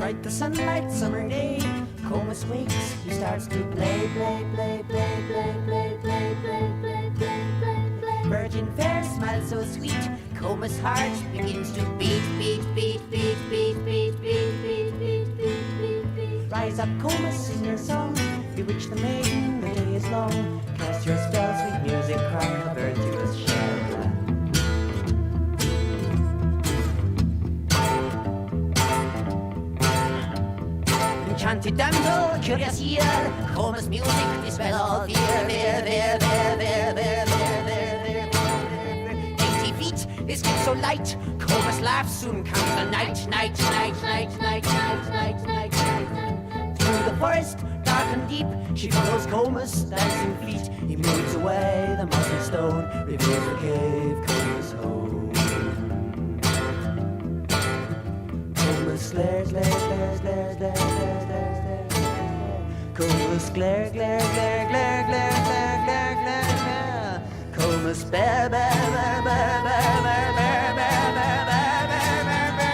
bright the sunlight, summer day. Comus wakes, he starts to play, play, play, play, play, play, play, play, play, play, play, play. Virgin fair smiles so sweet, Comus' heart begins to beat, beat, beat, beat, beat, beat, beat, beat, beat, beat, beat, beat. Rise up, Comus, sing your song, bewitch the maiden, the day is long. Cast your spell, sweet music, cry a virtuous shell. Enchanted damsel, curious ear, Comus music, dispel all fear. There, there, there, there, there, there, there, there, there. 80 feet, this gets so light, Comus laughs, soon comes the night, night, night, night, night, night, night, night, night. Through the forest, dark and deep, she follows Comus' dancing feet. He moves away, the mossy stone reveals the cave, Comus home. Comus glares, glares, glares, glares, glares, glares, glares, glares. Comus glare, glare, glare, glare, glare, glare, glare, glare, glare. Comus bear, bear, bear, bear, bear, bear, bear, bear, bear, bear, bear, bear, bear.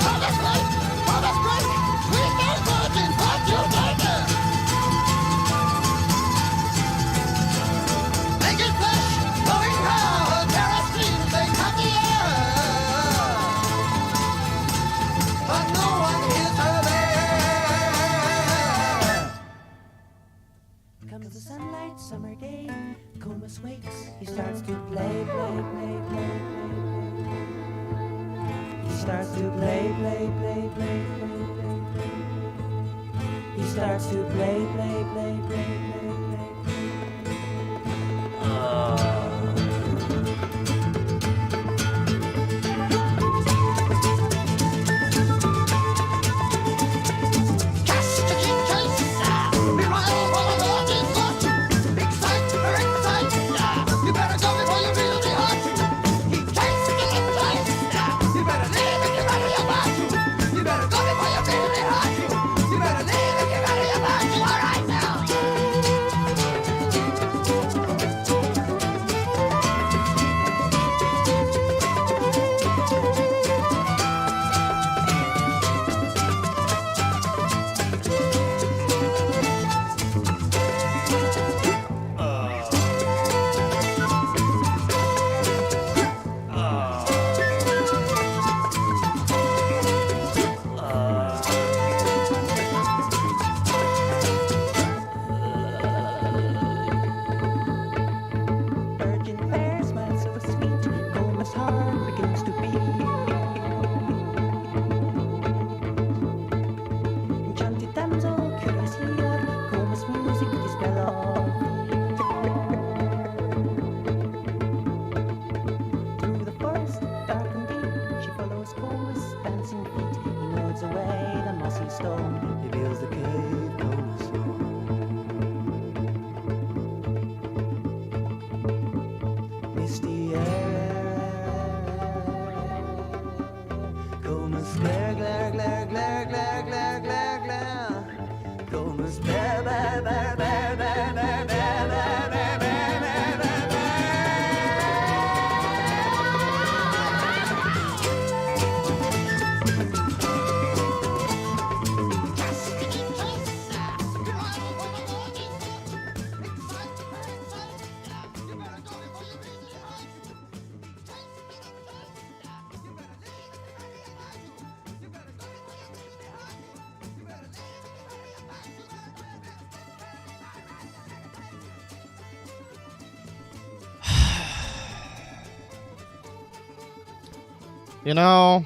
Oh, that's right! Oh, that's great! We're no virgins, what you making? Make it flesh, going hard, there are streams, they cut the air. But no one hears her there. Comes the sunlight, summer day. Comus wakes, he starts to play, play, play, play, play, play. He starts to play, play, play, play, play, play, play. He starts to play, play, play, play, play, play, play. You know,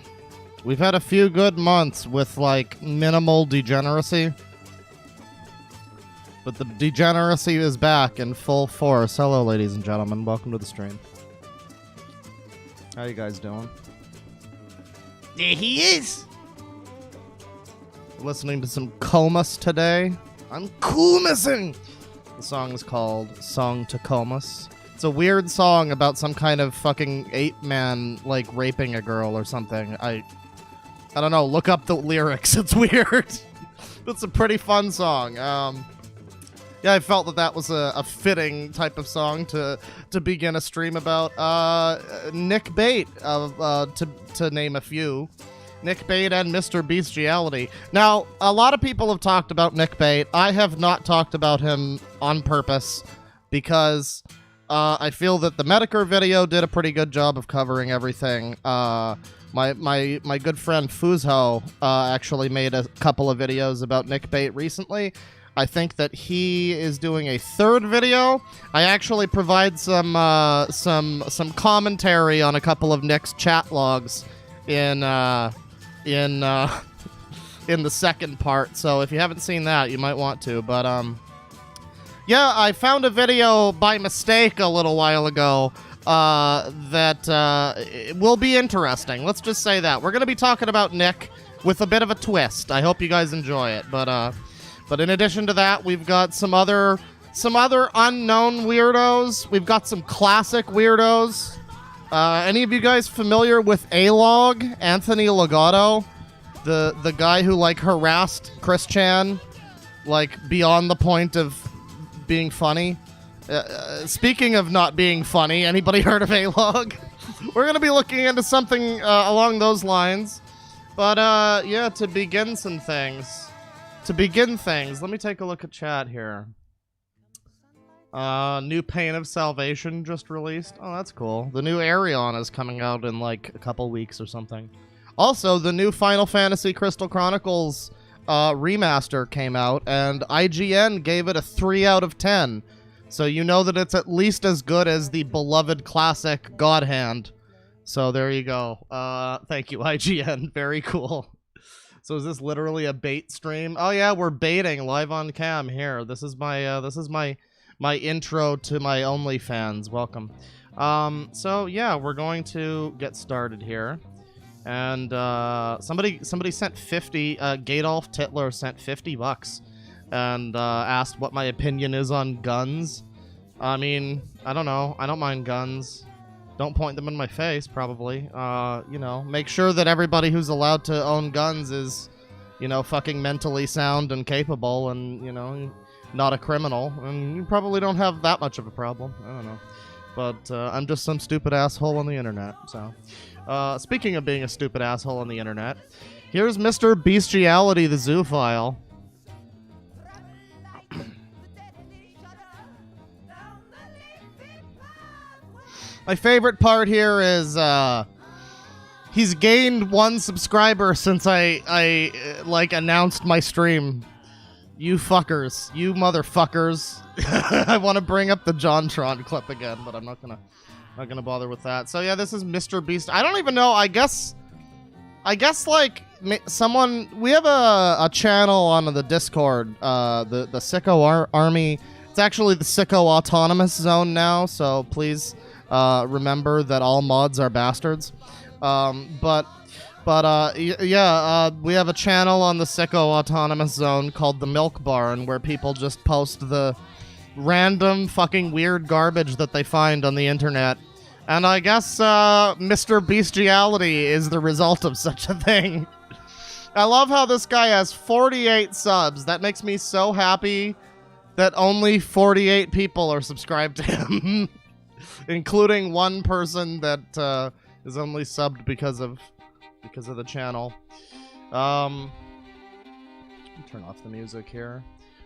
we've had a few good months with, like, minimal degeneracy. But the degeneracy is back in full force. Hello, ladies and gentlemen. Welcome to the stream. How you guys doing? There he is! Listening to some Comus today. I'm Comusing! The song is called Song To Comus. It's a weird song about some kind of fucking ape-man, like, raping a girl or something. I don't know. Look up the lyrics. It's weird. It's a pretty fun song. Yeah, I felt that that was a fitting type of song to begin a stream about. Nick Bate, to name a few. Nick Bate and Mr. Bestiality. Now, a lot of people have talked about Nick Bate. I have not talked about him on purpose because I feel that the Medicare video did a pretty good job of covering everything. My good friend Fuzho actually made a couple of videos about Nick Bate recently. I think that he is doing a third video. I actually provide some commentary on a couple of Nick's chat logs in the second part. So if you haven't seen that, you might want to. But yeah, I found a video by mistake a little while ago that will be interesting. Let's just say that we're gonna be talking about Nick with a bit of a twist. I hope you guys enjoy it. But in addition to that, we've got some other unknown weirdos. We've got some classic weirdos. Any of you guys familiar with A-Log, Anthony Legato? The guy who, like, harassed Chris Chan, like, beyond the point of being funny? Speaking of not being funny, anybody heard of A-Log? We're going to be looking into something along those lines. But, yeah, to begin things, let me take a look at chat here. New Pain of Salvation just released. Oh, that's cool. The new Arion is coming out in like a couple weeks or something. Also, the new Final Fantasy Crystal Chronicles remaster came out, and IGN gave it a 3 out of 10. So you know that it's at least as good as the beloved classic God Hand. So there you go. Thank you, IGN. Very cool. So is this literally a bait stream? Oh yeah, we're baiting live on cam here. This is my intro to my OnlyFans. Welcome. So yeah, we're going to get started here. And somebody sent 50. Gadolf Titler sent $50 and asked what my opinion is on guns. I mean, I don't know. I don't mind guns. Don't point them in my face, probably. You know, make sure that everybody who's allowed to own guns is, you know, fucking mentally sound and capable and, you know, not a criminal. And you probably don't have that much of a problem. I don't know. But I'm just some stupid asshole on the internet, so. Speaking of being a stupid asshole on the internet, here's Mr. Bestiality, the zoophile. My favorite part here is, he's gained 1 subscriber since I like, announced my stream. You fuckers. You motherfuckers. I want to bring up the JonTron clip again, but I'm not gonna bother with that. So yeah, this is Mr. Beast. I don't even know, I guess, like, someone, we have a channel on the Discord, the Sicko Army. It's actually the Sicko Autonomous Zone now, so please, remember that all mods are bastards. Yeah, we have a channel on the Sicko Autonomous Zone called the Milk Barn, where people just post the random fucking weird garbage that they find on the internet. And I guess, Mr. Bestiality is the result of such a thing. I love how this guy has 48 subs. That makes me so happy that only 48 people are subscribed to him. Including 1 person that is only subbed because of the channel. Turn off the music here.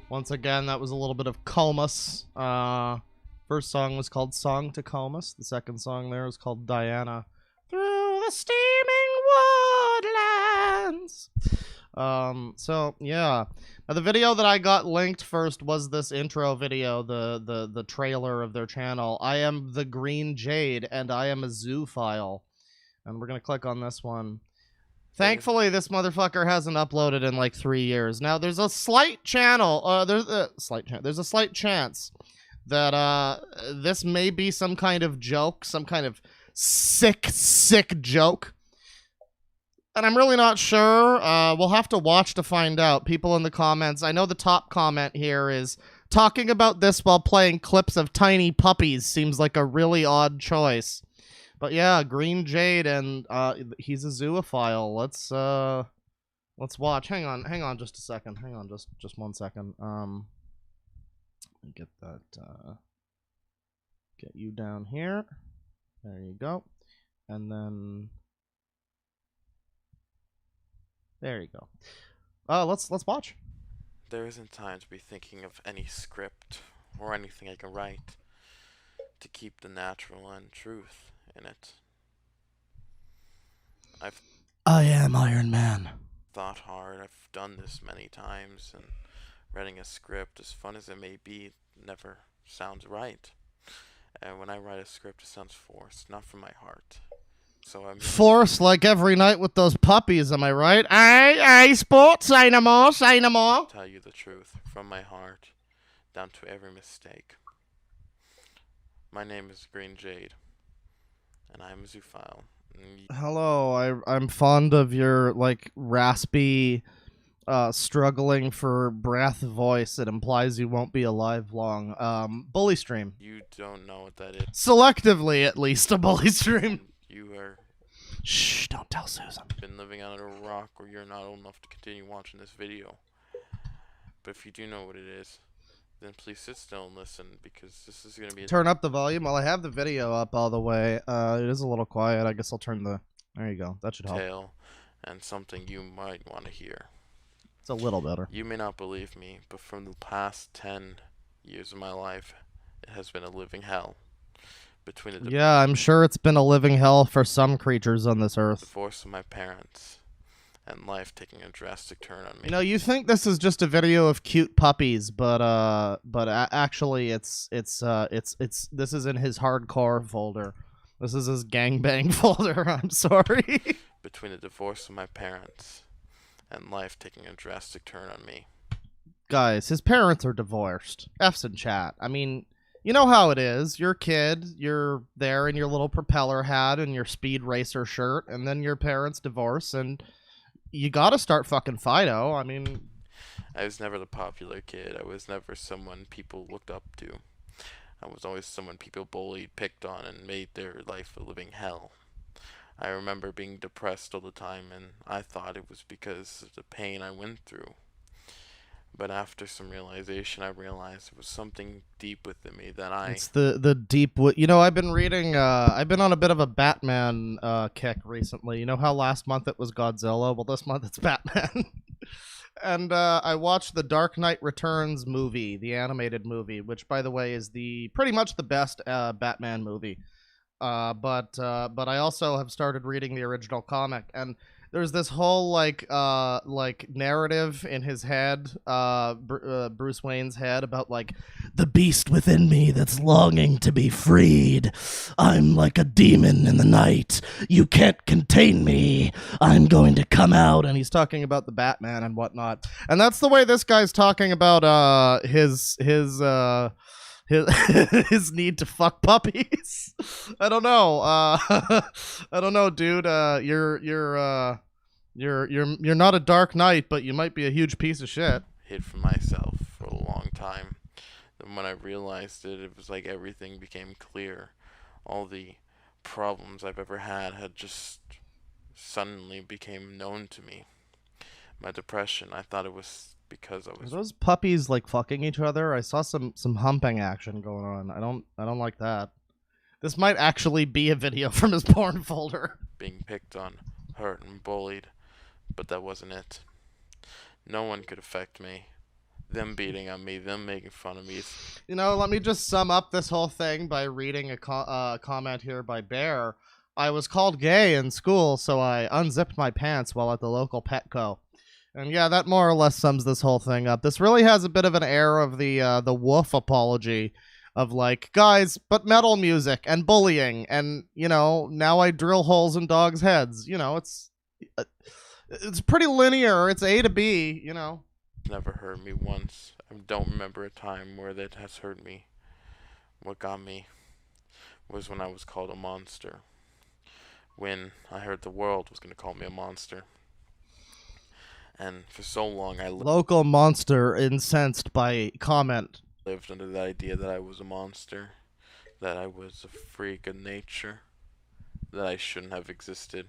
Once again, that was a little bit of Comus. First song was called Song to Comus. The second song there was called Diana. Through the steaming woodlands. So yeah. Now, the video that I got linked first was this intro video, the trailer of their channel. I am the Green Jade, and I am a zoophile. And we're gonna click on this one. Thankfully, this motherfucker hasn't uploaded in like 3 years. Now, there's a slight there's a slight chance that this may be some kind of joke, some kind of sick joke. And I'm really not sure. We'll have to watch to find out. People in the comments. I know the top comment here is talking about this while playing clips of tiny puppies seems like a really odd choice. But yeah, Green Jade, and he's a zoophile. Let's watch. Hang on just a second. Hang on just 1 second. Get that, get you down here. There you go. And then there you go. Let's watch. There isn't time to be thinking of any script or anything I can write to keep the natural and truth in it. I am Iron Man. Thought hard. I've done this many times, and writing a script, as fun as it may be, never sounds right. And when I write a script, it sounds forced, not from my heart. So I'm Forced like every night with those puppies, am I right? Aye, sports, say no more, say no more. tell you the truth from my heart, down to every mistake. My name is Green Jade, and I'm a zoophile. Hello, I'm fond of your, like, raspy, struggling for breath voice. It implies you won't be alive long. Bully stream. You don't know what that is. Selectively, at least, a bully stream. You are Shh, don't tell Susan. been living under a rock, or you're not old enough to continue watching this video. But if you do know what it is, then please sit still and listen, because this is going to be a Turn up the volume. Well, I have the video up all the way. It is a little quiet. I guess I'll turn the... There you go. That should help. tale and something you might want to hear. It's a little better. You may not believe me, but from the past 10 years of my life, it has been a living hell. Between the Yeah, I'm sure it's been a living hell for some creatures on this earth. divorce of my parents and life taking a drastic turn on me. You know, you think this is just a video of cute puppies, but actually, it's this is in his hardcore folder. This is his gangbang folder. I'm sorry. Between the divorce of my parents and life taking a drastic turn on me. Guys, his parents are divorced. F's in chat. I mean, you know how it is. You're a kid. You're there in your little propeller hat and your speed racer shirt, and then your parents divorce, and you gotta start fucking Fido. I mean, I was never the popular kid. I was never someone people looked up to. I was always someone people bullied, picked on, and made their life a living hell. I remember being depressed all the time, and I thought it was because of the pain I went through. But after some realization, I realized it was something deep within me that it's the deep. You know, I've been reading. I've been on a bit of a Batman kick recently. You know how last month it was Godzilla. Well, this month it's Batman. And I watched the Dark Knight Returns movie, the animated movie, which, by the way, is pretty much the best Batman movie. But I also have started reading the original comic, and there's this whole like narrative in his head, Bruce Wayne's head, about like the beast within me that's longing to be freed. I'm like a demon in the night. You can't contain me. I'm going to come out. And he's talking about the Batman and whatnot. And that's the way this guy's talking about his his need to fuck puppies. I don't know. I don't know, dude. You're not a Dark Knight, but you might be a huge piece of shit. hid from myself for a long time. Then when I realized it, it was like everything became clear. All the problems I've ever had just suddenly became known to me. My depression, I thought it was because I Are was those puppies like fucking each other? I saw some humping action going on. I don't like that. This might actually be a video from his porn folder. being picked on, hurt, and bullied, but that wasn't it. No one could affect me. Them beating on me, them making fun of me. You know, let me just sum up this whole thing by reading a comment here by Bear. I was called gay in school, so I unzipped my pants while at the local Petco. And yeah, that more or less sums this whole thing up. This really has a bit of an air of the Wolf apology of like, guys, but metal music and bullying, and you know, now I drill holes in dogs' heads. You know, it's pretty linear. It's A to B. You know. Never hurt me once. I don't remember a time where that has hurt me. What got me was when I was called a monster. When I heard the world was going to call me a monster. And for so long I Local monster incensed by comment. lived under the idea that I was a monster. That I was a freak of nature. That I shouldn't have existed.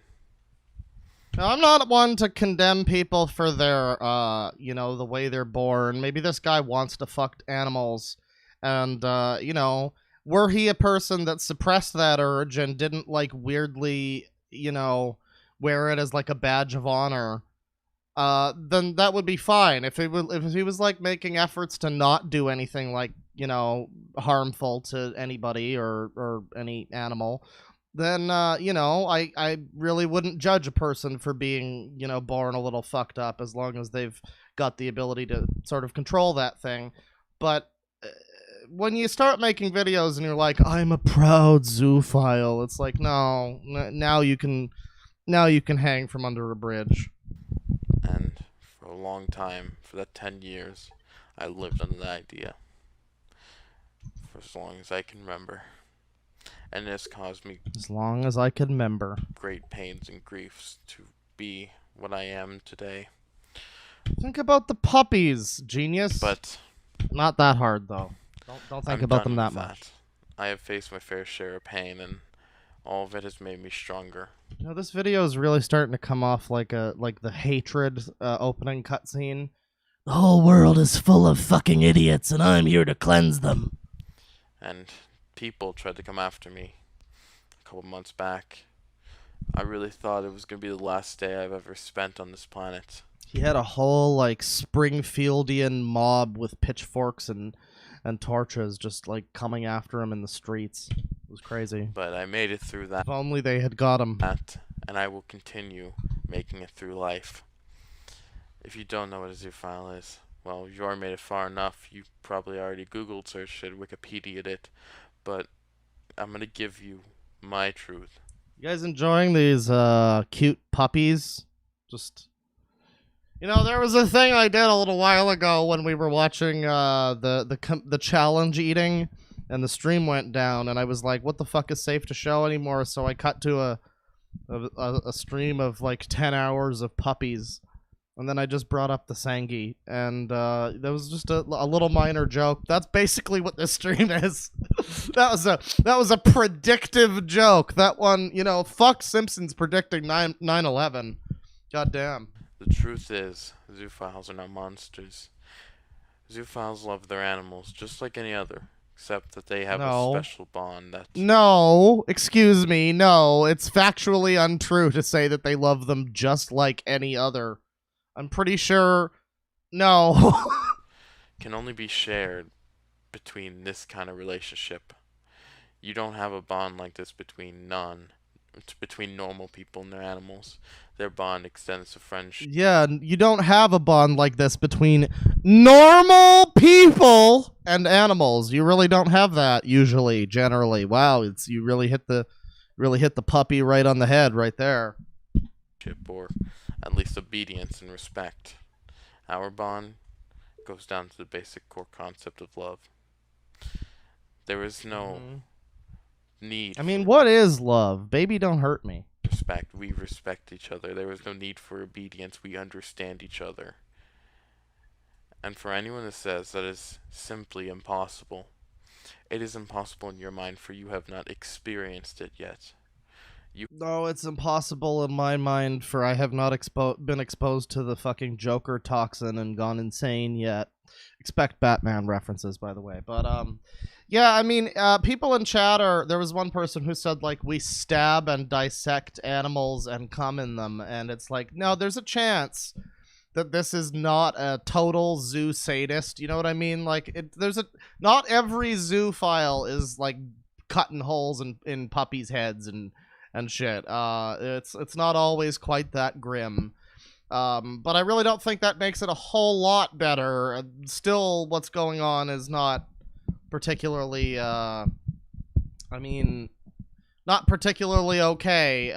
Now, I'm not one to condemn people for their, you know, the way they're born. Maybe this guy wants to fuck animals, And, you know, were he a person that suppressed that urge and didn't, like, weirdly, you know, wear it as, like, a badge of honor, then that would be fine. If he was, like, making efforts to not do anything, like, you know, harmful to anybody or any animal, then, you know, I really wouldn't judge a person for being, you know, born a little fucked up as long as they've got the ability to sort of control that thing. But when you start making videos and you're like, I'm a proud zoophile, it's like, no, now you can hang from under a bridge. And for a long time, for that 10 years, I lived under that idea. For as long as I can remember. And this caused me As long as I can remember. great pains and griefs to be what I am today. Think about the puppies, genius. But not that hard, though. Don't think I'm about done them that with much. I have faced my fair share of pain, and all of it has made me stronger. You know, this video is really starting to come off like the hatred opening cutscene. The whole world is full of fucking idiots, and I'm here to cleanse them. And people tried to come after me a couple months back. I really thought it was going to be the last day I've ever spent on this planet. He had a whole, like, Springfieldian mob with pitchforks and torches just, like, coming after him in the streets. It was crazy. But I made it through that, If only they had got him. and I will continue making it through life. If you don't know what a zoophile is, well, you already made it far enough. You probably already Googled, searched it, Wikipedia'd it. But I'm going to give you my truth. You guys enjoying these cute puppies? Just, you know, there was a thing I did a little while ago when we were watching the challenge eating, and the stream went down, and I was like, what the fuck is safe to show anymore? So I cut to a stream of like 10 hours of puppies, and then I just brought up the Sangi, and that was just a little minor joke. That's basically what this stream is. that was a predictive joke. That one, you know, fuck Simpsons predicting 9/11. God damn. The truth is, zoophiles are not monsters. Zoophiles love their animals just like any other, except that they have a special bond that... No, excuse me, no. It's factually untrue to say that they love them just like any other. I'm pretty sure... No. can only be shared between this kind of relationship. You don't have a bond like this between normal people and their animals. Their bond extends to friendship. Yeah, you don't have a bond like this between normal people and animals. You really don't have that usually, generally. Wow, you really hit the puppy right on the head right there. Or at least obedience and respect. Our bond goes down to the basic core concept of love. There is no need. I mean, what is love? Baby, don't hurt me. Respect. We respect each other. There is no need for obedience. We understand each other. And for anyone that says that is simply impossible, it is impossible in your mind, for you have not experienced it yet. No, it's impossible in my mind, for I have not been exposed to the fucking Joker toxin and gone insane yet. Expect Batman references, by the way. But, yeah, I mean, people in chat there was one person who said, like, we stab and dissect animals and come in them, and it's like, no, there's a chance that this is not a total zoo sadist, you know what I mean? Like, not every zoophile is, like, cutting holes in puppies' heads and shit. It's not always quite that grim. But I really don't think that makes it a whole lot better. Still, what's going on is not particularly, not particularly okay,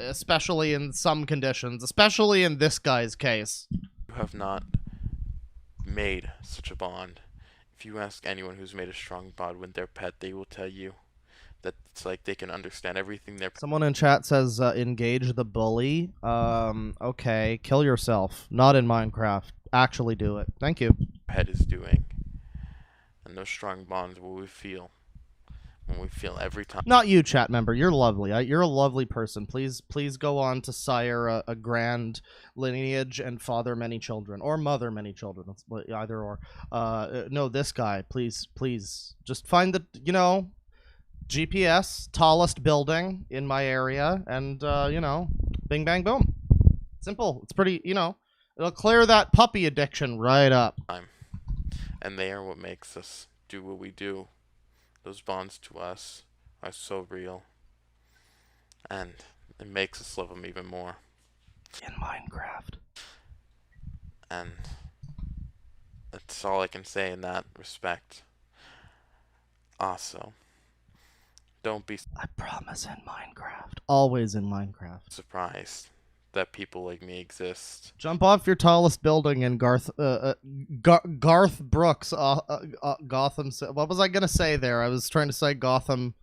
especially in some conditions, especially in this guy's case. You have not made such a bond. If you ask anyone who's made a strong bond with their pet, they will tell you that it's like they can understand everything they're... Someone in chat says, engage the bully. Okay, kill yourself. Not in Minecraft. Actually do it. Thank you. Pet is doing. And those strong bonds will we feel and we feel every time. Not you, chat member. You're lovely. You're a lovely person. Please go on to sire a grand lineage and father many children, or mother many children. Either or. No, this guy. Please, just find the GPS tallest building in my area, and bing bang boom. Simple. It's pretty. It'll clear that puppy addiction right up. And they are what makes us do what we do. Those bonds to us are so real. And it makes us love them even more. In Minecraft. And that's all I can say in that respect. Also, don't be I promise in Minecraft. Always in Minecraft. surprised that people like me exist. Jump off your tallest building in Garth Brooks, Gotham. What was I gonna say there? I was trying to say Gotham,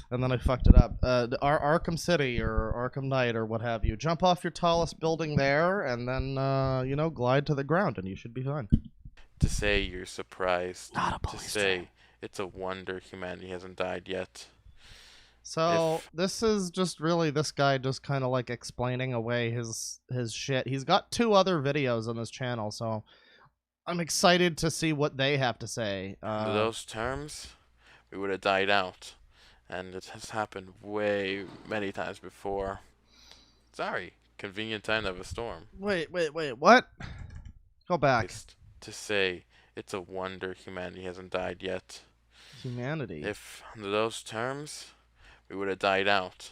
and then I fucked it up. Arkham City or Arkham Knight or what have you. Jump off your tallest building there, and then glide to the ground, and you should be fine. To say you're surprised. Not a To police say it's a wonder humanity hasn't died yet. So this is just really this guy just kind of like explaining away his shit. He's got 2 other videos on this channel, so I'm excited to see what they have to say. Under those terms, we would have died out, and it has happened way many times before. Sorry, convenient time to have a storm. Wait, what? Go back. To say it's a wonder humanity hasn't died yet. Humanity. If under those terms, we would have died out,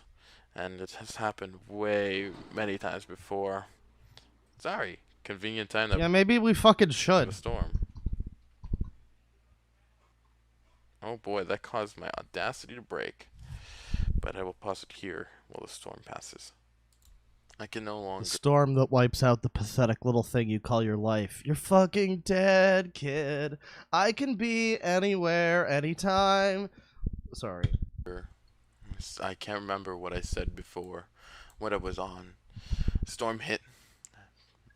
and it has happened way many times before. Sorry, convenient time to Yeah, maybe we fucking have should. a storm. Oh boy, that caused my audacity to break. But I will pause it here while the storm passes. I can no The longer. storm that wipes out the pathetic little thing you call your life. You're fucking dead, kid. I can be anywhere, anytime. Sorry. I can't remember what I said before, what I was on. Storm hit.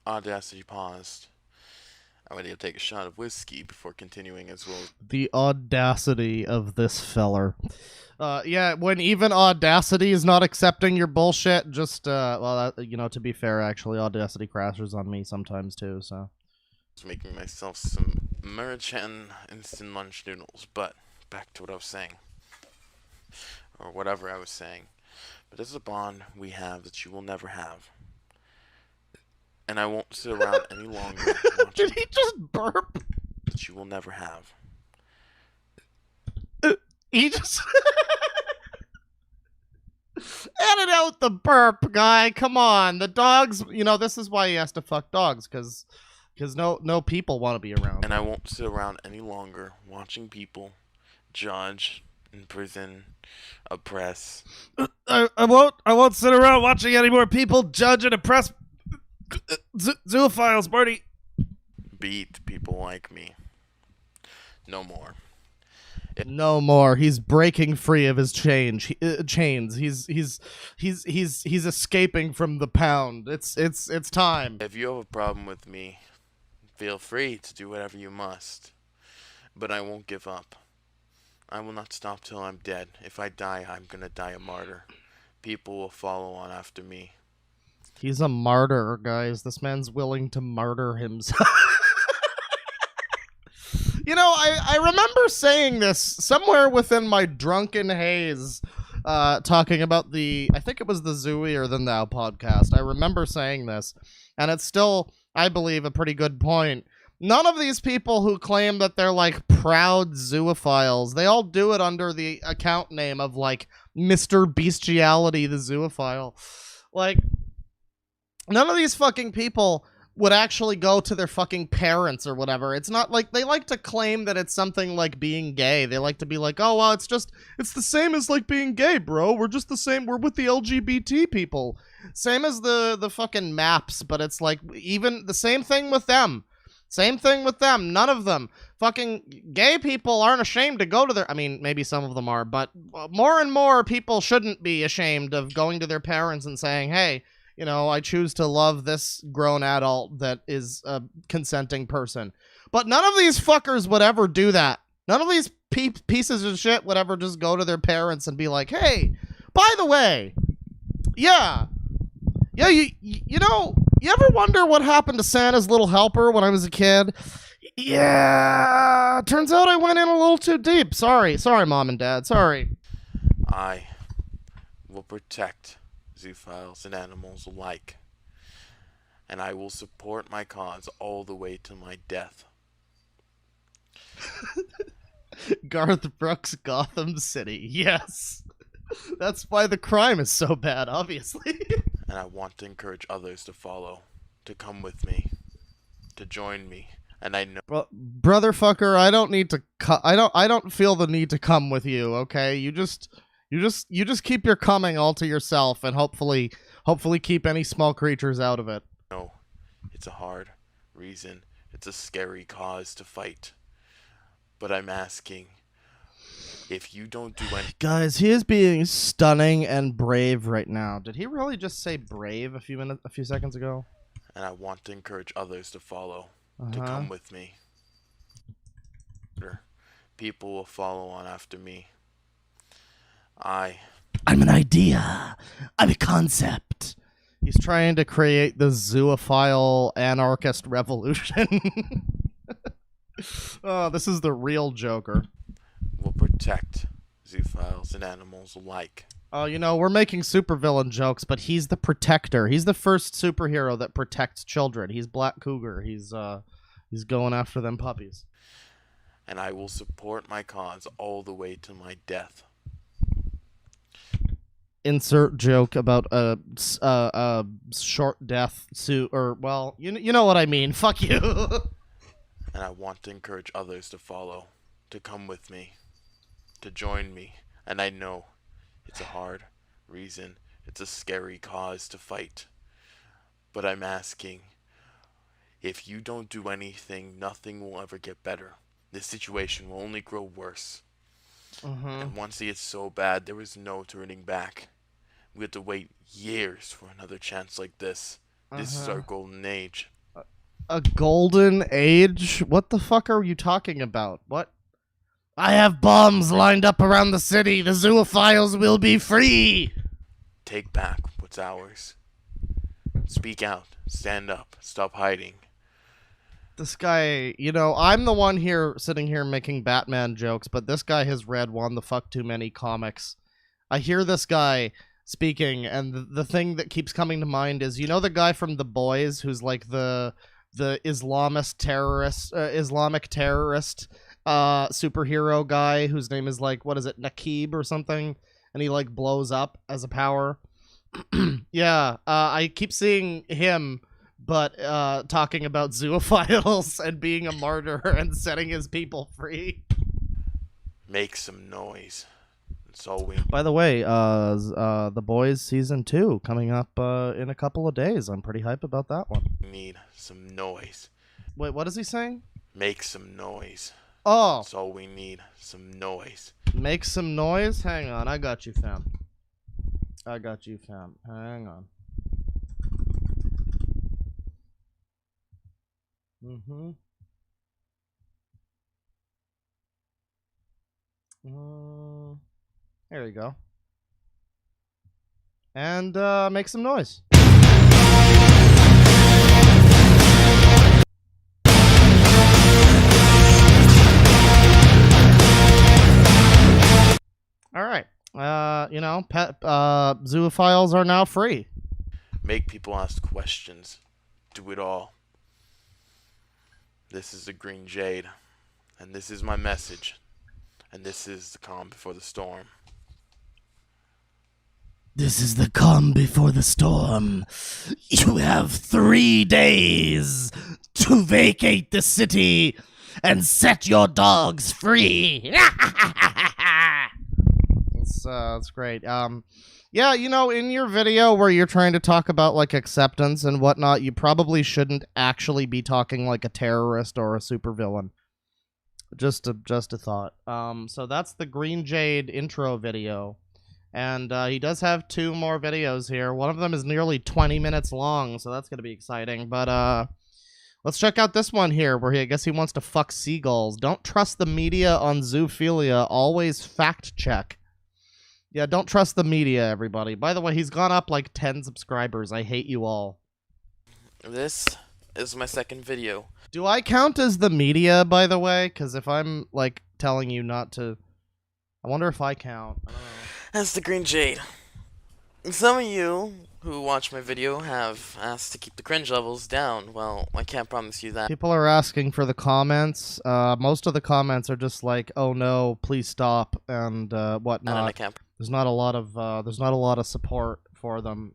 Audacity paused. I went to take a shot of whiskey before continuing as well. The audacity of this feller. Yeah, when even Audacity is not accepting your bullshit, just, to be fair, actually, Audacity crashes on me sometimes too, so. I was making myself some American instant lunch noodles, but back to what I was saying. Or whatever I was saying. But this is a bond we have that you will never have. And I won't sit around any longer watching Did he just burp? that you will never have. He just... Edit out the burp, guy. Come on. The dogs, this is why he has to fuck dogs, because no people want to be around. And I won't sit around any longer watching people judge, imprison, oppress. I won't sit around watching any more people judge and oppress zoophiles, Marty. Beat people like me. No more. No more. He's breaking free of his chains. He's escaping from the pound. It's time. If you have a problem with me, feel free to do whatever you must. But I won't give up. I will not stop till I'm dead. If I die, I'm gonna die a martyr. People will follow on after me. He's a martyr, guys. This man's willing to martyr himself. I remember saying this somewhere within my drunken haze, talking about I think it was the Zooey or the Now podcast. I remember saying this, and it's still, I believe, a pretty good point. None of these people who claim that they're, like, proud zoophiles, they all do it under the account name of, like, Mr. Bestiality the Zoophile. Like, none of these fucking people would actually go to their fucking parents or whatever. It's not like they like to claim that it's something like being gay. They like to be like, oh, well, it's the same as like being gay, bro. We're just the same. We're with the LGBT people. Same as the fucking maps, but it's like even the same thing with them. Same thing with them. None of them. Fucking gay people aren't ashamed to go to their... I mean, maybe some of them are, but more and more people shouldn't be ashamed of going to their parents and saying, hey, I choose to love this grown adult that is a consenting person. But none of these fuckers would ever do that. None of these pieces of shit would ever just go to their parents and be like, hey, by the way, yeah, you know, you ever wonder what happened to Santa's little helper when I was a kid? Yeah, turns out I went in a little too deep. Sorry, Mom and Dad, sorry. I will protect zoophiles and animals alike, and I will support my cause all the way to my death. Garth Brooks, Gotham City. Yes. That's why the crime is so bad, obviously. And I want to encourage others to follow, to come with me, to join me. And I know, brother fucker, I don't need to. I don't feel the need to come with you. Okay, you just keep your coming all to yourself, and hopefully keep any small creatures out of it. no, it's a hard reason. It's a scary cause to fight. But I'm asking, if you don't do anything... Guys, he is being stunning and brave right now. Did he really just say brave a few seconds ago? And I want to encourage others to follow, to come with me. People will follow on after me. I'm an idea. I'm a concept. He's trying to create the zoophile anarchist revolution. Oh, this is the real Joker. will protect zoophiles and animals alike. Oh, you know, we're making supervillain jokes, but he's the protector. He's the first superhero that protects children. He's Black Cougar. He's going after them puppies. And I will support my cause all the way to my death. Insert joke about a short death suit, or, well, you know what I mean. Fuck you. And I want to encourage others to follow, to come with me, to join me. And I know it's a hard reason. It's a scary cause to fight. But I'm asking, if you don't do anything, nothing will ever get better. This situation will only grow worse. And once it gets so bad, there is no turning back. We have to wait years for another chance like this. This is our golden age. A golden age? What the fuck are you talking about? What? I have bombs lined up around the city. The zoophiles will be free. Take back what's ours. Speak out. Stand up. Stop hiding. This guy, you know, I'm the one here sitting here making Batman jokes, but this guy has read one the fuck too many comics. I hear this guy speaking, and the thing that keeps coming to mind is, you know, the guy from The Boys who's like the Islamic terrorist superhero guy whose name is like, what is it, Nakib or something, and he like blows up as a power. Yeah, I keep seeing him, but talking about zoophiles and being a martyr and setting his people free. Make some noise. That's all we... By the way, The Boys Season 2 coming up in a couple of days. I'm pretty hype about that one. need some noise. Wait, what is he saying? Make some noise. Oh, That's all we need. Some noise. make some noise? Hang on, I got you, fam. Hang on. There you go. And make some noise. All right. You know, zoophiles are now free. Make people ask questions. Do it all. This is the Green Jade. And this is my message. And this is the calm before the storm. This is the calm before the storm. You have 3 days to vacate the city and set your dogs free. That's great. Yeah, you know, in your video where you're trying to talk about like acceptance and whatnot, you probably shouldn't actually be talking like a terrorist or a supervillain. Just a thought. So that's the Green Jade intro video. And he does have 2 more videos here. One of them is nearly 20 minutes long, so that's going to be exciting. But Let's check out this one here, where I guess he wants to fuck seagulls. Don't trust the media on zoophilia. Always fact check. Yeah, don't trust the media, everybody. By the way, he's gone up like 10 subscribers. I hate you all. This is my second video. Do I count as the media, by the way? Because if I'm, like, telling you not to... I wonder if I count. I don't know. That's the Green Jade. Some of you who watch my video have asked to keep the cringe levels down. Well, I can't promise you that. People are asking for the comments. Most of the comments are just like, "Oh no, please stop," and whatnot. And I can't. There's not a lot of support for them.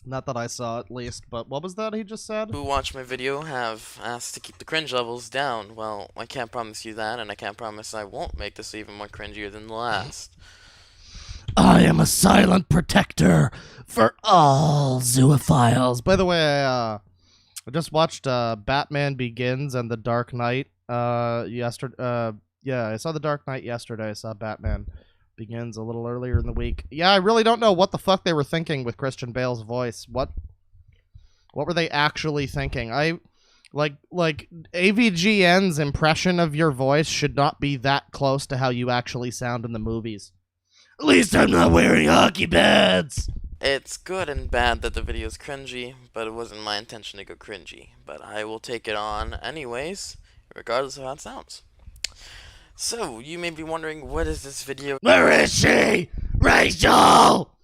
Not that I saw, at least. But what was that he just said? Who watch my video have asked to keep the cringe levels down. Well, I can't promise you that, and I can't promise I won't make this even more cringier than the last. I am a silent protector for all zoophiles. By the way, I just watched Batman Begins and The Dark Knight yesterday. Yeah, I saw The Dark Knight yesterday. I saw Batman Begins a little earlier in the week. Yeah, I really don't know what the fuck they were thinking with Christian Bale's voice. What were they actually thinking? Like AVGN's impression of your voice should not be that close to how you actually sound in the movies. At least I'm not wearing hockey pads. It's good and bad that the video is cringy, but it wasn't my intention to go cringy. But I will take it on anyways, regardless of how it sounds. So, you may be wondering, what is this video? Where is she? Rachel!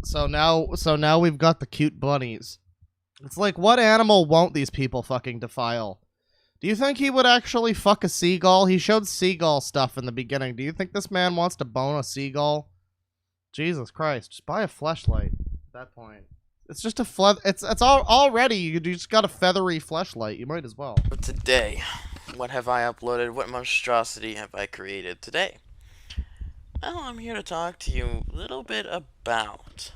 So now we've got the cute bunnies. It's like, what animal won't these people fucking defile? Do you think he would actually fuck a seagull? He showed seagull stuff in the beginning. Do you think this man wants to bone a seagull? Jesus Christ. Just buy a fleshlight at that point. It's just a it's already, you just got a feathery fleshlight. You might as well. But today, what have I uploaded? What monstrosity have I created today? Well, I'm here to talk to you a little bit about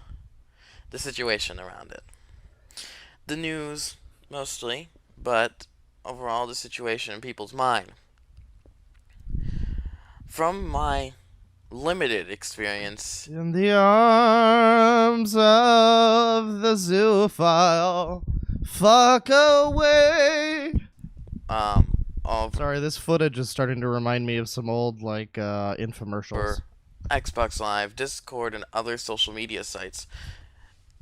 the situation around it. The news, mostly, but overall the situation in people's mind. From my limited experience, In the arms of the zoophile, fuck away. Sorry, this footage is starting to remind me of some old, like, infomercials. For Xbox Live, Discord, and other social media sites,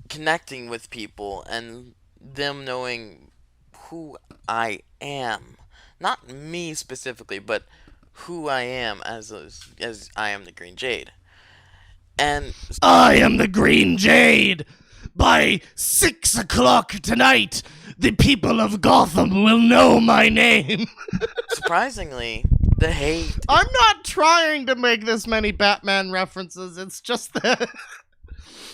connecting with people and them knowing who I am. Not me specifically, but who I am as I am the Green Jade. And I am the Green Jade. By 6 o'clock tonight, the people of Gotham will know my name. surprisingly, the hate... I'm not trying to make this many Batman references, it's just that...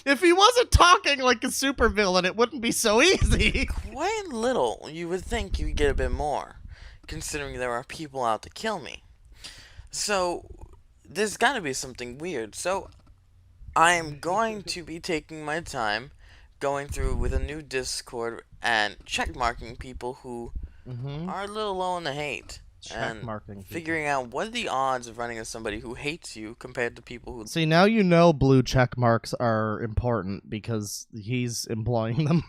If he wasn't talking like a supervillain, it wouldn't be so easy. Quite little. You would think you'd get a bit more, considering there are people out to kill me. So, there's gotta be something weird. So, I am going to be taking my time going through with a new Discord and checkmarking people who are a little low in the hate. And figuring out what are the odds of running into somebody who hates you compared to people who... See, now you know blue check marks are important because he's employing them.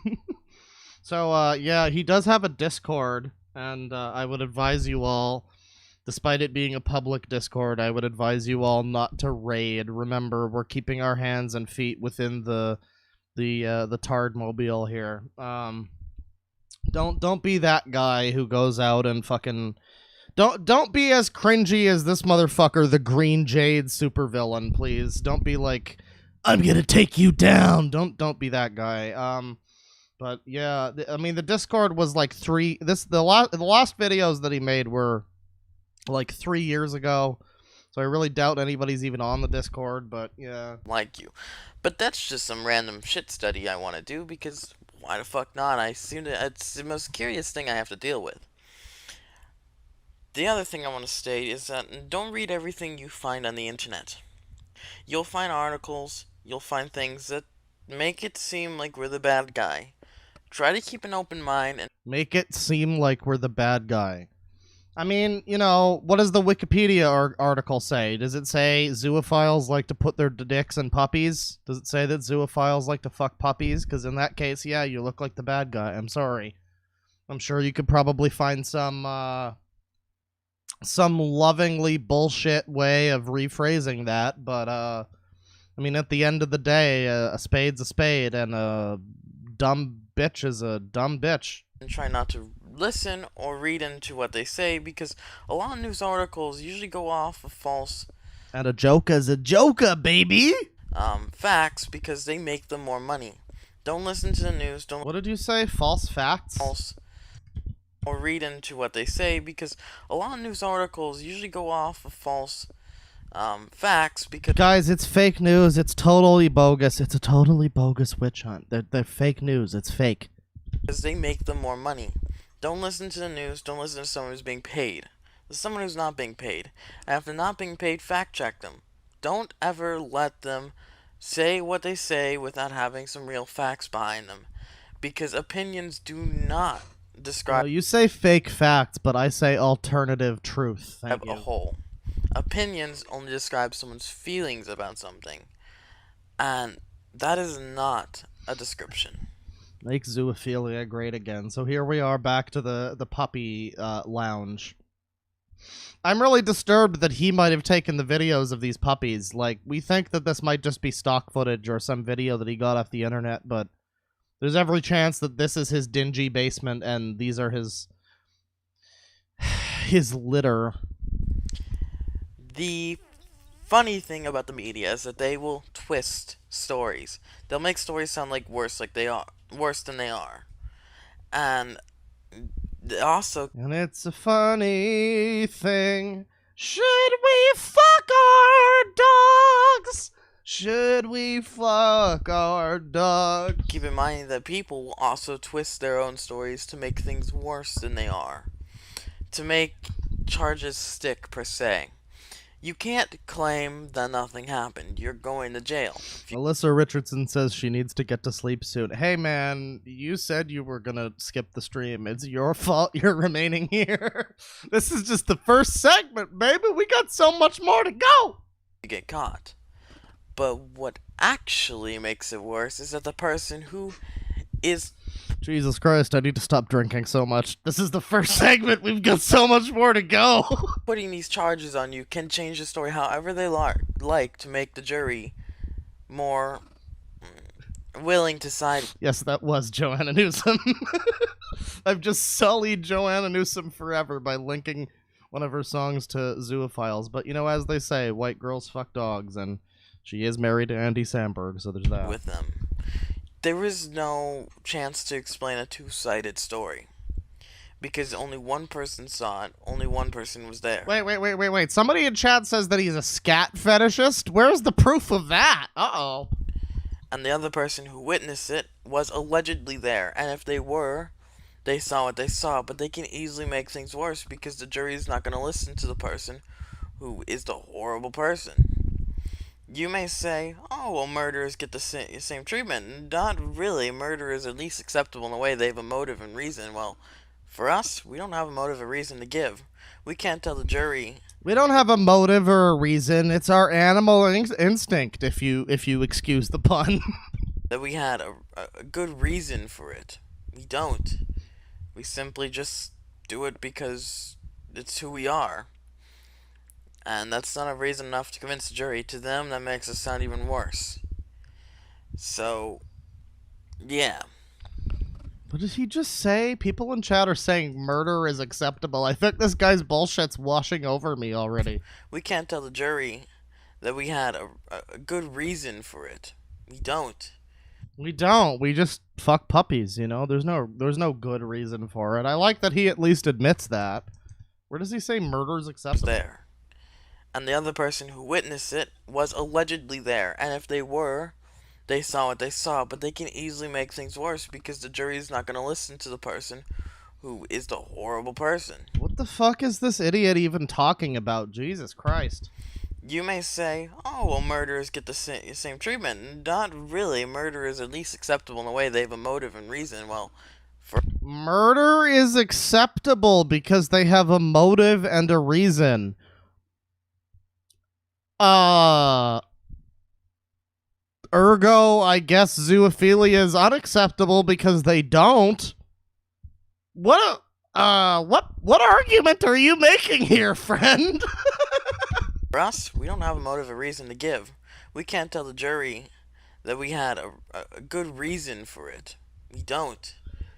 So, yeah, he does have a Discord, and I would advise you all, despite it being a public Discord, I would advise you all not to raid. Remember, we're keeping our hands and feet within the Tard Mobile here. Don't be that guy who goes out and fucking... Don't be as cringy as this motherfucker, the Green Jade supervillain, please. Don't be like, I'm gonna take you down. Don't be that guy. But yeah, I mean, the Discord was like the last videos that he made were like 3 years ago. So I really doubt anybody's even on the Discord, but yeah. Like you. But that's just some random shit study I want to do because why the fuck not? It's the most curious thing I have to deal with. The other thing I want to state is that don't read everything you find on the internet. You'll find articles, you'll find things that make it seem like we're the bad guy. Try to keep an open mind and make it seem like we're the bad guy. I mean, you know, what does the Wikipedia article say? Does it say zoophiles like to put their dicks in puppies? Does it say that zoophiles like to fuck puppies? Because in that case, yeah, you look like the bad guy. I'm sorry. I'm sure you could probably find some lovingly bullshit way of rephrasing that, but I mean, at the end of the day, a spade's a spade, and a dumb bitch is a dumb bitch. And try not to listen or read into what they say, because a lot of news articles usually go off of false And a joker's a joker, baby! facts because they make them more money. Don't listen to the news, don't What did you say? False facts? false or read into what they say, because a lot of news articles usually go off of false facts because Guys, it's fake news. It's totally bogus. It's a totally bogus witch hunt. They're fake news. It's fake. they make them more money. Don't listen to the news, don't listen to someone who's being paid. There's someone who's not being paid. And if they're not being paid, fact check them. Don't ever let them say what they say without having some real facts behind them. Because opinions do not describe Well, you say fake facts, but I say alternative truth. Thank a you. whole. Opinions only describe someone's feelings about something. And that is not a description. Make zoophilia great again. So here we are back to the puppy lounge. I'm really disturbed that he might have taken the videos of these puppies. Like, we think that this might just be stock footage or some video that he got off the internet, but there's every chance that this is his dingy basement and these are his litter. The funny thing about the media is that they will twist stories. They'll make stories sound like worse than they are. And also, And it's a funny thing. Should we fuck our dogs? Should we fuck our dog? keep in mind that people will also twist their own stories to make things worse than they are. To make charges stick, per se. You can't claim that nothing happened. You're going to jail. Alyssa Richardson says she needs to get to sleep soon. Hey man, you said you were gonna skip the stream. It's your fault you're remaining here. This is just the first segment, baby. We got so much more to go. You get caught. But what actually makes it worse is that the person who is Jesus Christ, I need to stop drinking so much. This is the first segment. We've got so much more to go. putting these charges on you can change the story however they like to make the jury more willing to side. Yes, that was Joanna Newsom. I've just sullied Joanna Newsom forever by linking one of her songs to zoophiles. But, you know, as they say, white girls fuck dogs, and she is married to Andy Samberg, so there's that. With them. There is no chance to explain a two-sided story. Because only one person saw it, only one person was there. Wait. Somebody in chat says that he's a scat fetishist? Where's the proof of that? Uh-oh. And the other person who witnessed it was allegedly there. And if they were, they saw what they saw. But they can easily make things worse because the jury is not going to listen to the person who is the horrible person. You may say, oh, well, murderers get the same treatment. Not really. Murder is at least acceptable in a way they have a motive and reason. Well, for us, we don't have a motive or reason to give. We can't tell the jury. We don't have a motive or a reason. It's our animal instinct, if you excuse the pun. That we had a good reason for it. We don't. We simply just do it because it's who we are. And that's not a reason enough to convince the jury. To them, that makes it sound even worse. So, yeah. What did he just say? People in chat are saying murder is acceptable. I think this guy's bullshit's washing over me already. We can't tell the jury that we had a good reason for it. We don't. We don't. We just fuck puppies, you know? There's no good reason for it. I like that he at least admits that. Where does he say murder is acceptable? There. And the other person who witnessed it was allegedly there. And if they were, they saw what they saw. But they can easily make things worse because the jury is not going to listen to the person who is the horrible person. What the fuck is this idiot even talking about? Jesus Christ. You may say, oh, well, murderers get the same treatment. Not really. Murder is at least acceptable in a way they have a motive and reason. Well, murder is acceptable because they have a motive and a reason. Ergo, I guess zoophilia is unacceptable because they don't. what argument are you making here, friend? For us, we don't have a motive or reason to give. We can't tell the jury that we had a good reason for it. We don't.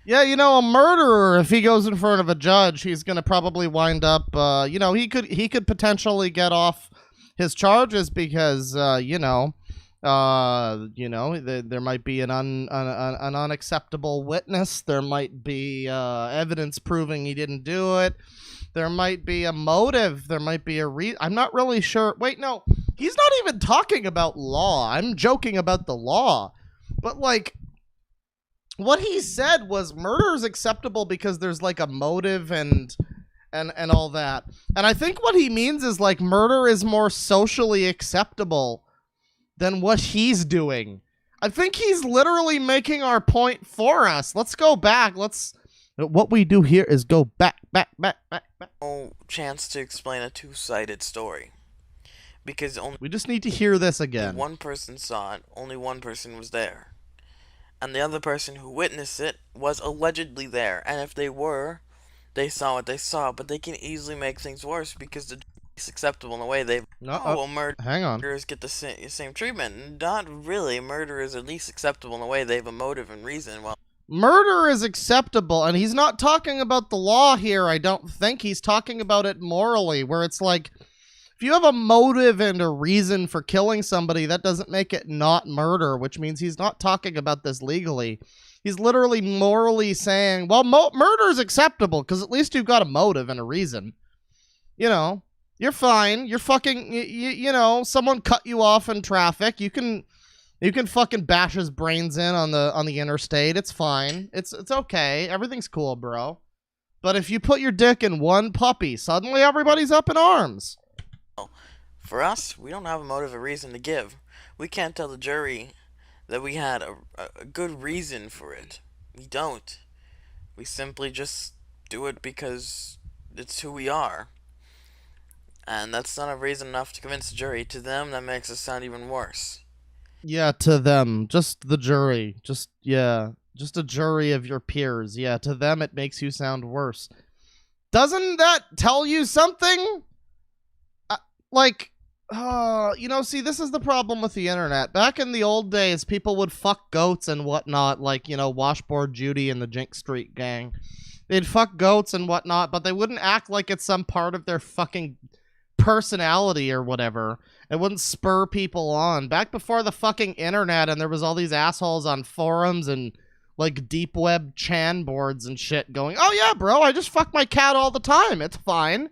Yeah, a murderer, if he goes in front of a judge, he's gonna probably wind up. He could potentially get off his charges because there might be an unacceptable witness. There might be evidence proving he didn't do it. There might be a motive. There might be a I'm not really sure. Wait, no, he's not even talking about law. I'm joking about the law, but like. What he said was murder is acceptable because there's like a motive and all that. And I think what he means is like murder is more socially acceptable than what he's doing. I think he's literally making our point for us. Let's go back. What we do here is go back. No chance to explain a two-sided story. Because only We just need to hear this again. one person saw it, only one person was there. And the other person who witnessed it was allegedly there. And if they were, they saw what they saw. But they can easily make things worse because the it's acceptable in a way they Hang on. murderers get the same treatment. Not really. Murder is at least acceptable in a way they have a motive and reason. Well, murder is acceptable, and he's not talking about the law here, I don't think. He's talking about it morally, where it's like, if you have a motive and a reason for killing somebody, that doesn't make it not murder, which means he's not talking about this legally. He's literally morally saying, well, murder is acceptable because at least you've got a motive and a reason. You're fine. You're fucking, someone cut you off in traffic. You can fucking bash his brains in on the interstate. It's fine. It's okay. Everything's cool, bro. But if you put your dick in one puppy, suddenly everybody's up in arms. for us, we don't have a motive or reason to give. We can't tell the jury that we had a good reason for it. We don't. We simply just do it because it's who we are. And that's not a reason enough to convince the jury. To them, that makes us sound even worse. Yeah, to them. Just the jury. Just a jury of your peers. Yeah, to them it makes you sound worse. Doesn't that tell you something? See, this is the problem with the internet. Back in the old days, people would fuck goats and whatnot, like, Washboard Judy and the Jinx Street gang. They'd fuck goats and whatnot, but they wouldn't act like it's some part of their fucking personality or whatever. It wouldn't spur people on. Back before the fucking internet and there was all these assholes on forums and like deep web chan boards and shit going, oh yeah, bro, I just fuck my cat all the time. It's fine.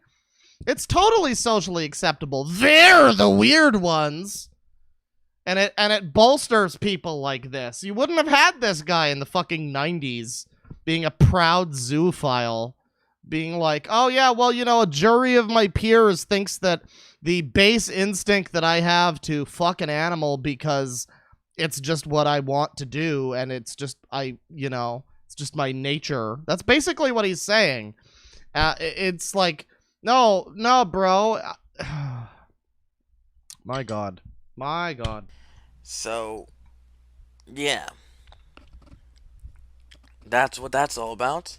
It's totally socially acceptable. They're the weird ones. And it bolsters people like this. You wouldn't have had this guy in the fucking 90s being a proud zoophile. Being like, oh yeah, well, a jury of my peers thinks that the base instinct that I have to fuck an animal because it's just what I want to do, and it's just, it's just my nature. That's basically what he's saying. It's like, no, bro. My God. So, yeah. That's what that's all about.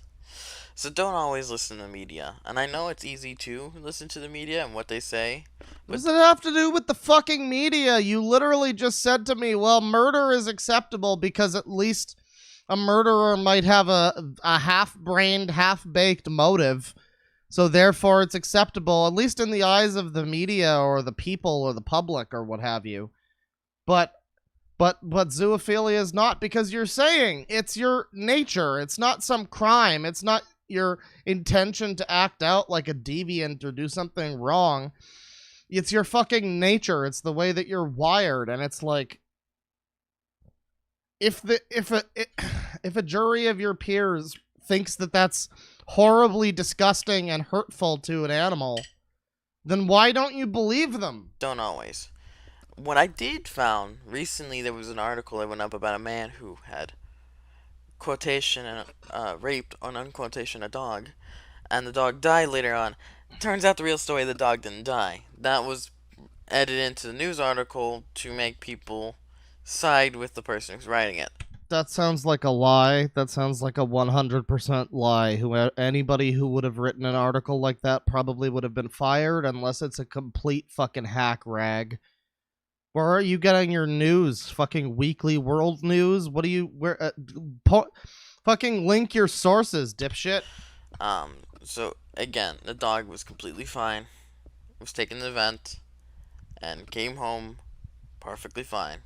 So don't always listen to the media. And I know it's easy to listen to the media and what they say. What does it have to do with the fucking media? You literally just said to me, well, murder is acceptable because at least a murderer might have a half-brained, half-baked motive. So therefore it's acceptable, at least in the eyes of the media or the people or the public or what have you. But zoophilia is not, because you're saying it's your nature. It's not some crime. It's not your intention to act out like a deviant or do something wrong. It's your fucking nature. It's the way that you're wired. And it's like, if a jury of your peers thinks that that's horribly disgusting and hurtful to an animal, then why don't you believe them? Don't always. What I did found recently, there was an article that went up about a man who had quotation and raped on unquotation a dog, and the dog died later on. Turns out the real story, the dog didn't die. That was edited into the news article to make people side with the person who's writing it. That sounds like a lie. That sounds like a 100% lie. Anybody who would have written an article like that probably would have been fired unless it's a complete fucking hack rag. Where are you getting your news? Fucking Weekly World News? What do you... fucking link your sources, dipshit. So, again, the dog was completely fine. Was taking the vent. And came home perfectly fine.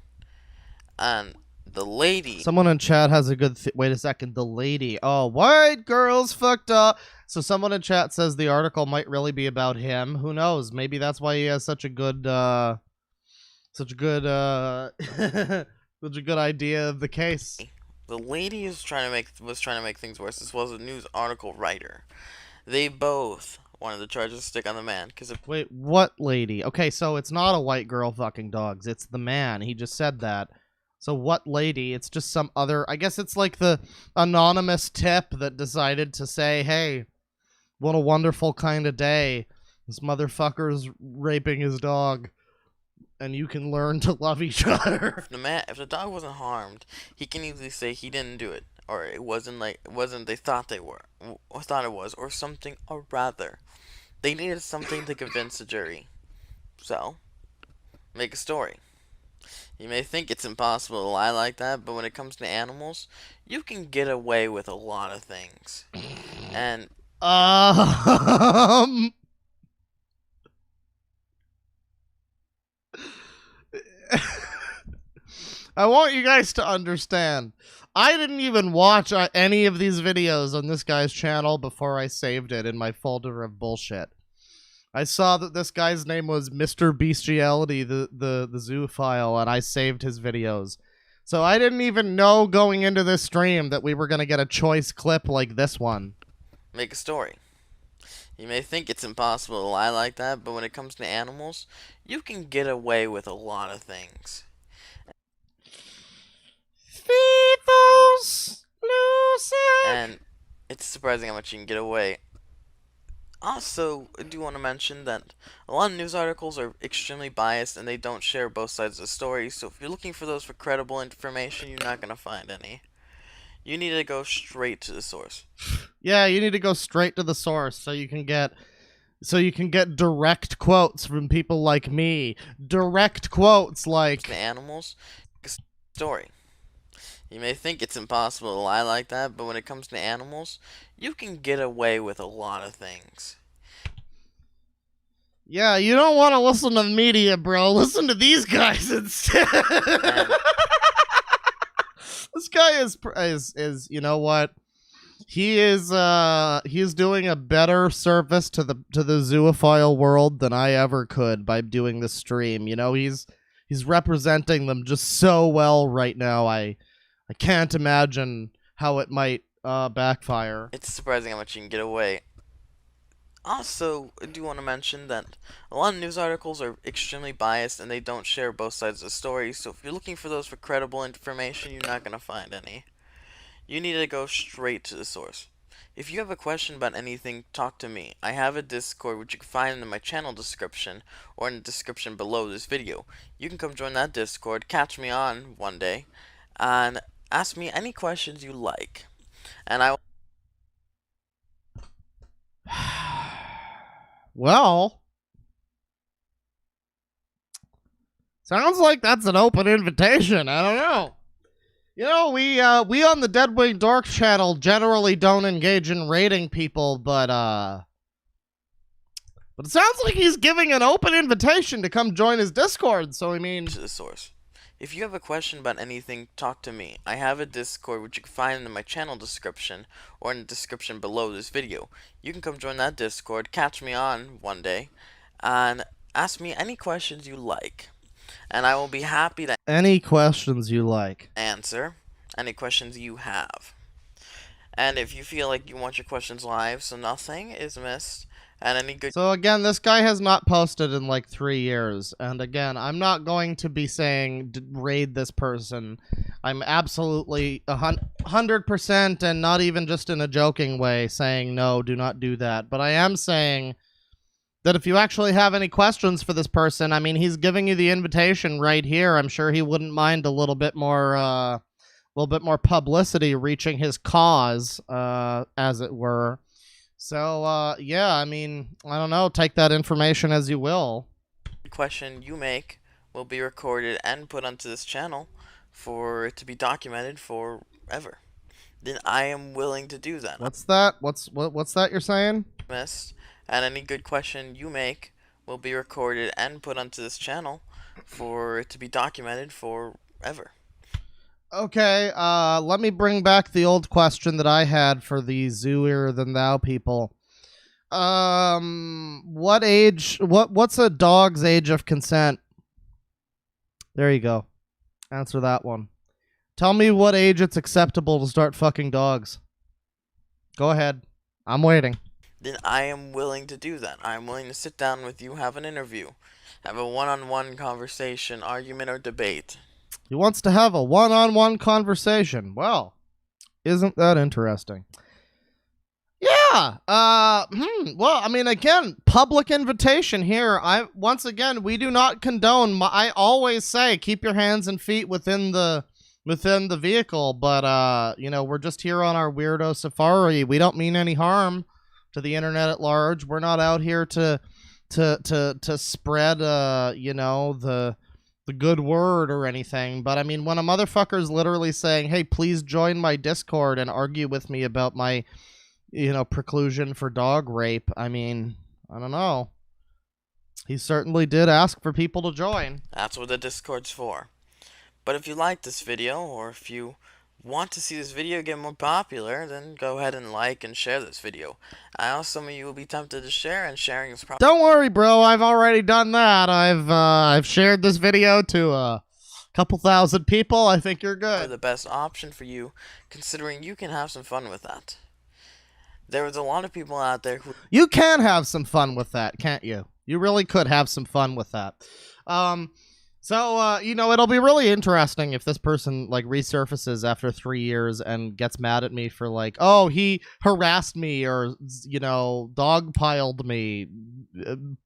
And the lady... Someone in chat has a good... Wait a second. The lady. Oh, white girls fucked up. So someone in chat says the article might really be about him. Who knows? Maybe that's why he has such a good... such a good idea of the case. The lady was trying to make things worse. This was a news article writer. They both wanted the charges to stick on the man because Wait, what lady? Okay, so it's not a white girl fucking dogs. It's the man. He just said that. So what lady? It's just some other... I guess it's like the anonymous tip that decided to say, hey, what a wonderful kind of day. This motherfucker's raping his dog. And you can learn to love each other. if the dog wasn't harmed, he can easily say he didn't do it, or it wasn't they thought it was, or something, or rather, they needed something to convince the jury. So, make a story. You may think it's impossible to lie like that, but when it comes to animals, you can get away with a lot of things. And I want you guys to understand. I didn't even watch any of these videos on this guy's channel before I saved it in my folder of bullshit. I saw that this guy's name was Mr. Bestiality, the zoophile, and I saved his videos. So I didn't even know going into this stream that we were going to get a choice clip like this one. Make a story. You may think it's impossible to lie like that, but when it comes to animals, you can get away with a lot of things. And it's surprising how much you can get away. Also, I do want to mention that a lot of news articles are extremely biased and they don't share both sides of the story, so if you're looking for those for credible information, you're not going to find any. You need to go straight to the source. Yeah, you need to go straight to the source so you can get direct quotes from people like me. Direct quotes like the animals story. You may think it's impossible to lie like that, but when it comes to animals, you can get away with a lot of things. Yeah, you don't want to listen to the media, bro. Listen to these guys instead. This guy is you know what? He is doing a better service to the zoophile world than I ever could by doing this stream. You know, he's representing them just so well right now. I can't imagine how it might backfire. It's surprising how much you can get away. Also, I do want to mention that a lot of news articles are extremely biased and they don't share both sides of the story, so if you're looking for those for credible information, you're not going to find any. You need to go straight to the source. If you have a question about anything, talk to me. I have a Discord which you can find in my channel description or in the description below this video. You can come join that Discord, catch me on one day, and ask me any questions you like. And I will... Well, sounds like that's an open invitation. I don't know. You know, we on the DeadwingDork channel generally don't engage in raiding people, but it sounds like he's giving an open invitation to come join his Discord. So I mean, to the source. If you have a question about anything, talk to me. I have a Discord which you can find in my channel description or in the description below this video. You can come join that Discord, catch me on one day, and ask me any questions you like. And I will be happy to any questions you like. Answer any questions you have. And if you feel like you want your questions live so nothing is missed, and any good... So again, this guy has not posted in like 3 years. And again, I'm not going to be saying raid this person. I'm absolutely 100% and not even just in a joking way saying no, do not do that. But I am saying that if you actually have any questions for this person, I mean, he's giving you the invitation right here. I'm sure he wouldn't mind a little bit more little bit more publicity reaching his cause, as it were. So, yeah, I mean, I don't know. Take that information as you will. Question you make will be recorded and put onto this channel for it to be documented forever. Then I am willing to do that. What's that? What's that you're saying? Missed, and any good question you make will be recorded and put onto this channel for it to be documented forever. Okay, let me bring back the old question that I had for the zooier than thou people. What age, what's a dog's age of consent? There you go. Answer that one. Tell me what age it's acceptable to start fucking dogs. Go ahead. I'm waiting. Then I am willing to do that. I am willing to sit down with you, have an interview, have a one-on-one conversation, argument, or debate. He wants to have a one-on-one conversation. Well, isn't that interesting? Yeah. Well, I mean, again, public invitation here. Once again, we do not condone. I always say keep your hands and feet within the vehicle, but you know, we're just here on our weirdo safari. We don't mean any harm to the internet at large. We're not out here to spread you know, the good word or anything. But I mean, when a motherfucker's literally saying, hey, please join my Discord and argue with me about my, you know, preclusion for dog rape, I mean, I don't know. He certainly did ask for people to join. That's what the Discord's for. But if you like this video, or if you want to see this video get more popular, then go ahead and like and share this video. I know some of you will be tempted to share, and sharing is probably... Don't worry, bro. I've already done that. I've shared this video to a couple thousand people. I think you're good. the best option for you, considering you can have some fun with that. There is a lot of people out there who... You can have some fun with that, can't you? You really could have some fun with that. So, you know, it'll be really interesting if this person, like, resurfaces after 3 years and gets mad at me for, like, oh, he harassed me or, you know, dogpiled me.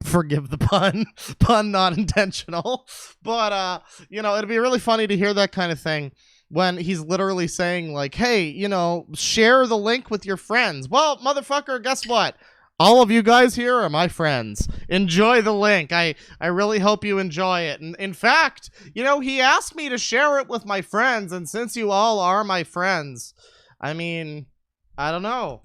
Forgive the pun. Pun not intentional. But, you know, it'd be really funny to hear that kind of thing when he's literally saying, like, hey, you know, share the link with your friends. Well, motherfucker, guess what? All of you guys here are my friends. Enjoy the link. I really hope you enjoy it. And in fact, you know, he asked me to share it with my friends, and since you all are my friends, I mean, I don't know.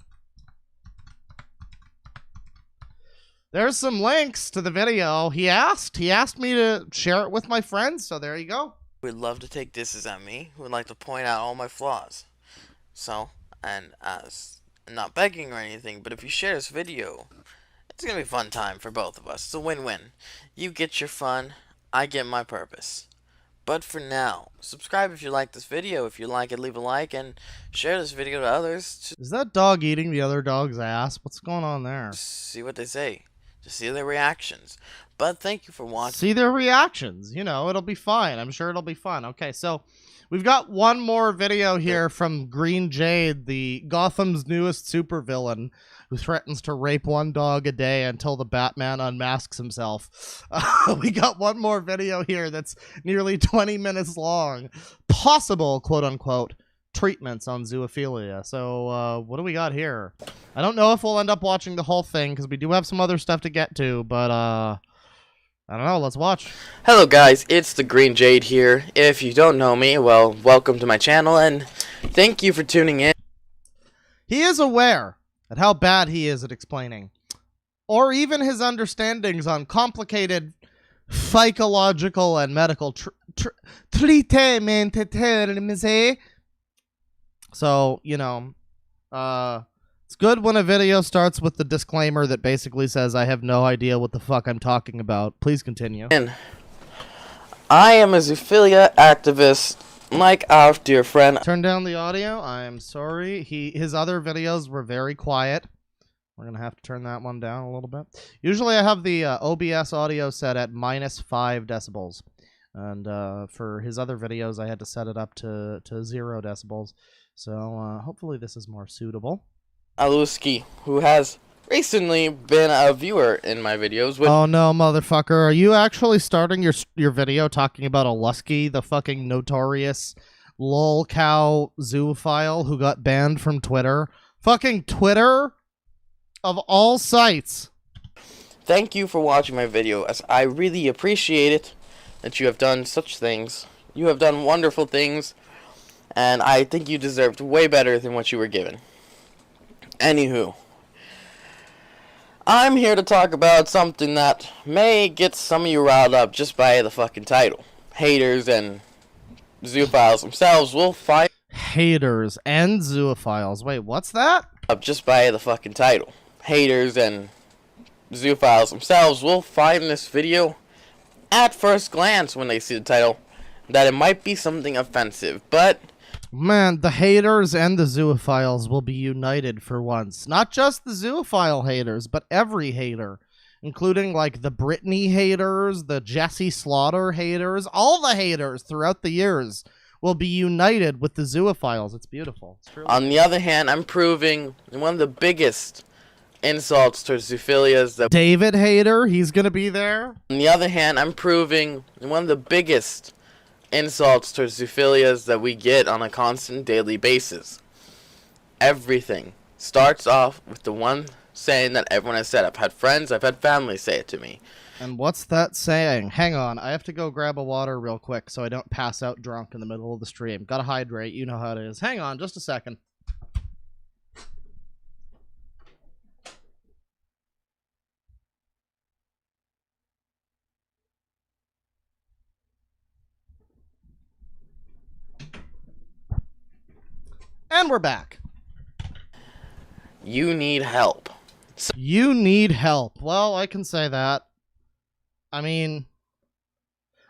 There's some links to the video. He asked me to share it with my friends, so there you go. would love to take disses at me, who would like to point out all my flaws. So, and as... I'm not begging or anything, but if you share this video, it's gonna be a fun time for both of us. It's a win-win. You get your fun, I get my purpose. But for now, subscribe if you like this video. If you like it, leave a like and share this video to others. Is that dog eating the other dog's ass? What's going on there? Just see what they say. Just see their reactions. But thank you for watching. See their reactions. You know, it'll be fine. I'm sure it'll be fun. Okay, so we've got one more video here from Green Jade, the Gotham's newest supervillain, who threatens to rape one dog a day until the Batman unmasks himself. We got one more video here that's nearly 20 minutes long. Possible, quote-unquote, treatments on zoophilia. So, what do we got here? I don't know if we'll end up watching the whole thing, because we do have some other stuff to get to, but, I don't know, let's watch. Hello guys, it's the Green Jade here. If you don't know me, well, welcome to my channel, and thank you for tuning in. He is aware at how bad he is at explaining, or even his understandings on complicated psychological and medical treatment terms. So, you know, it's good when a video starts with the disclaimer that basically says, I have no idea what the fuck I'm talking about. Please continue. I am a zoophilia activist, like our dear friend. Turn down the audio. I'm sorry. His other videos were very quiet. We're going to have to turn that one down a little bit. Usually I have the OBS audio set at -5 decibels. And for his other videos, I had to set it up to 0 decibels. So hopefully this is more suitable. Aluski, who has recently been a viewer in my videos. Oh no, motherfucker. Are you actually starting your video talking about Alusky, the fucking notorious lolcow zoophile who got banned from Twitter. Fucking Twitter of all sites. Thank you for watching my video, as I really appreciate it that you have done such things. You have done wonderful things, and I think you deserved way better than what you were given. Anywho, I'm here to talk about something that may get some of you riled up just by the fucking title. Haters and zoophiles themselves will fight Haters and zoophiles. Wait, what's that? up just by the fucking title. Haters and zoophiles themselves will find this video at first glance when they see the title that it might be something offensive, but Man, the haters and the zoophiles will be united for once. Not just the zoophile haters, but every hater, including like the Britney haters, the Jesse Slaughter haters, all the haters throughout the years will be united with the zoophiles. It's beautiful. It's really on the other hand, I'm proving one of the biggest insults towards zoophilias that David hater, he's gonna be there. on the other hand, I'm proving one of the biggest insults towards zoophilias that we get on a constant daily basis. Everything starts off with the one saying that everyone has said. I've had friends, I've had family say it to me. And what's that saying? Hang on, I have to go grab a water real quick so I don't pass out drunk in the middle of the stream. Gotta hydrate, you know how it is. Hang on, just a second. And we're back. You need help. You need help. Well, I can say that. I mean,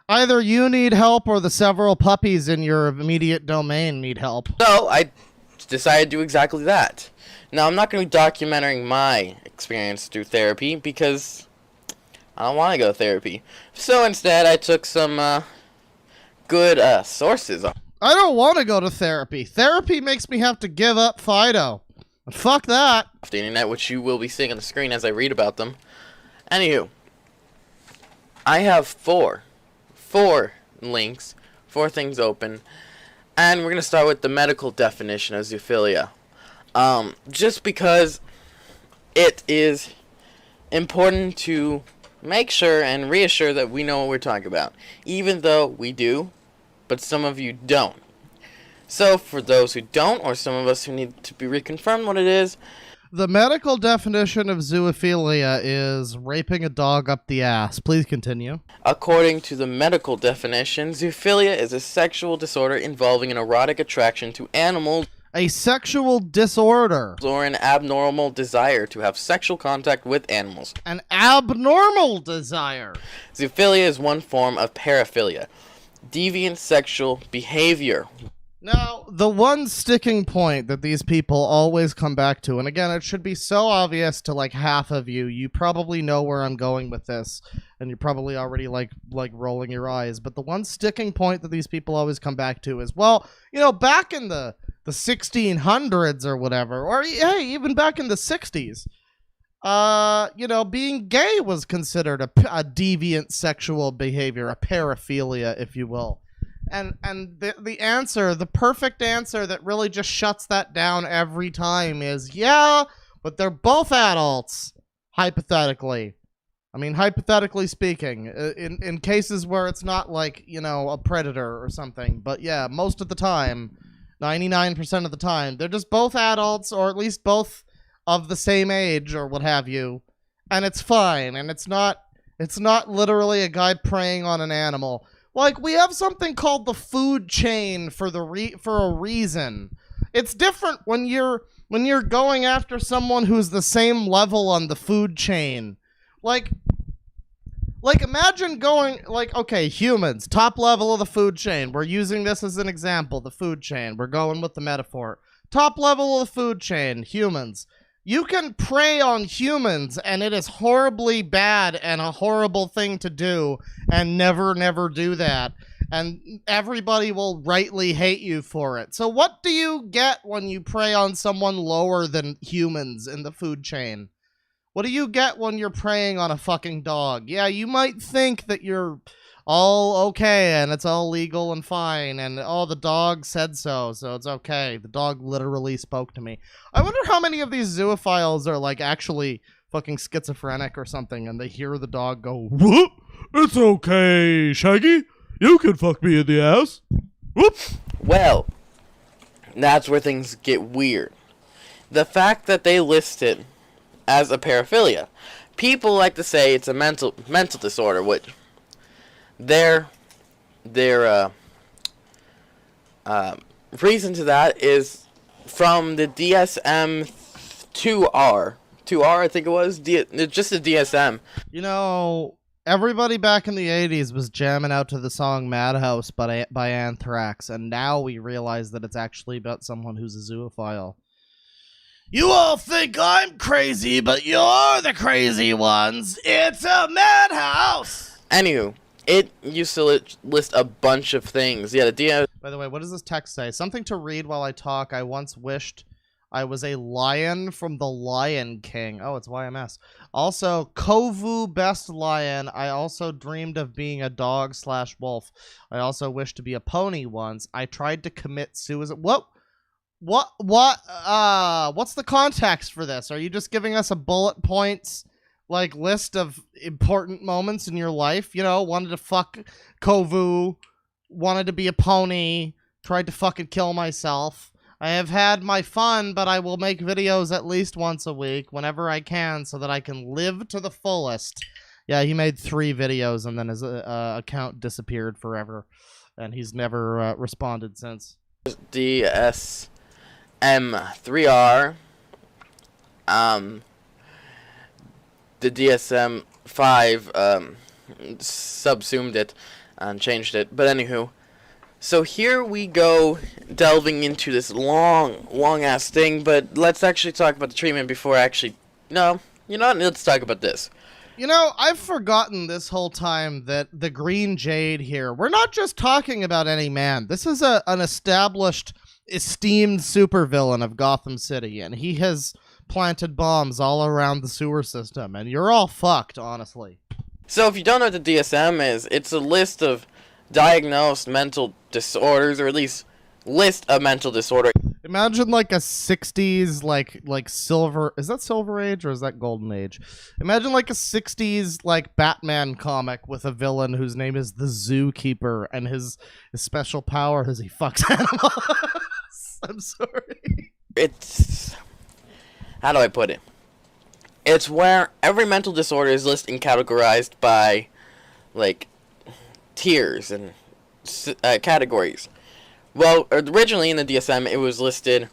either you need help or the several puppies in your immediate domain need help. So, I decided to do exactly that. Now, I'm not going to be documenting my experience through therapy because I don't want to go to therapy. So, instead, I took some good sources off I don't want to go to therapy. Therapy makes me have to give up Fido. And fuck that. the internet, which you will be seeing on the screen as I read about them. Anywho, I have four links, 4 things open, and we're going to start with the medical definition of zoophilia. Just because it is important to make sure and reassure that we know what we're talking about, even though we do, but some of you don't. So, for those who don't, or some of us who need to be reconfirmed what it is, The medical definition of zoophilia is raping a dog up the ass. Please continue. according to the medical definition, zoophilia is a sexual disorder involving an erotic attraction to animals A sexual disorder. or an abnormal desire to have sexual contact with animals. An abnormal desire. Zoophilia is one form of paraphilia, deviant sexual behavior. Now, the one sticking point that these people always come back to, and again, it should be so obvious to like half of you, you probably know where I'm going with this, and you're probably already like rolling your eyes, but the one sticking point that these people always come back to is, well, you know, back in the 1600s or whatever, or hey, even back in the 60s, you know, being gay was considered a deviant sexual behavior, a paraphilia, if you will. And the answer, the perfect answer that really just shuts that down every time is, yeah, but they're both adults, hypothetically. I mean, hypothetically speaking, in cases where it's not like, you know, a predator or something. But yeah, most of the time, 99% of the time, they're just both adults, or at least both of the same age or what have you. And it's fine, and it's not literally a guy preying on an animal. Like, we have something called the food chain for a reason. It's different when you're going after someone who's the same level on the food chain. Like imagine going, like, okay, humans, top level of the food chain. We're using this as an example, the food chain. We're going with the metaphor. Top level of the food chain, humans. You can prey on humans, and it is horribly bad and a horrible thing to do, and never do that. And everybody will rightly hate you for it. So what do you get when you prey on someone lower than humans in the food chain? What do you get when you're preying on a fucking dog? Yeah, you might think that you're all okay and it's all legal and fine and the dog said so it's okay. The dog literally spoke to me. I wonder how many of these zoophiles are like actually fucking schizophrenic or something and they hear the dog go, "Whoop, it's okay, Shaggy. You can fuck me in the ass." Whoop. Well, that's where things get weird. The fact that they list it as a paraphilia. People like to say it's a mental disorder, which their reason to that is from the DSM-2R. 2R, I think it was. Just a DSM. You know, everybody back in the 80s was jamming out to the song Madhouse by Anthrax, and now we realize that it's actually about someone who's a zoophile. You all think I'm crazy, but you're the crazy ones. It's a madhouse. Anywho, it used to list a bunch of things. Yeah, By the way, what does this text say? Something to read while I talk. I once wished I was a lion from the Lion King. Oh, it's YMS. Also, Kovu best lion. I also dreamed of being a dog/wolf. I also wished to be a pony once. I tried to commit suicide. What's the context for this? Are you just giving us a bullet points like list of important moments in your life? You know, wanted to fuck Kovu, wanted to be a pony, tried to fucking kill myself. I have had my fun, but I will make videos at least once a week whenever I can so that I can live to the fullest. Yeah, he made 3 videos and then his account disappeared forever, and he's never responded since. DSM-3R, the DSM-5 subsumed it and changed it. But anywho, so here we go delving into this long ass thing. But let's actually talk about the treatment before no, you know what? Let's talk about this. You know, I've forgotten this whole time that the Green Jade here, we're not just talking about any man. This is an established, esteemed supervillain of Gotham City, and he has planted bombs all around the sewer system, and you're all fucked, honestly. So if you don't know what the DSM is, it's a list of diagnosed mental disorders, or at least list a mental disorder. Imagine like a 60s like silver, is that Silver Age or is that Golden Age? Imagine like a 60s like Batman comic with a villain whose name is the Zookeeper, and his special power is he fucks animals. I'm sorry. It's, how do I put it? It's where every mental disorder is listed and categorized by like tiers and categories. Well, originally in the DSM, it was listed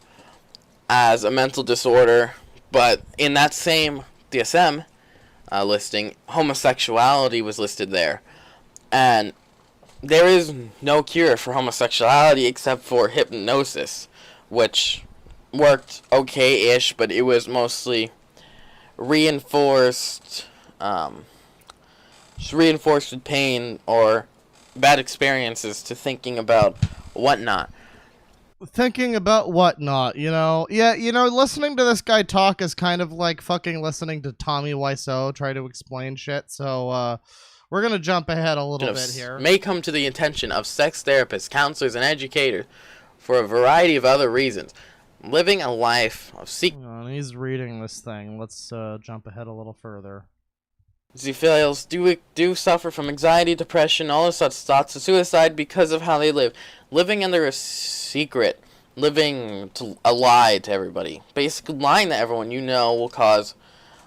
as a mental disorder, but in that same DSM listing, homosexuality was listed there. And there is no cure for homosexuality except for hypnosis, which worked okay-ish, but it was mostly reinforced with pain or bad experiences to thinking about whatnot. Thinking about whatnot, you know? Yeah, you know, listening to this guy talk is kind of like fucking listening to Tommy Wiseau try to explain shit, so, we're gonna jump ahead a little bit here. May come to the attention of sex therapists, counselors, and educators for a variety of other reasons. Living a life of he's reading this thing. Let's, jump ahead a little further. Zoophiles do suffer from anxiety, depression, all of such thoughts of suicide because of how they live. Living under a secret, living a lie to everybody. Basically, lying to everyone you know will cause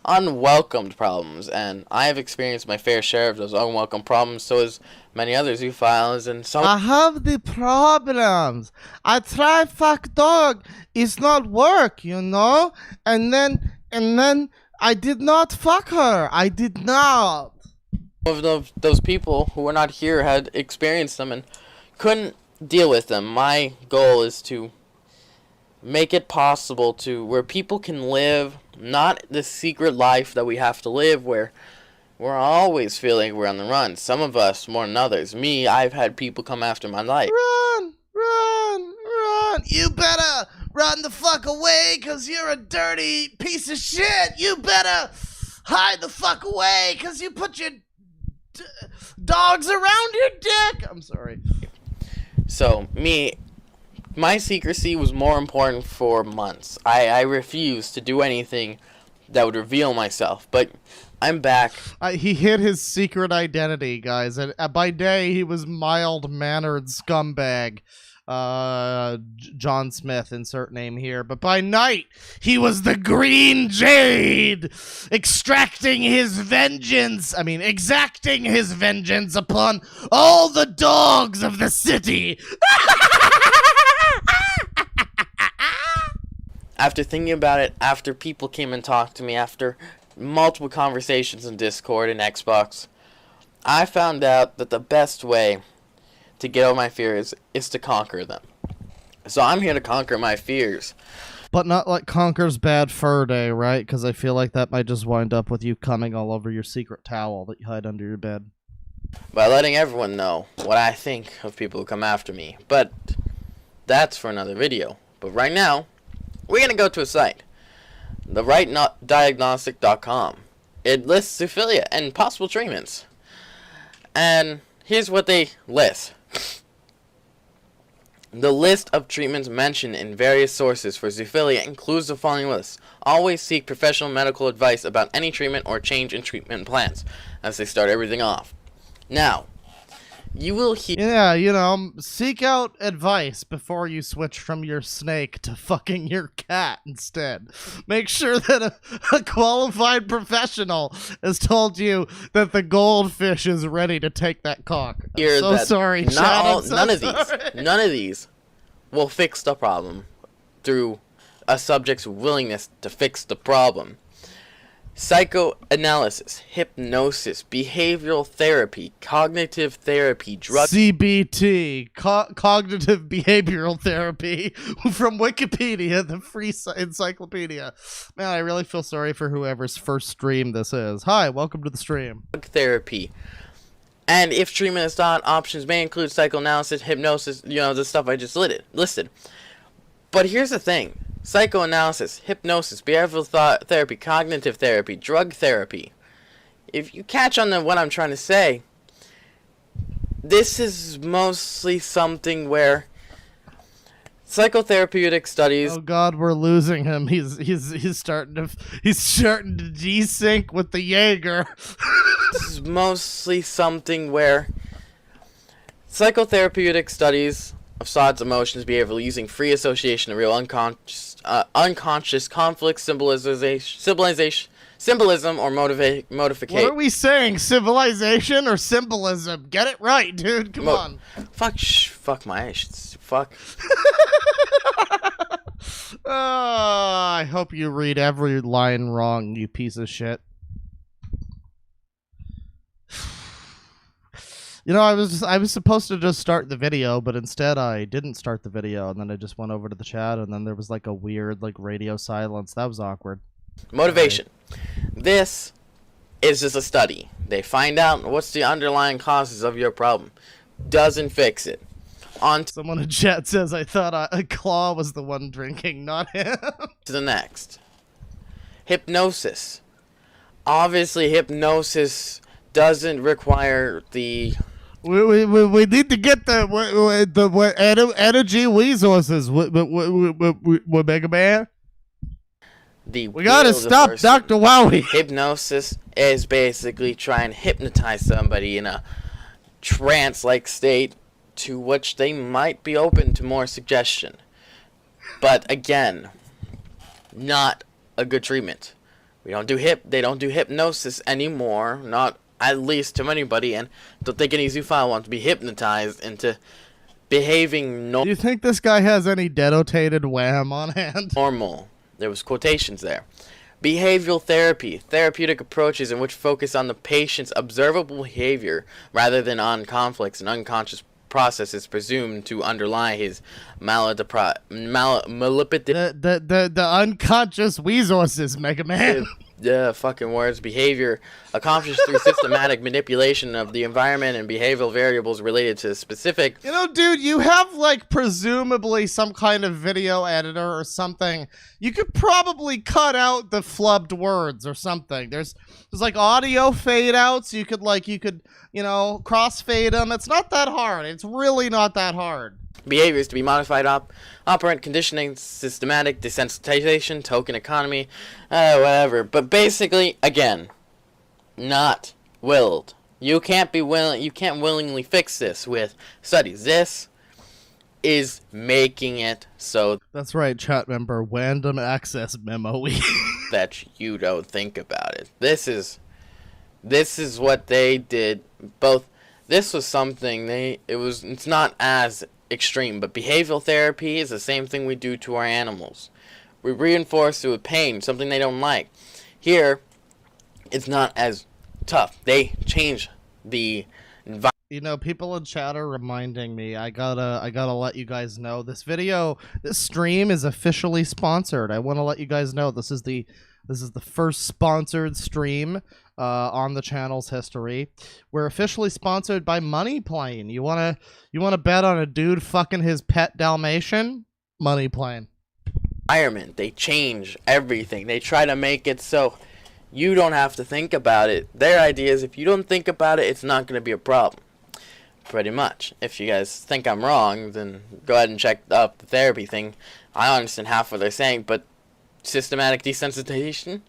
unwelcomed problems, and I have experienced my fair share of those unwelcome problems, so has many other zoophiles, and some... I have the problems. I try fuck dog. It's not work, you know? And then... I did not fuck her. I did not. Of those people who were not here had experienced them and couldn't deal with them. My goal is to make it possible to where people can live not the secret life that we have to live, where we're always feeling we're on the run. Some of us more than others. Me, I've had people come after my life. Run! You better run the fuck away, cause you're a dirty piece of shit. You better hide the fuck away, cause you put your dogs around your dick. I'm sorry. So, my secrecy was more important for months. I refused to do anything that would reveal myself, but I'm back. He hid his secret identity, guys. And by day, he was mild-mannered scumbag. John Smith, insert name here. But by night, he was the Green Jade, exacting his vengeance upon all the dogs of the city. After thinking about it, after people came and talked to me, after multiple conversations in Discord and Xbox, I found out that the best way to get over my fears is to conquer them. So I'm here to conquer my fears. But not like Conker's Bad Fur Day, right? Because I feel like that might just wind up with you coming all over your secret towel that you hide under your bed. By letting everyone know what I think of people who come after me. But that's for another video. But right now, we're going to go to a site. TheRightDiagnostic.com. It lists zoophilia and possible treatments. And here's what they list. The list of treatments mentioned in various sources for zoophilia includes the following list. Always seek professional medical advice about any treatment or change in treatment plans as they start everything off. Now, you will hear... Yeah, you know, seek out advice before you switch from your snake to fucking your cat instead. Make sure that a qualified professional has told you that the goldfish is ready to take that cock. I'm so sorry, Chad. None of these will fix the problem through a subject's willingness to fix the problem. Psychoanalysis, hypnosis, behavioral therapy, cognitive therapy, drug... CBT, cognitive behavioral therapy, from Wikipedia, the free encyclopedia. Man, I really feel sorry for whoever's first stream this is. Hi, welcome to the stream. Therapy. And if treatment is not, options may include psychoanalysis, hypnosis, you know, the stuff I just listed. But here's the thing. Psychoanalysis, hypnosis, behavioral therapy, cognitive therapy, drug therapy. If you catch on to what I'm trying to say, this is mostly something where psychotherapeutic studies... Oh God, we're losing him. He's starting to desync with the Jaeger. This is mostly something where psychotherapeutic studies of Sod's emotions, behavior using free association of real unconscious conflict, symbolism, or modification. What are we saying? Civilization or symbolism? Get it right, dude. Come on. Fuck my fuck. I hope you read every line wrong, you piece of shit. You know, I was supposed to just start the video, but instead I didn't start the video, and then I just went over to the chat, and then there was like a weird like radio silence. That was awkward. Motivation. This is just a study. They find out what's the underlying causes of your problem. Doesn't fix it. Someone in chat says I thought Claw was the one drinking, not him. To the next. Hypnosis. Obviously, hypnosis doesn't require the... We need to get the energy resources. What Mega Man? We gotta stop Dr. Wowie. Hypnosis is basically trying to hypnotize somebody in a trance-like state to which they might be open to more suggestion. But again, not a good treatment. They don't do hypnosis anymore, not at least to anybody, and don't think any zoophile wants to be hypnotized into behaving Do you think this guy has any denotated wham on hand? Normal. There was quotations there. Behavioral therapy, therapeutic approaches in which focus on the patient's observable behavior rather than on conflicts and unconscious processes presumed to underlie his malipidity. The unconscious resources, Mega Man. Fucking words. Behavior accomplished through systematic manipulation of the environment and behavioral variables related to specific... You know, dude, you have, like, presumably some kind of video editor or something. You could probably cut out the flubbed words or something. There's like, audio fade-outs. You could you know, crossfade them. It's not that hard. It's really not that hard. Behaviors to be modified, operant conditioning, systematic desensitization, token economy, whatever. But basically, again, not willed. You can't willingly fix this with studies. This is making it so That's right, chat member. Random access memo. that you don't think about it. This is what they did. Both. This was something it's not as extreme, but behavioral therapy is the same thing we do to our animals. We reinforce it with pain, something they don't like. Here, it's not as tough. They change the environment. You know, people in chat are reminding me. I gotta let you guys know this stream is officially sponsored. I want to let you guys know this is the first sponsored stream on the channel's history. We're officially sponsored by Money Plane. You wanna bet on a dude fucking his pet Dalmatian? Money Plane. They change everything. They try to make it so you don't have to think about it. Their idea is if you don't think about it, it's not going to be a problem. Pretty much. If you guys think I'm wrong, then go ahead and check up the therapy thing. I understand half what they're saying, but systematic desensitization,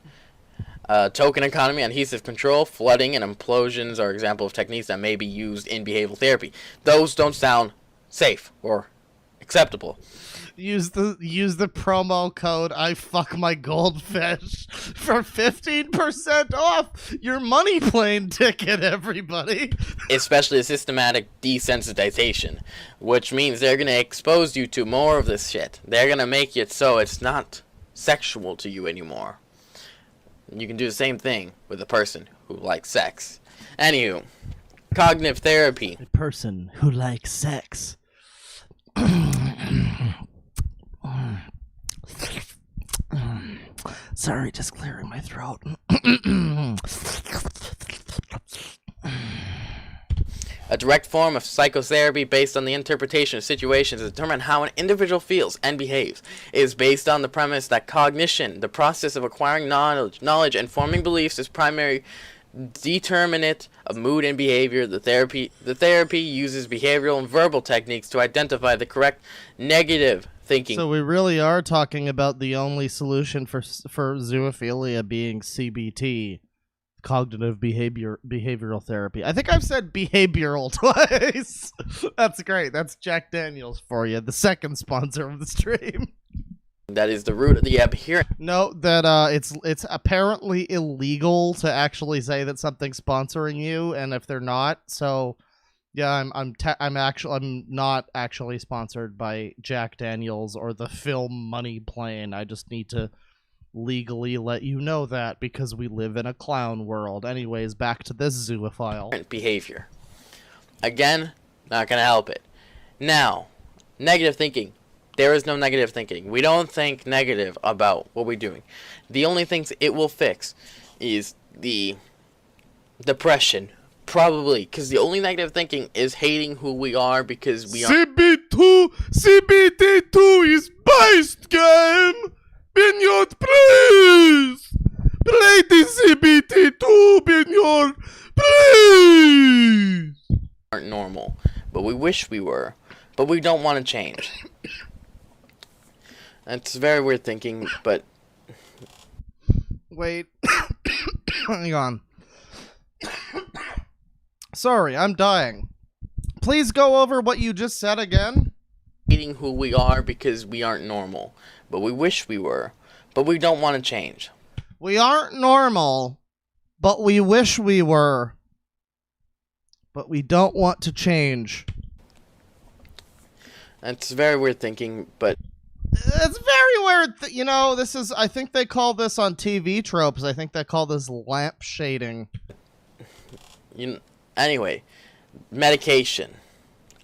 token economy, adhesive control, flooding, and implosions are examples of techniques that may be used in behavioral therapy. Those don't sound safe or acceptable. Use the promo code I fuck my goldfish for 15% off your Money Plane ticket, everybody. Especially a systematic desensitization, which means they're gonna expose you to more of this shit. They're gonna make it so it's not sexual to you anymore. You can do the same thing with a person who likes sex. Anywho, cognitive therapy. A person who likes sex. Sorry, just clearing my throat. A direct form of psychotherapy based on the interpretation of situations to determine how an individual feels and behaves. It is based on the premise that cognition, the process of acquiring knowledge and forming beliefs, is primary determinant of mood and behavior. The therapy uses behavioral and verbal techniques to identify the correct negative thinking. So we really are talking about the only solution for zoophilia being CBT, cognitive behavioral therapy. I think I've said behavioral twice. That's great. That's Jack Daniels for you, the second sponsor of the stream. That is the root of the adherence. Note that it's apparently illegal to actually say that something's sponsoring you, and if they're not, so yeah, I'm not actually sponsored by Jack Daniels or the film Money Plane. I just need to legally let you know that because we live in a clown world. Anyways, back to this zoophile. Behavior. Again, not gonna help it. Now, negative thinking. There is no negative thinking. We don't think negative about what we're doing. The only things it will fix is the depression. Probably, because the only negative thinking is hating who we are because we are. CBT2 is best game! Binyot, please! Play the CBT2, Binyot, please! Aren't normal, but we wish we were, but we don't want to change. That's very weird thinking, but Wait. Hang on. Sorry, I'm dying. Please go over what you just said again. hating who we are because we aren't normal, but we wish we were, but we don't want to change. We aren't normal, but we wish we were, but we don't want to change. That's very weird thinking, but It's very weird. You know, this is, I think they call this on TV tropes, I think they call this lamp shading. Anyway, medication.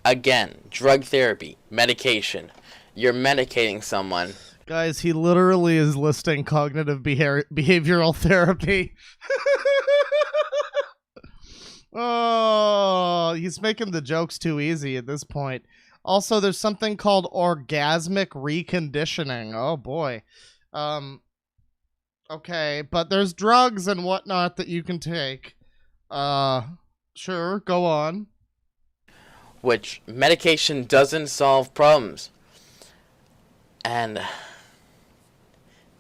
Again, drug therapy, medication. You're medicating someone. Guys, he literally is listing cognitive behavioral therapy. Oh, he's making the jokes too easy at this point. Also, there's something called orgasmic reconditioning. Oh, boy. Okay, but there's drugs and whatnot that you can take. Sure, go on. which medication doesn't solve problems and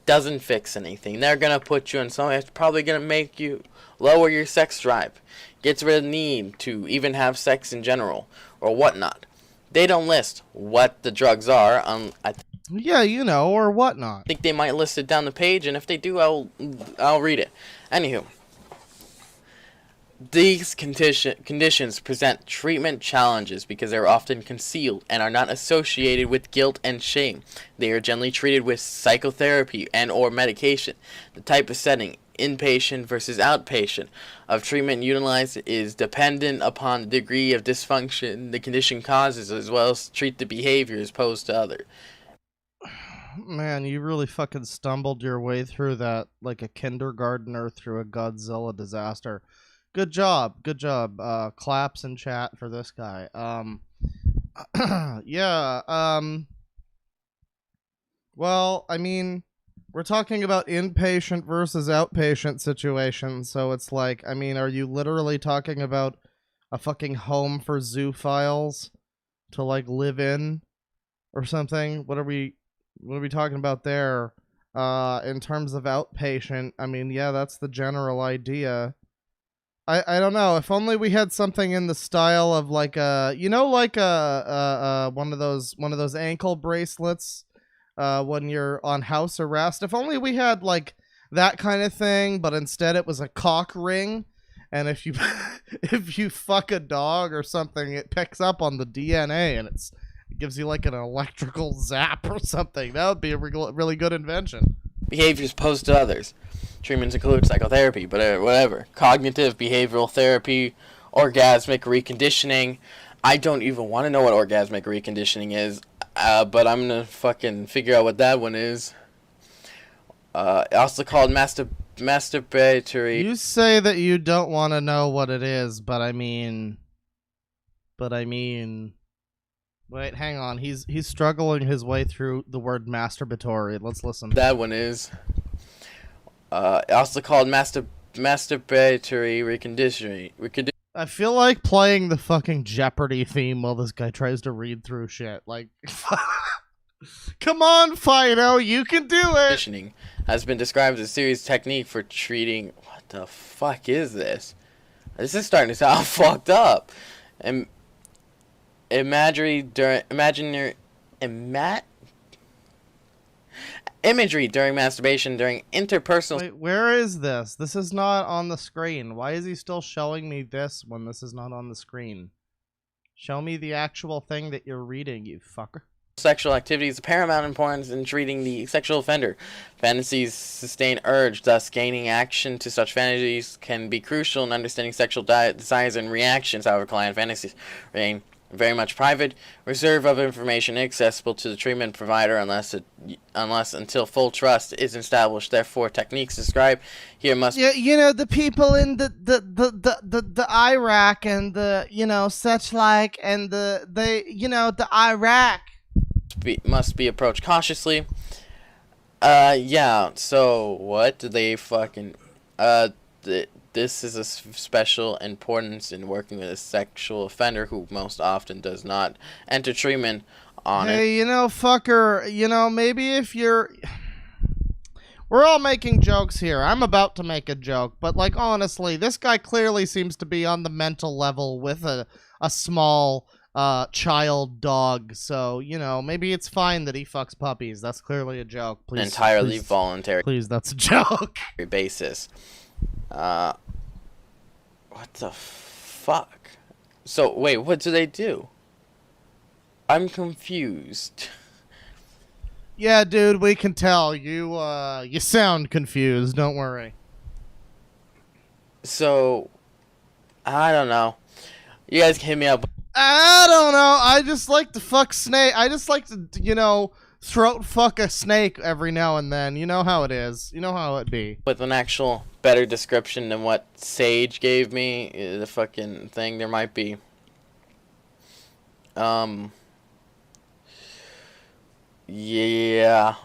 doesn't fix anything. They're gonna put you in something that's probably gonna make you lower your sex drive, gets rid of the need to even have sex in general or whatnot. They don't list what the drugs are. Yeah, you know, or whatnot. Think they might list it down the page, and if they do, I'll read it. Anywho, these conditions present treatment challenges because they are often concealed and are not associated with guilt and shame. They are generally treated with psychotherapy and or medication. The type of setting, inpatient versus outpatient, of treatment utilized is dependent upon the degree of dysfunction the condition causes, as well as treat the behaviors posed to others. Man, you really fucking stumbled your way through that like a kindergartner through a Godzilla disaster. Good job. Good job. Claps in chat for this guy. Yeah, well, I mean, we're talking about inpatient versus outpatient situations, so it's like, I mean, are you literally talking about a fucking home for zoophiles to like live in or something? What are we talking about there? In terms of outpatient, I mean, yeah, that's the general idea. I don't know. If only we had something in the style of like a, you know, like a one of those ankle bracelets when you're on house arrest. If only we had like that kind of thing, but instead it was a cock ring, and if you if you fuck a dog or something, it picks up on the DNA and it gives you like an electrical zap or something. That would be a really good invention. Behaviors posed to others. Treatments include psychotherapy, but whatever. Cognitive behavioral therapy, orgasmic reconditioning. I don't even want to know what orgasmic reconditioning is, but I'm going to fucking figure out what that one is. Also called masturbatory. You say that you don't want to know what it is, but I mean... Wait, hang on. He's struggling his way through the word masturbatory. Let's listen. That one is also called masturbatory reconditioning. I feel like playing the fucking Jeopardy theme while this guy tries to read through shit. Like, come on, Fido, you can do it. Conditioning has been described as a serious technique for treating. What the fuck is this? This is starting to sound fucked up. And imagery during masturbation during interpersonal. Wait, where is this? This is not on the screen. Why is he still showing me this when this is not on the screen? Show me the actual thing that you're reading, you fucker. Sexual activity is of paramount importance in treating the sexual offender. Fantasies sustain urge, thus gaining action to such fantasies can be crucial in understanding sexual desires and reactions. However, client fantasies remain very much private, reserve of information inaccessible to the treatment provider unless until full trust is established. Therefore, techniques described here must you know, the people in the Iraq and the, you know, such like, and the Iraq must be approached cautiously. Yeah, so what do they fucking this is a special importance in working with a sexual offender who most often does not enter treatment on it. Hey, you know, fucker, you know, maybe if you're... We're all making jokes here. I'm about to make a joke, but, like, honestly, this guy clearly seems to be on the mental level with a small child dog, so, you know, maybe it's fine that he fucks puppies. That's clearly a joke. Please, entirely voluntary. Please, that's a joke. Basis. What the fuck? So, wait, what do they do? I'm confused. Yeah, dude, we can tell. You sound confused, don't worry. So, I don't know. You guys can hit me up. I don't know. I just like to fuck snake. I just like to, you know, throat fuck a snake every now and then. You know how it is. You know how it be. With an actual better description than what Sage gave me, the fucking thing, there might be. Yeah.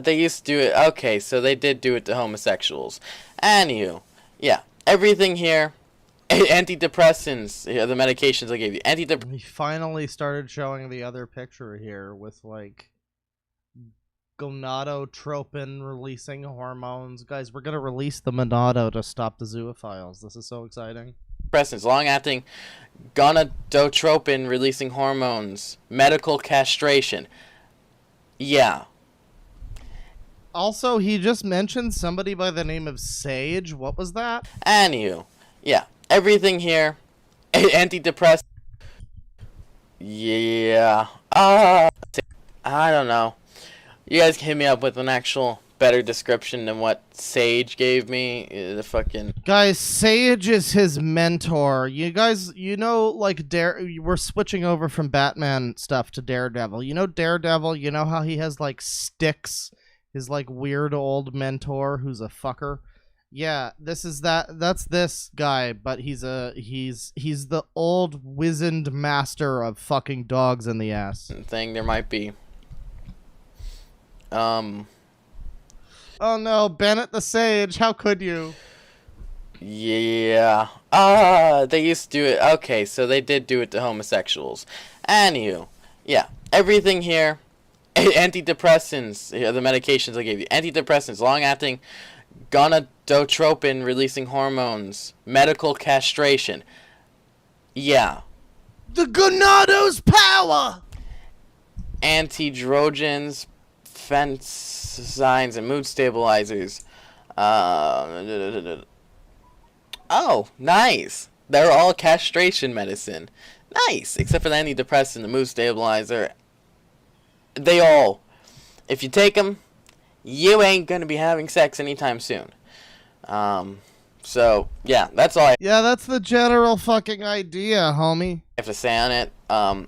They used to do it. Okay, so they did do it to homosexuals. Anywho, yeah, everything here Antidepressants, the medications I gave you. He finally started showing the other picture here with like gonadotropin releasing hormones. Guys, we're gonna release the monado to stop the zoophiles. This is so exciting. Antidepressants, long-acting gonadotropin releasing hormones, medical castration. Yeah. Also, he just mentioned somebody by the name of Sage. What was that? Anywho, yeah, everything here, antidepressant. Yeah. I don't know. You guys can hit me up with an actual better description than what Sage gave me. The fucking guys, Sage is his mentor. You guys, you know, like we're switching over from Batman stuff to Daredevil. You know Daredevil. You know how he has like Sticks, his like weird old mentor who's a fucker. Yeah, this is that's this guy, but he's the old wizened master of fucking dogs in the ass. thing there might be. Oh no, Bennett the Sage, how could you? Yeah. They used to do it. Okay, so they did do it to homosexuals. Anywho, yeah, everything here, antidepressants, the medications I gave you. Antidepressants, long-acting gonadotropin releasing hormones, medical castration. Yeah. The gonado's power! Antidrogens, signs and mood stabilizers. Oh, nice. They're all castration medicine. Nice. Except for the antidepressant, the mood stabilizer. They all. If you take them, you ain't gonna be having sex anytime soon. So, yeah, that's all I Yeah, that's the general fucking idea, homie. have to say on it.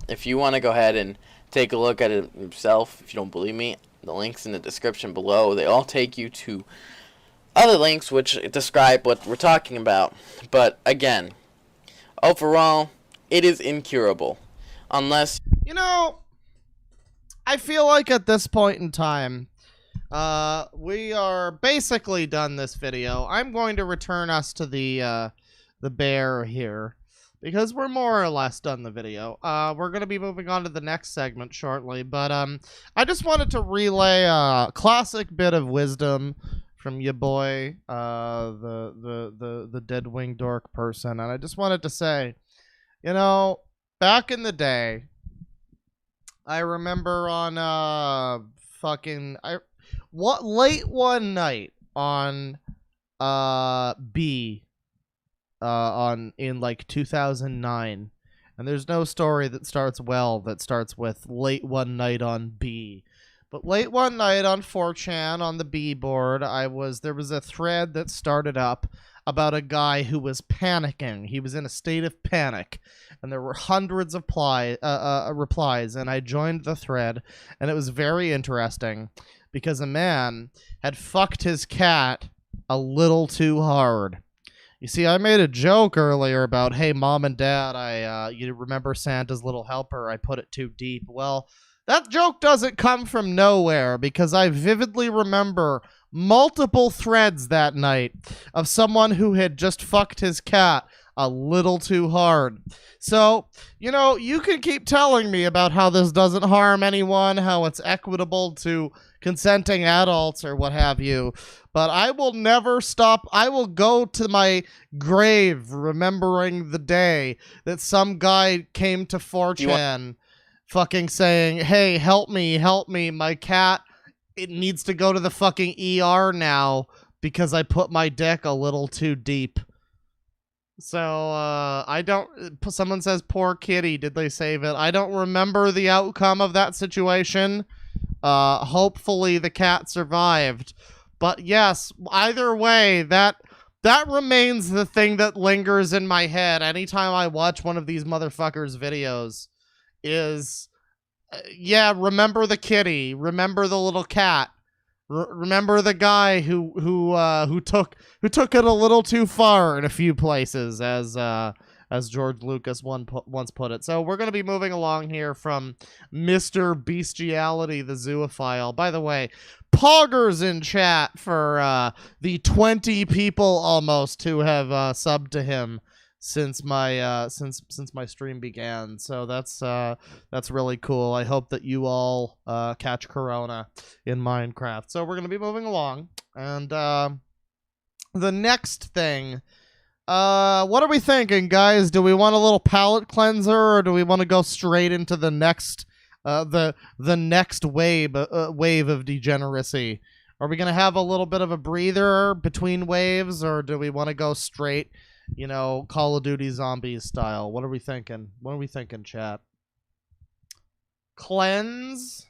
If you want to go ahead and take a look at it yourself, if you don't believe me, the links in the description below, they all take you to other links which describe what we're talking about. But again, overall, it is incurable. Unless, You know, I feel like at this point in time, we are basically done this video. I'm going to return us to the bear here, because we're more or less done the video. We're going to be moving on to the next segment shortly, but I just wanted to relay a classic bit of wisdom from your boy, the DeadwingDork person, and I just wanted to say, you know, back in the day, I remember on late one night on in like 2009, and there's no story that starts with late one night on B. But late one night on 4chan on the B board, there was a thread that started up about a guy who was panicking. He was in a state of panic, and there were hundreds of replies, and I joined the thread, and it was very interesting because a man had fucked his cat a little too hard. You see, I made a joke earlier about, hey, mom and dad, you remember Santa's little helper? I put it too deep. Well, that joke doesn't come from nowhere, because I vividly remember multiple threads that night of someone who had just fucked his cat a little too hard. So, you know, you can keep telling me about how this doesn't harm anyone, how it's equitable to consenting adults or what have you, but I will never stop. I will go to my grave remembering the day that some guy came to 4chan fucking saying, hey, help me, my cat, it needs to go to the fucking ER now because I put my dick a little too deep. So, I don't, someone says, poor kitty, did they save it? I don't remember the outcome of that situation. Hopefully the cat survived. But yes, either way, that remains the thing that lingers in my head anytime I watch one of these motherfuckers' videos. Is, yeah, remember the kitty, remember the little cat, remember the guy who took it a little too far in a few places, as George Lucas once put it. So we're gonna be moving along here from Mr. Bestiality the Zoophile. By the way, poggers in chat for the 20 people almost who have subbed to him. since my since my stream began. So that's really cool. I hope that you all catch Corona in Minecraft. So we're gonna be moving along, and the next thing. What are we thinking, guys? Do we want a little palate cleanser, or do we want to go straight into the next the next wave of degeneracy? Are we gonna have a little bit of a breather between waves, or do we want to go straight, Call of Duty Zombies style? What are we thinking? What are we thinking, chat? Cleanse,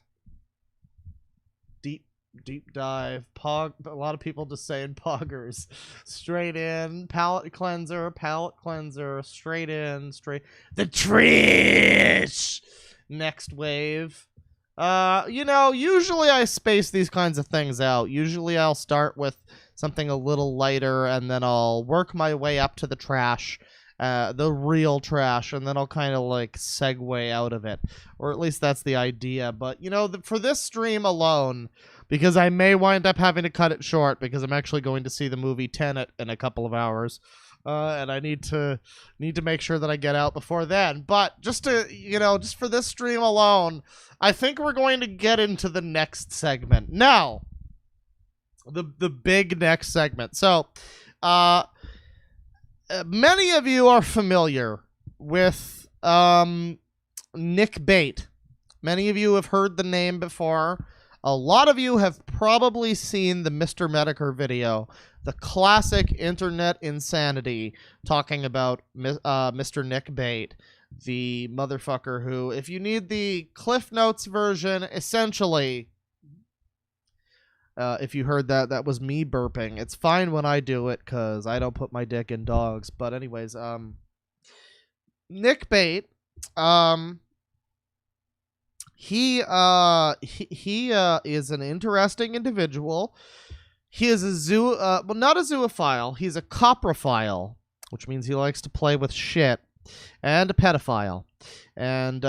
deep dive, a lot of people just saying poggers. Straight in, palate cleanser, straight in, the trash. Next wave. Usually I space these kinds of things out. Usually I'll start with something a little lighter, and then I'll work my way up to the trash, the real trash, and then I'll kind of like segue out of it. Or at least that's the idea. But, for this stream alone, because I may wind up having to cut it short because I'm actually going to see the movie Tenet in a couple of hours. And I need to make sure that I get out before then. But just for this stream alone, I think we're going to get into the next segment. Now, the big next segment. So, many of you are familiar with Nick Bate. Many of you have heard the name before. A lot of you have probably seen the Mr. Medicare video, the classic internet insanity, talking about Mr. Nick Bate, the motherfucker who, if you need the Cliff Notes version, essentially, if you heard that, that was me burping. It's fine when I do it, because I don't put my dick in dogs. But anyways, Nick Bate, He is an interesting individual. He is not a zoophile. He's a coprophile, which means he likes to play with shit, and a pedophile. And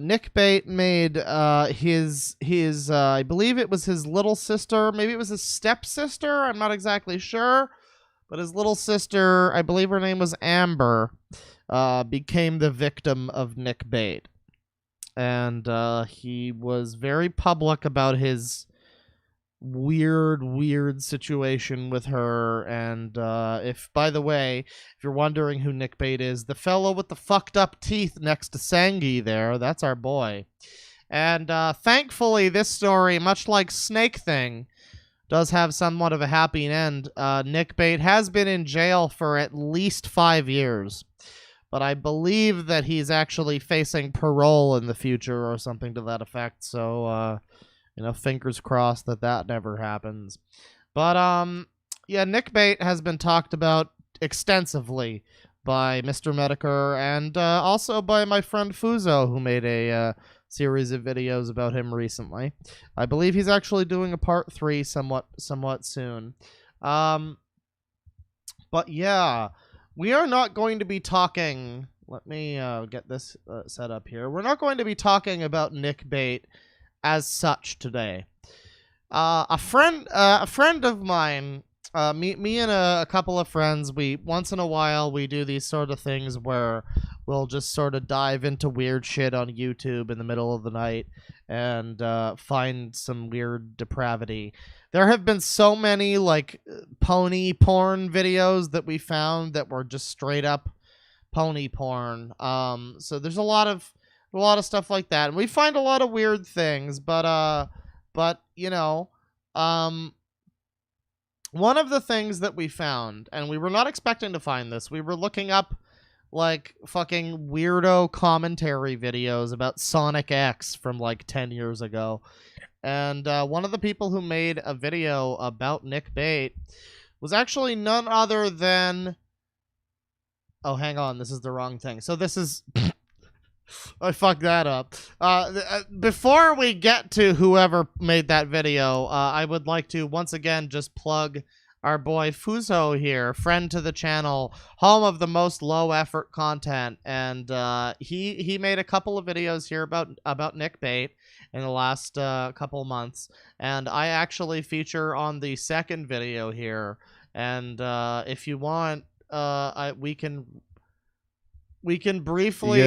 Nick Bate made his I believe it was his little sister, maybe it was his stepsister. I'm not exactly sure, but his little sister, I believe her name was Amber, became the victim of Nick Bate. And he was very public about his weird situation with her. And by the way, if you're wondering who Nick Bate is, the fellow with the fucked up teeth next to Sangi there, that's our boy. And thankfully, this story, much like Snake Thing, does have somewhat of a happy end. Nick Bate has been in jail for at least 5 years. But I believe that he's actually facing parole in the future or something to that effect. So, fingers crossed that never happens. But, yeah, Nick Bate has been talked about extensively by Mr. Medicare and also by my friend Fuzo, who made a series of videos about him recently. I believe he's actually doing a part 3 somewhat soon. But, yeah... We are not going to be talking... Let me get this set up here. We're not going to be talking about Nick Bate as such today. A friend of mine, me and a couple of friends, once in a while we do these sort of things where we'll just sort of dive into weird shit on YouTube in the middle of the night and find some weird depravity. There have been so many, like, pony porn videos that we found that were just straight up pony porn. So there's a lot of stuff like that. And we find a lot of weird things, but one of the things that we found, and we were not expecting to find this, we were looking up, like, fucking weirdo commentary videos about Sonic X from, like, 10 years ago. And one of the people who made a video about Nick Bate was actually none other than... Oh, hang on. This is the wrong thing. So this is... I fucked that up. Before we get to whoever made that video, I would like to once again just plug our boy Fuzo here, friend to the channel, home of the most low-effort content. And he made a couple of videos here about Nick Bate in the last couple months, and I actually feature on the second video here. And if you want, we can we can briefly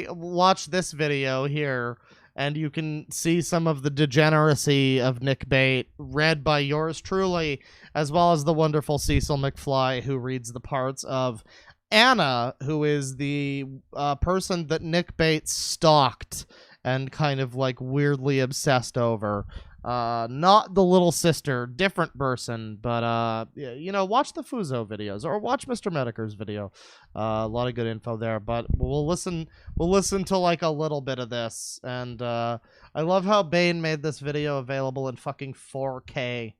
watch this video here, and you can see some of the degeneracy of Nick Bate, read by yours truly, as well as the wonderful Cecil McFly, who reads the parts of Anna, who is the person that Nick Bate stalked and kind of like weirdly obsessed over. Not the little sister, different person, but you know, watch the Fuzo videos or watch Mr. Mediker's video. A lot of good info there, but we'll listen to like a little bit of this. And I love how Bane made this video available in fucking 4K.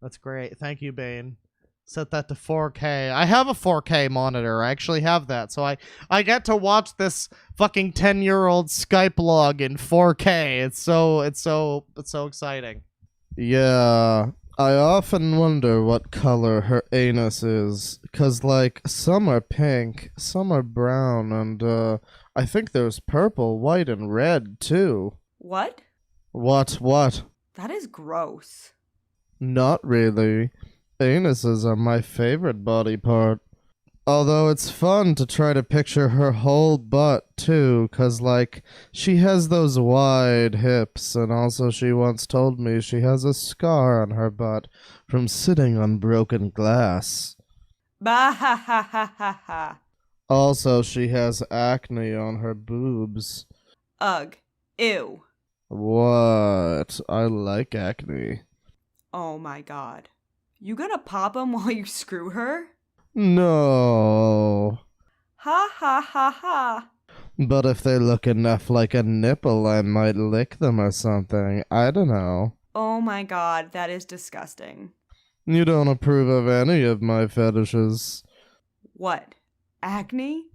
That's great. Thank you, Bane. Set that to 4K. I have a 4K monitor. I actually have that. So I get to watch this fucking 10-year-old Skype log in 4K. It's so exciting. Yeah, I often wonder what color her anus is, 'cause like some are pink, some are brown, and I think there's purple, white, and red too. What? What? That is gross. Not really. Anuses are my favorite body part. Although it's fun to try to picture her whole butt, too, 'cause, like, she has those wide hips, and also she once told me she has a scar on her butt from sitting on broken glass. Bah ha ha ha ha ha. Also, she has acne on her boobs. Ugh. Ew. What? I like acne. Oh my god. You gonna pop him while you screw her? No. Ha ha ha ha. But if they look enough like a nipple, I might lick them or something. I don't know. Oh my god, that is disgusting. You don't approve of any of my fetishes. What? Acne?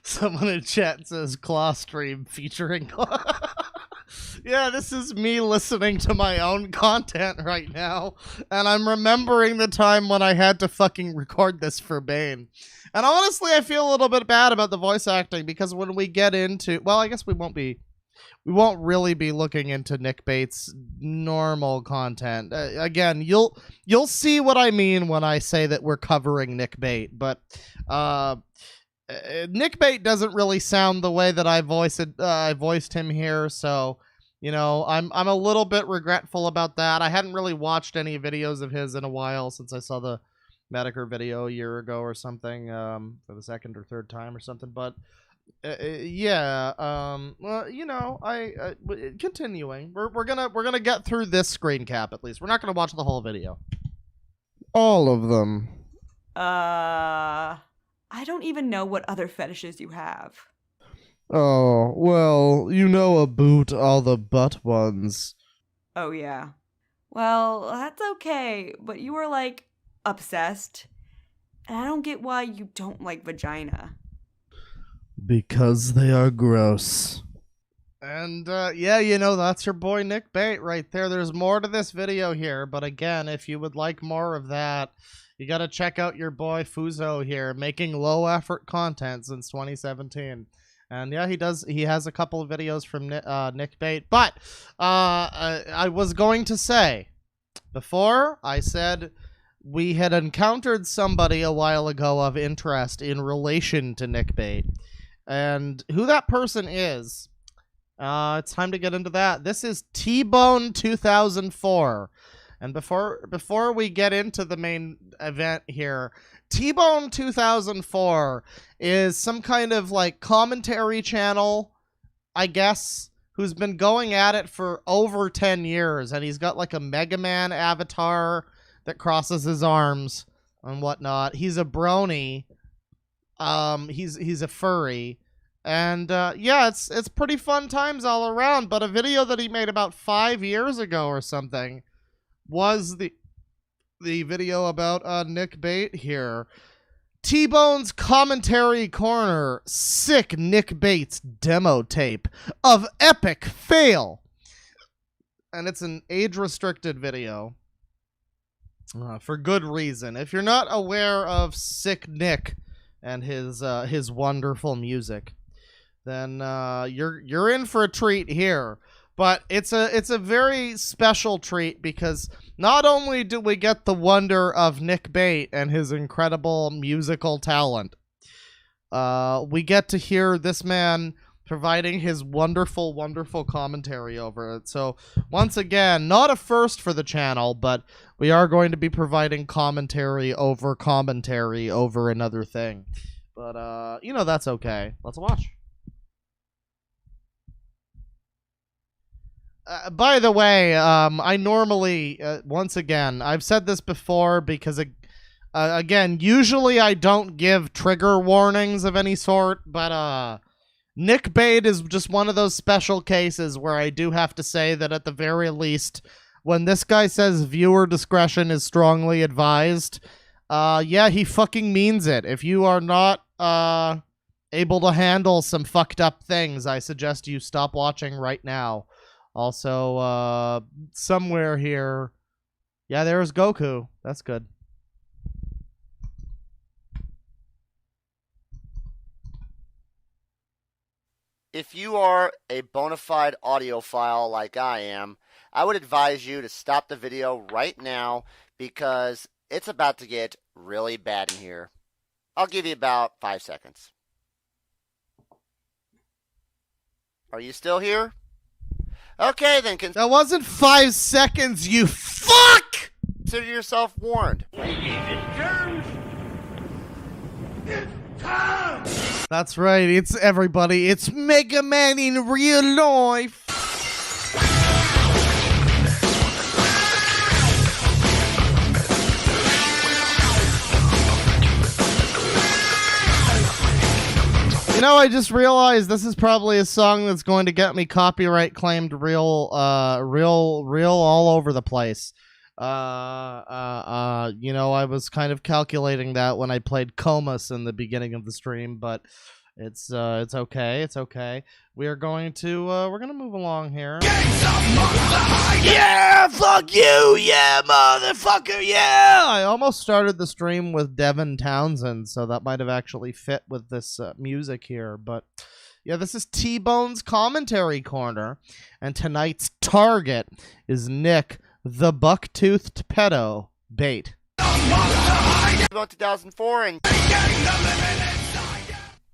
Someone in chat says Claw Stream featuring Yeah, this is me listening to my own content right now, and I'm remembering the time when I had to fucking record this for Bane. And honestly, I feel a little bit bad about the voice acting, because when we get into, well, I guess we won't really be looking into Nick Bate's normal content. Again, you'll see what I mean when I say that we're covering Nick Bate, but Nick Bate doesn't really sound the way that I voiced him here, so you know, I'm a little bit regretful about that. I hadn't really watched any videos of his in a while since I saw the Mediker video a year ago or something, for the second or third time or something. But yeah, well, you know, continuing. We're gonna get through this screen cap at least. We're not gonna watch the whole video. All of them. I don't even know what other fetishes you have. Oh, well, you know about all the butt ones. Oh yeah. Well, that's okay, but you are like obsessed. And I don't get why you don't like vagina. Because they are gross. And yeah, you know, that's your boy Nick Bate right there. There's more to this video here, but again, if you would like more of that, you gotta check out your boy Fuzo here, making low effort content since 2017. And yeah, he has a couple of videos from Nick Bate. But I was going to say, before I said we had encountered somebody a while ago of interest in relation to Nick Bate. And who that person is, it's time to get into that. This is T-Bone 2004. And before we get into the main event here, T-Bone 2004 is some kind of like commentary channel, I guess, who's been going at it for over 10 years, and he's got like a Mega Man avatar that crosses his arms and whatnot. He's a brony. He's a furry. And yeah, it's pretty fun times all around, but a video that he made about 5 years ago or something was the video about Nick Bate here. T-Bone's Commentary Corner, sick Nick Bates demo tape of epic fail. And it's an age-restricted video. For good reason. If you're not aware of Sick Nick and his wonderful music, then you're in for a treat here. But it's a very special treat, because not only do we get the wonder of Nick Bate and his incredible musical talent, we get to hear this man providing his wonderful, wonderful commentary over it. So, once again, not a first for the channel, but we are going to be providing commentary over another thing. But, you know, that's okay. Let's watch. By the way, I normally, once again, I've said this before because, again, usually I don't give trigger warnings of any sort, but, Nick Bate is just one of those special cases where I do have to say that at the very least, when this guy says viewer discretion is strongly advised, yeah, he fucking means it. If you are not, able to handle some fucked up things, I suggest you stop watching right now. Also, somewhere here, yeah, there's Goku. That's good. If you are a bona fide audiophile like I am, I would advise you to stop the video right now because it's about to get really bad in here. I'll give you about 5 seconds. Are you still here? Okay, then That wasn't 5 seconds, you fuck! consider yourself warned. That's right, it's everybody. It's Mega Man in real life. You know, I just realized this is probably a song that's going to get me copyright claimed real all over the place. You know, I was kind of calculating that when I played Comus in the beginning of the stream, but it's okay. It's okay. We're going to move along here. Yeah, fuck you, yeah, motherfucker, yeah. I almost started the stream with Devin Townsend, so that might have actually fit with this music here, but yeah, this is T-Bone's commentary corner, and tonight's target is Nick the buck-toothed pedo Bate. 2004 and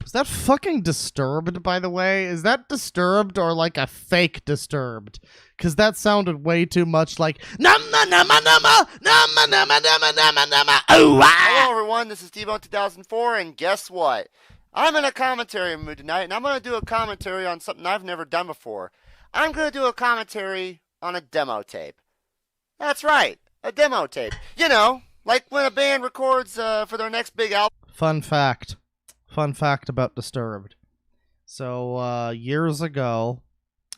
Was that fucking Disturbed, by the way? Is that Disturbed or like a fake Disturbed? Because that sounded way too much like nama nama nama nama nama nama nama nama. Oh, hello everyone, this is T-Bone 2004 and guess what? I'm in a commentary mood tonight and I'm going to do a commentary on something I've never done before. I'm going to do a commentary on a demo tape. That's right, a demo tape. You know, like when a band records for their next big album. Fun fact about Disturbed. So, years ago,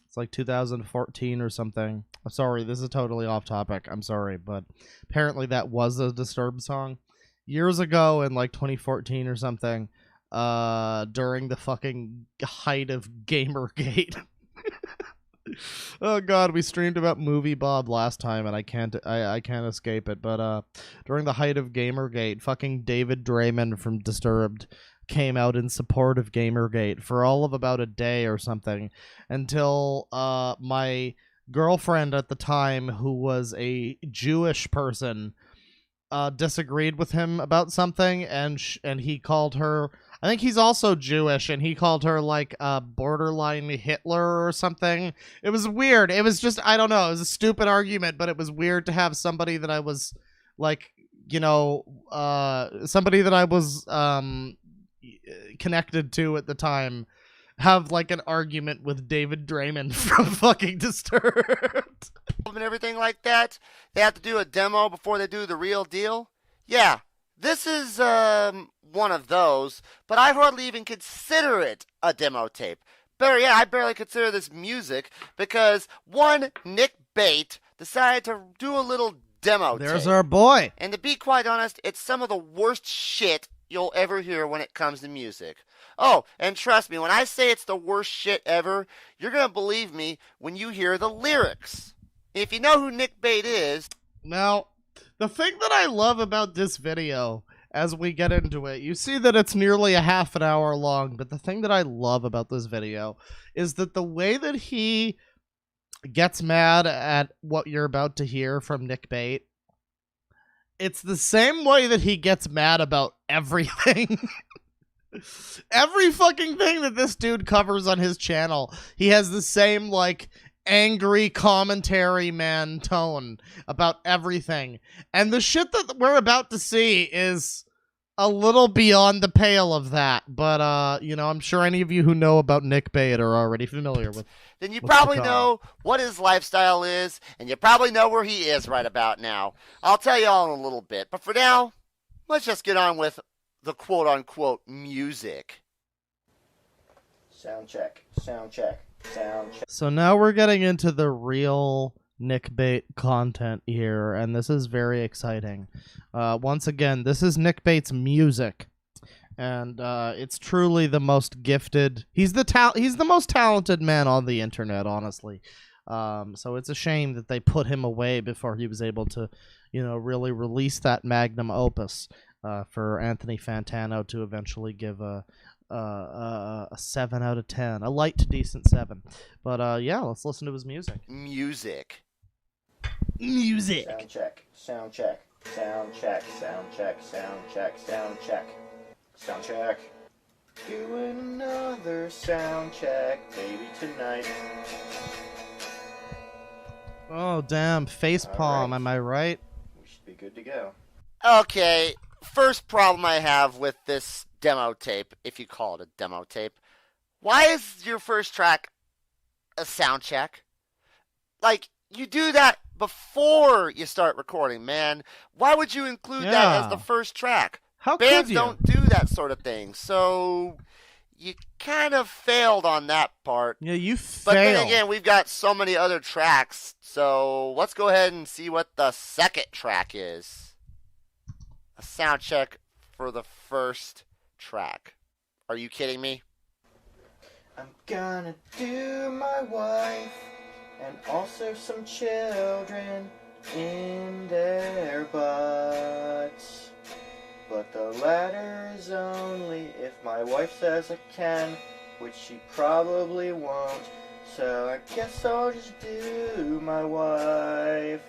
it's like 2014 or something. I'm sorry, this is totally off topic. I'm sorry, but apparently that was a Disturbed song. Years ago in like 2014 or something, during the fucking height of Gamergate. Oh god, we streamed about Movie Bob last time and I can't escape it, but during the height of Gamergate, fucking David Draymond from Disturbed came out in support of Gamergate for all of about a day or something until my girlfriend at the time, who was a Jewish person, disagreed with him about something, and he called her, I think he's also Jewish, and he called her like borderline Hitler or something. It was weird. It was just, I don't know, it was a stupid argument, but it was weird to have somebody that I was like, you know, somebody that I was connected to at the time have like an argument with David Draymond from fucking Disturbed. And everything like that. They have to do a demo before they do the real deal. Yeah, this is one of those, but I hardly even consider it a demo tape. Better yet, I barely consider this music because one Nick Bate decided to do a little demo tape. There's our boy. And to be quite honest, it's some of the worst shit you'll ever hear when it comes to music. Oh, and trust me, when I say it's the worst shit ever, you're going to believe me when you hear the lyrics. If you know who Nick Bate is... Now, the thing that I love about this video, as we get into it, you see that it's nearly a half an hour long, but the thing that I love about this video is that the way that he gets mad at what you're about to hear from Nick Bate, it's the same way that he gets mad about everything. Every fucking thing that this dude covers on his channel, he has the same, like, angry commentary man tone about everything. And the shit that we're about to see is a little beyond the pale of that. But, you know, I'm sure any of you who know about Nick Bate are already familiar with. Then you What's probably to come. know what his lifestyle is, and you probably know where he is right about now. I'll tell you all in a little bit, but for now, let's just get on with the quote-unquote music. Sound check, sound check, sound check. So now we're getting into the real Nick Bate content here, and this is very exciting. Once again, this is Nick Bate's music, and it's truly the most gifted. He's the most talented man on the internet, honestly. So it's a shame that they put him away before he was able to, you know, really release that magnum opus for Anthony Fantano to eventually give a 7 out of 10, a light to decent 7. But yeah, let's listen to his music. Music. Music. Sound check, sound check, sound check, sound check, sound check, sound check, sound check. Doing another sound check, baby, tonight. Oh damn, face palm. right. Am I right? We should be good to go. Okay, first problem I have with this demo tape, if you call it a demo tape. Why is your first track a sound check? Like, you do that before you start recording, man. Why would you include that as the first track? How Bands could you? don't do that sort of thing, so you kind of failed on that part. Yeah, you But fail. then again, we've got so many other tracks, so let's go ahead and see what the second track is. A sound check for the first track. Are you kidding me? I'm gonna do my wife and also some children in their butts. But the latter is only if my wife says I can, which she probably won't. So I guess I'll just do my wife.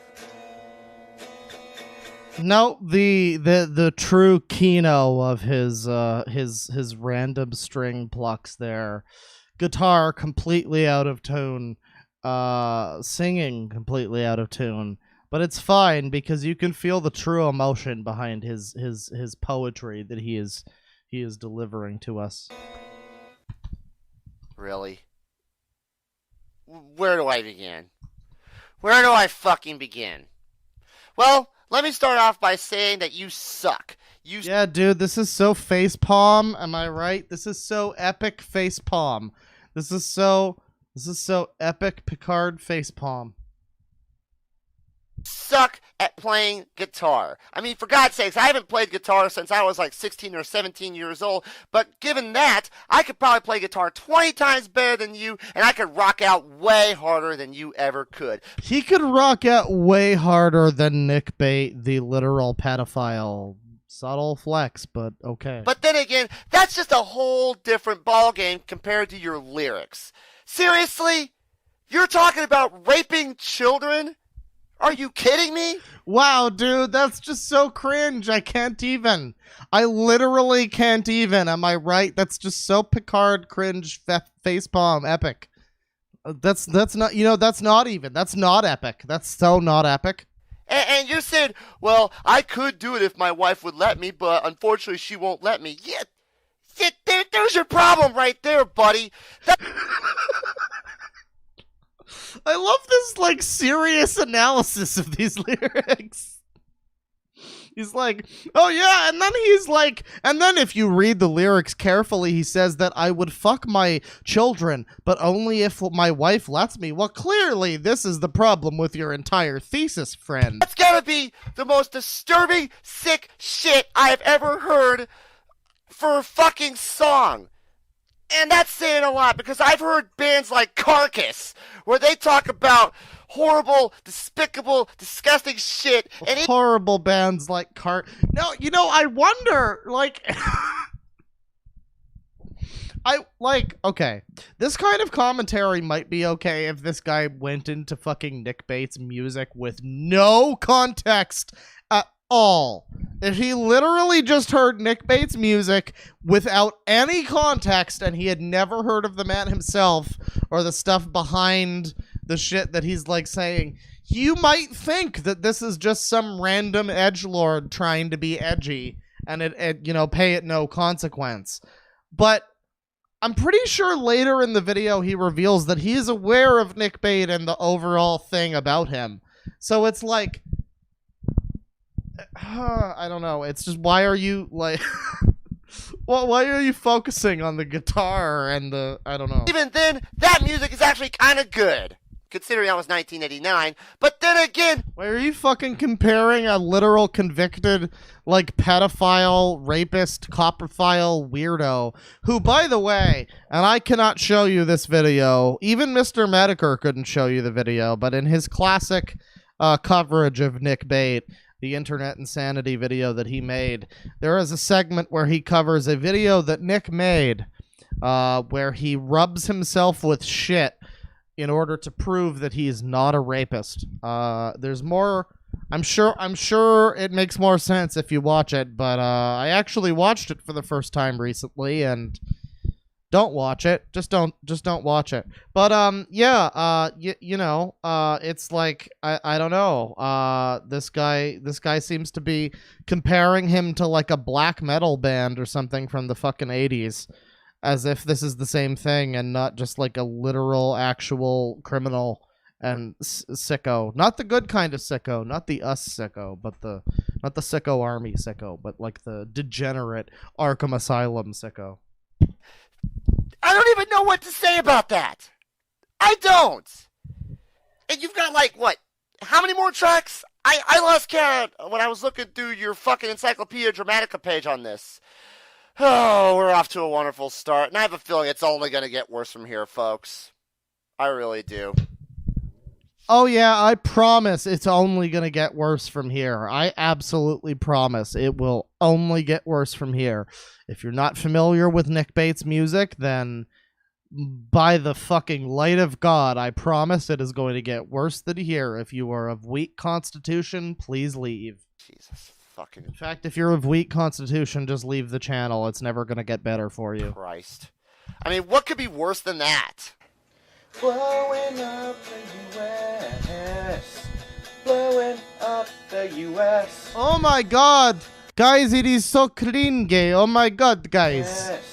No, the true keno of his random string plucks there. Guitar completely out of tune. Singing completely out of tune. But it's fine because you can feel the true emotion behind his poetry that he is delivering to us. Really? Where do I begin? Where do I fucking begin? Well, let me start off by saying that you suck. Yeah, dude, this is so facepalm. Am I right? This is so epic facepalm. This is so epic Picard facepalm. Suck at playing guitar. I mean, for God's sakes, I haven't played guitar since I was like 16 or 17 years old, but given that, I could probably play guitar 20 times better than you, and I could rock out way harder than you ever could. He could rock out way harder than Nick Bate, the literal pedophile. Subtle flex, but okay. But then again, that's just a whole different ballgame compared to your lyrics. Seriously? You're talking about raping children? Are you kidding me? Wow, dude, that's just so cringe. I can't even. I literally can't even. Am I right? That's just so Picard cringe facepalm epic. That's not, you know, that's not even. That's not epic. That's so not epic. And you said, well, I could do it if my wife would let me, but unfortunately she won't let me. Yeah, there's your problem right there, buddy. I love this, like, serious analysis of these lyrics. He's like, oh yeah, and then he's like, and then if you read the lyrics carefully, he says that I would fuck my children, but only if my wife lets me. Well, clearly, this is the problem with your entire thesis, friend. That's gotta be the most disturbing, sick shit I have ever heard for a fucking song. And that's saying a lot, because I've heard bands like Carcass, where they talk about horrible, despicable, disgusting shit. And horrible bands like No, you know, I wonder, like... okay, this kind of commentary might be okay if this guy went into fucking Nick Bates' music with no context at all. If he literally just heard Nick Bate's music without any context and he had never heard of the man himself or the stuff behind the shit that he's like saying, you might think that this is just some random edgelord trying to be edgy and it pay it no consequence. But I'm pretty sure later in the video he reveals that he is aware of Nick Bate and the overall thing about him. So it's like, I don't know. It's just, why are you like, well, why are you focusing on the guitar and the, I don't know. Even then, that music is actually kind of good, considering that was 1989. But then again, Why are you fucking comparing a literal convicted, like, pedophile, rapist, coprophile weirdo, who, by the way, and I cannot show you this video, even Mr. Mediker couldn't show you the video, but in his classic coverage of Nick Bate, the Internet Insanity video that he made, there is a segment where he covers a video that Nick made, where he rubs himself with shit in order to prove that he is not a rapist. There's more. I'm sure it makes more sense if you watch it, but I actually watched it for the first time recently, and don't watch it. Just don't watch it. But it's like I don't know. This guy seems to be comparing him to like a black metal band or something from the fucking 80s. As if this is the same thing and not just like a literal actual criminal and sicko. Not the good kind of sicko, not the us sicko, but not the sicko army sicko, but like the degenerate Arkham Asylum sicko. I don't even know what to say about that. I don't. And you've got like, what? How many more tracks? I lost count when I was looking through your fucking Encyclopedia Dramatica page on this. Oh, we're off to a wonderful start, and I have a feeling it's only going to get worse from here, folks. I really do. Oh yeah, I promise it's only going to get worse from here. I absolutely promise it will only get worse from here. If you're not familiar with Nick Bate's music, then by the fucking light of God, I promise it is going to get worse than here. If you are of weak constitution, please leave. Jesus fucking In fact, if you're of weak constitution, just leave the channel. It's never going to get better for you. Christ. I mean, what could be worse than that? Blowing up the U.S. Blowing up the U.S. Oh my god! Guys, it is so cringy. Oh my god, guys. Yes.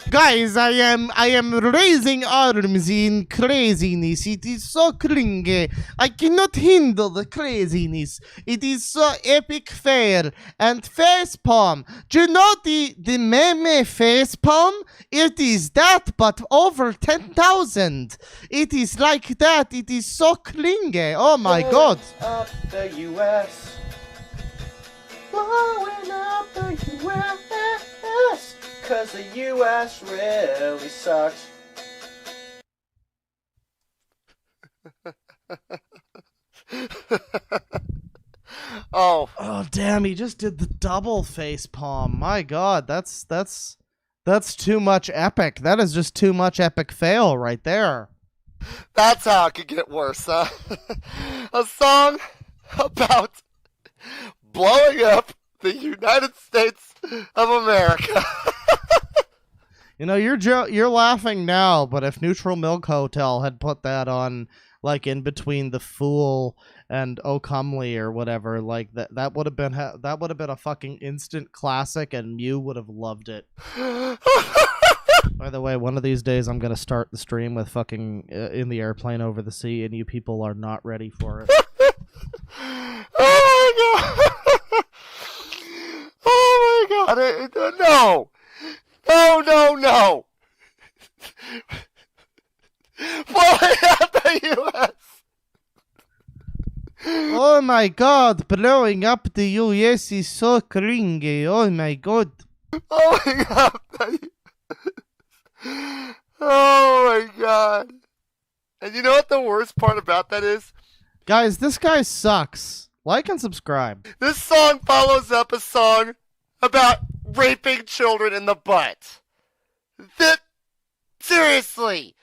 Guys, I am raising arms in craziness. It is so cringy. I cannot handle the craziness. It is so epic fail. And facepalm. Do you know the meme facepalm? It is that, but over 10,000. It is like that. It is so cringy. Oh my god. Up the U.S. Blowing up the U.S. Cause the U.S. really sucks. Oh, Damn, he just did the double face palm. My god, that's too much epic. That is just too much epic fail right there. that's how it could get worse, huh? A song about blowing up the United States of America. You know, you're laughing now, but if Neutral Milk Hotel had put that on, like, in between The Fool and Oh Comely or whatever, like, that would have been a fucking instant classic, and Mew would have loved it. By the way, one of these days I'm gonna start the stream with fucking In the Airplane Over the Sea, and you people are not ready for it. Oh my god! Oh my god! No! No! Blowing up the U.S. Oh my god, blowing up the US is so cringy. Oh my god. Blowing up the Oh my god. And you know what the worst part about that is? Guys, this guy sucks. Like and subscribe. This song follows up a song about raping children in the butt. Seriously.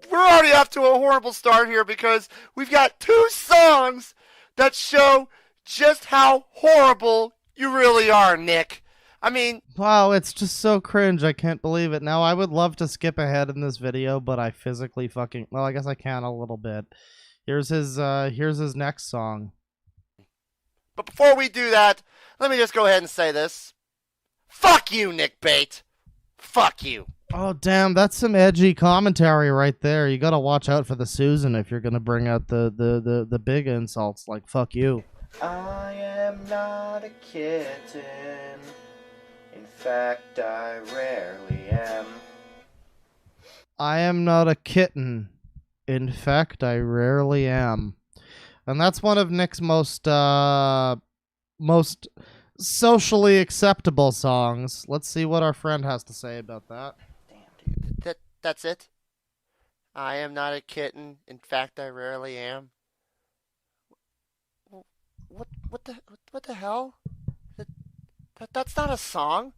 We're already off to a horrible start here because we've got two songs that show just how horrible You really are, Nick. I mean, Wow, it's just so cringe. I can't believe it. Now, I would love to skip ahead in this video, but I physically fucking... Well, I guess I can a little bit. Here's his next song. but before we do that, let me just go ahead and say this. Fuck you, Nick Bate. Fuck you. Oh, damn, that's some edgy commentary right there. You gotta watch out for the Susan if you're gonna bring out the big insults like fuck you. I am not a kitten. In fact, I rarely am. I am not a kitten. In fact, I rarely am. And that's one of Nick's most socially acceptable songs. Let's see what our friend has to say about that. Damn, dude. That's it? I am not a kitten. In fact, I rarely am. What the hell? That's not a song.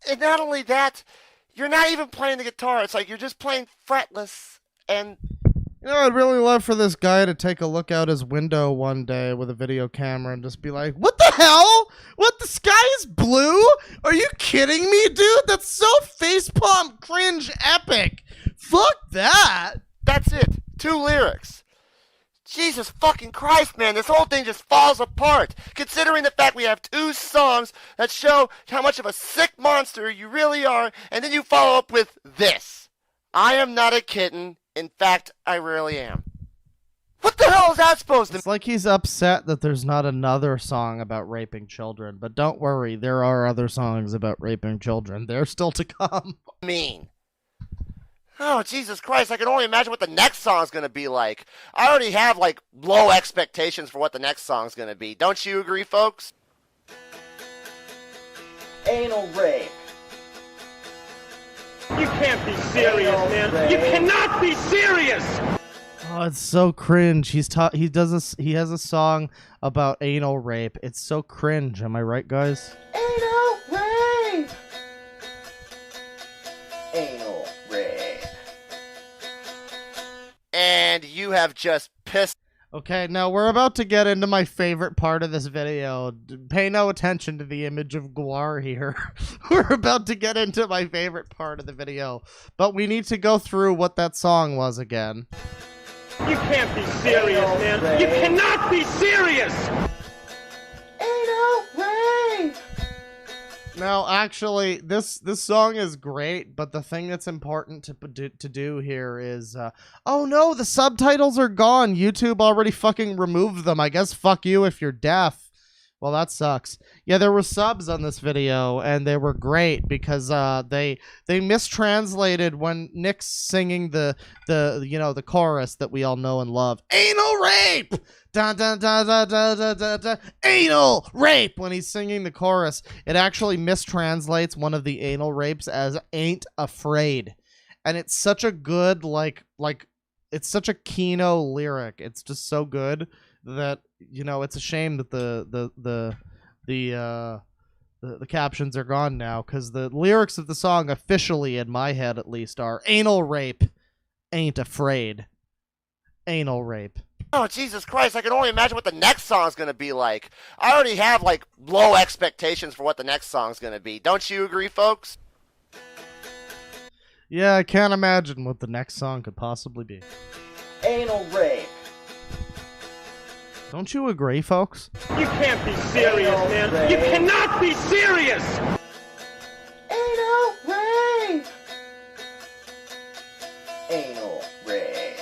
And not only that, you're not even playing the guitar. It's like you're just playing fretless. And You know, I'd really love for this guy to take a look out his window one day with a video camera and just be like, what the hell? What, the sky is blue? Are you kidding me, dude? That's so facepalm cringe epic. Fuck that. that's it. 2 lyrics. Jesus fucking Christ, man. This whole thing just falls apart. Considering the fact we have 2 songs that show how much of a sick monster you really are, and then you follow up with this. I am not a kitten. In fact, I rarely am. What the hell is that supposed to It's like he's upset that there's not another song about raping children. But don't worry, there are other songs about raping children. They're still to come. mean? Oh, Jesus Christ, I can only imagine what the next song's gonna be like. I already have, like, low expectations for what the next song's gonna be. Don't you agree, folks? Anal rape. You can't be serious, man. You cannot be serious. Oh, it's so cringe. He has a song about anal rape. It's so cringe. Am I right, guys? Anal rape. Anal rape. And you have just pissed. Okay, now we're about to get into my favorite part of this video. Pay no attention to the image of Guar here. We're about to get into my favorite part of the video. But we need to go through what that song was again. You can't be serious, man. You cannot be serious. Anal rape. Now, actually, this song is great, but the thing that's important to do here is, oh no, the subtitles are gone. YouTube already fucking removed them. I guess fuck you if you're deaf. Well, that sucks. Yeah, there were subs on this video, and they were great because they mistranslated when Nick's singing the chorus that we all know and love. Anal rape! Dun, dun, dun, dun, dun, dun, dun, dun. Anal rape! When he's singing the chorus, it actually mistranslates one of the anal rapes as ain't afraid. And it's such a good, it's such a Kino lyric. It's just so good that, you know, it's a shame that the captions are gone now, because the lyrics of the song officially, in my head at least, are anal rape, ain't afraid. Anal rape. Oh, Jesus Christ, I can only imagine what the next song's gonna be like. I already have, like, low expectations for what the next song's gonna be. Don't you agree, folks? Yeah, I can't imagine what the next song could possibly be. Anal rape. Don't you agree, folks? You can't be serious, man. You cannot be serious. Anal rape. Anal rape.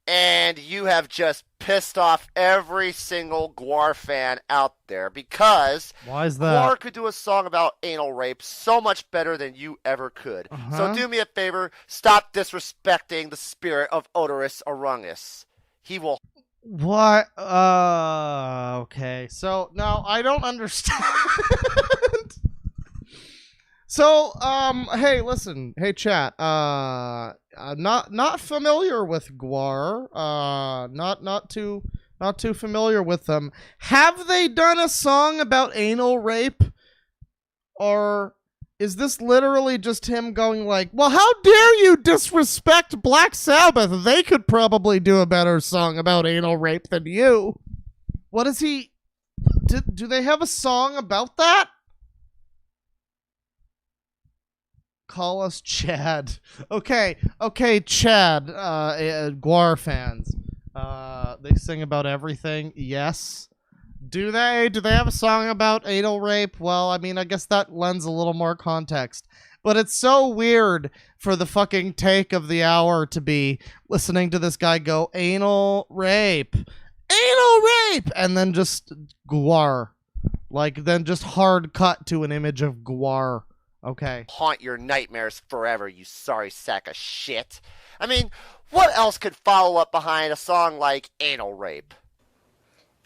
And you have just pissed off every single Guar fan out there, because Why is that? Guar could do a song about anal rape so much better than you ever could. So do me a favor, stop disrespecting the spirit of Odorous Orungus. He will... What? Okay. So, now, I don't understand. So, hey, listen. Hey, chat. I'm not familiar with Guar. Not too familiar with them. Have they done a song about anal rape? Or is this literally just him going like, well, how dare you disrespect Black Sabbath? They could probably do a better song about anal rape than you. What is he Do they have a song about that? Call us Chad. Okay, Chad. Guar fans. They sing about everything. Yes. Do they? Do they have a song about anal rape? Well, I mean, I guess that lends a little more context. But it's so weird for the fucking take of the hour to be listening to this guy go, anal rape, and then just guar. Like, then just hard cut to an image of guar. Okay. Haunt your nightmares forever, you sorry sack of shit. I mean, what else could follow up behind a song like anal rape?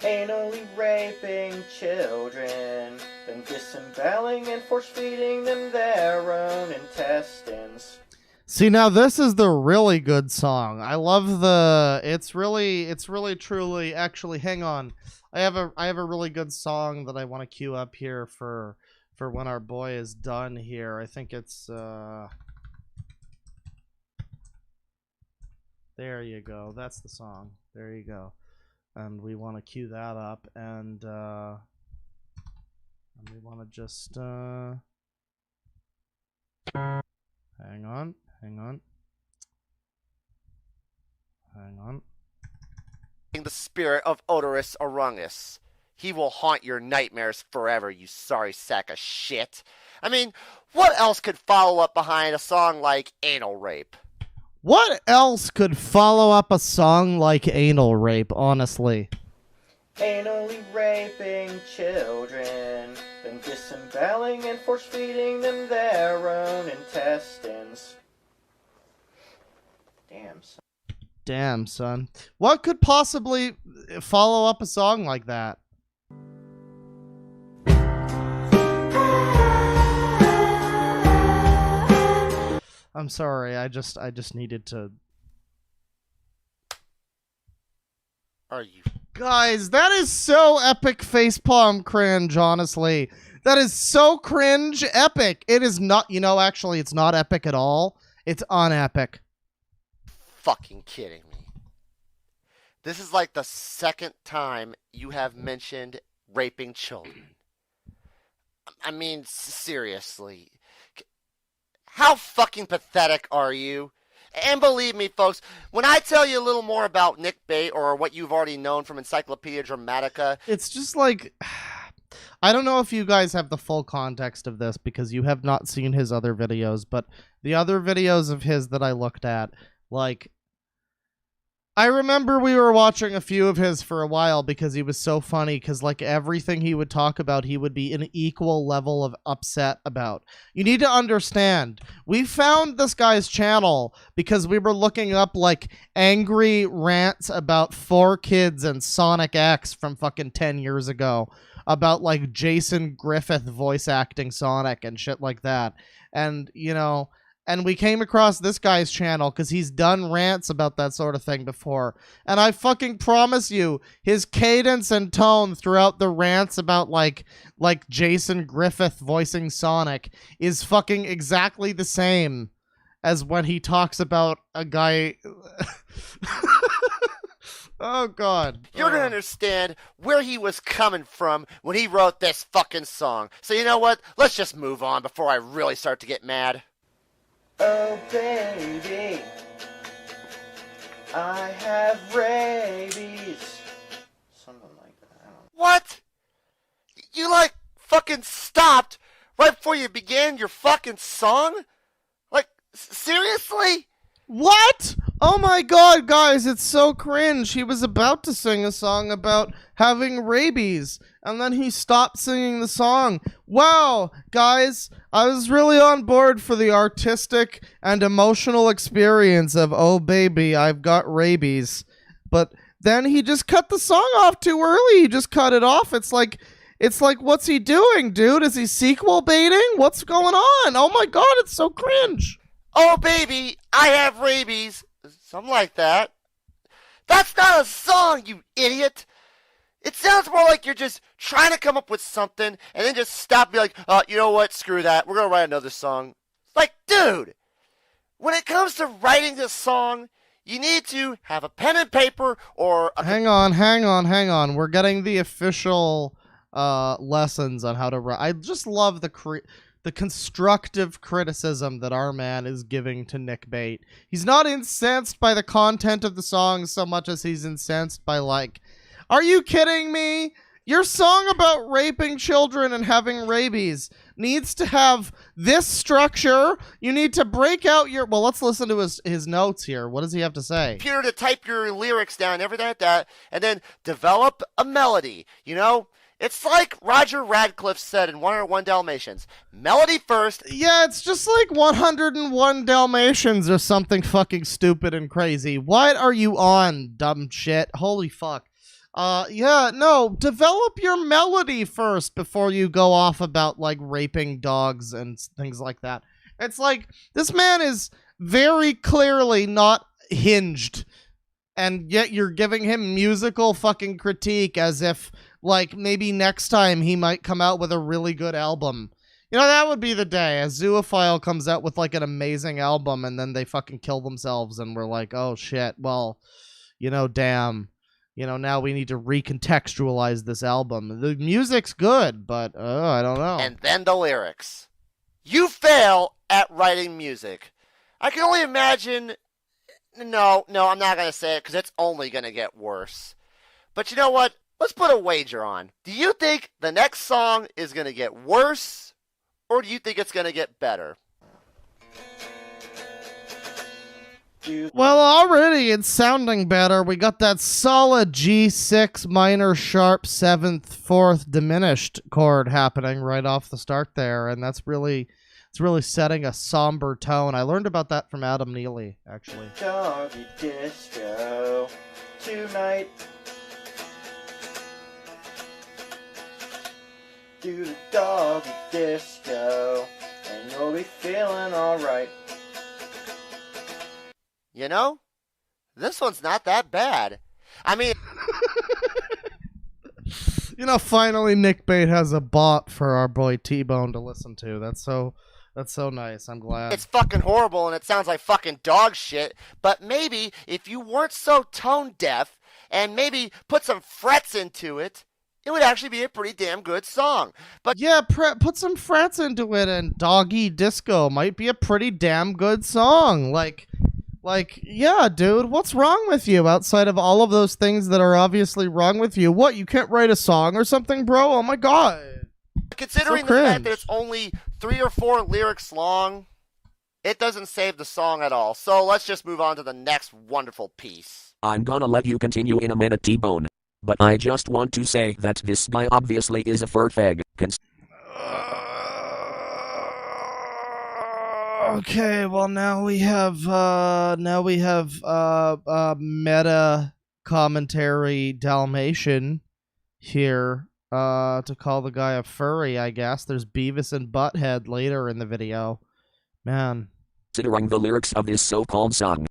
Anally raping children, then disemboweling and force-feeding them their own intestines. See, now this is the really good song. I love the. It's really truly. Actually, hang on. I have a really good song that I want to queue up here for when our boy is done here. I think it's there you go. That's the song. There you go. And we want to queue that up, and we want to just hang on. The spirit of Odorous Orungus. He will haunt your nightmares forever, you sorry sack of shit. I mean, what else could follow up behind a song like anal rape? What else could follow up a song like anal rape, honestly? Anally raping children, then disemboweling and force-feeding them their own intestines. Damn, son. What could possibly follow up a song like that? I'm sorry, I just needed to. Are you? Guys, that is so epic facepalm cringe, honestly. That is so cringe epic. It is not, actually, it's not epic at all. It's unepic. Fucking kidding me. This is like the second time you have mentioned raping children. I mean, seriously. How fucking pathetic are you? And believe me, folks, when I tell you a little more about Nick Bate or what you've already known from Encyclopedia Dramatica... It's just like... I don't know if you guys have the full context of this because you have not seen his other videos, but the other videos of his that I looked at, like... I remember we were watching a few of his for a while because he was so funny because, like, everything he would talk about, he would be an equal level of upset about. You need to understand, we found this guy's channel because we were looking up, like, angry rants about 4Kids and Sonic X from fucking 10 years ago about, like, Jason Griffith voice acting Sonic and shit like that. And, and we came across this guy's channel because he's done rants about that sort of thing before. And I fucking promise you, his cadence and tone throughout the rants about, like Jason Griffith voicing Sonic is fucking exactly the same as when he talks about a guy... Oh, God. You're going to understand where he was coming from when he wrote this fucking song. So you know what? Let's just move on before I really start to get mad. Oh baby, I have rabies. Something like that. What? You fucking stopped right before you began your fucking song? Like, seriously? What? Oh my God, guys, it's so cringe. He was about to sing a song about having rabies, and then he stopped singing the song. Wow, guys, I was really on board for the artistic and emotional experience of, oh baby, I've got rabies. But then he just cut the song off too early. He just cut it off. It's like, what's he doing, dude? Is he sequel baiting? What's going on? Oh my God, it's so cringe. Oh baby, I have rabies. Something like that. That's not a song, you idiot. It sounds more like you're just trying to come up with something and then just stop and be like, you know what, screw that. We're going to write another song. Like, dude, when it comes to writing this song, you need to have a pen and paper or a... Hang on. We're getting the official lessons on how to write. I just love the constructive criticism that our man is giving to Nick Bate. He's not incensed by the content of the song so much as he's incensed by, like, are you kidding me? Your song about raping children and having rabies needs to have this structure. You need to break out your... Well, let's listen to his notes here. What does he have to say? Computer to type your lyrics down, everything like that, and then develop a melody, you know? It's like Roger Radcliffe said in 101 Dalmatians. Melody first. Yeah, it's just like 101 Dalmatians or something fucking stupid and crazy. What are you on, dumb shit? Holy fuck. Yeah, no, develop your melody first before you go off about, like, raping dogs and things like that. It's like, this man is very clearly not hinged, and yet you're giving him musical fucking critique as if, like, maybe next time he might come out with a really good album. You know, that would be the day. A zoophile comes out with, like, an amazing album, and then they fucking kill themselves, and we're like, oh shit, well, you know, damn. You know, now we need to recontextualize this album. The music's good, but I don't know. And then the lyrics. You fail at writing music. I can only imagine... No, I'm not going to say it because it's only going to get worse. But you know what? Let's put a wager on. Do you think the next song is going to get worse, or do you think it's going to get better? Well, already it's sounding better. We got that solid G6 minor sharp 7th 4th diminished chord happening right off the start there, and it's really setting a somber tone. I learned about that from Adam Neely, actually. Doggy disco tonight. Do the doggy disco, and you'll be feeling alright. You know, this one's not that bad. I mean... You know, finally Nick Bate has a bop for our boy T-Bone to listen to. That's so nice. I'm glad. It's fucking horrible and it sounds like fucking dog shit, but maybe if you weren't so tone deaf and maybe put some frets into it, it would actually be a pretty damn good song. But yeah, put some frets into it, and Doggy Disco might be a pretty damn good song. Like, yeah, dude, what's wrong with you outside of all of those things that are obviously wrong with you? What, you can't write a song or something, bro? Oh my god. Considering the fact that it's only 3 or 4 lyrics long, it doesn't save the song at all. So let's just move on to the next wonderful piece. I'm gonna let you continue in a minute, T-Bone. But I just want to say that this guy obviously is a fur fag. Okay, well now we have meta commentary Dalmatian here to call the guy a furry, I guess. There's Beavis and Butthead later in the video. Man. Considering the lyrics of this so-called song.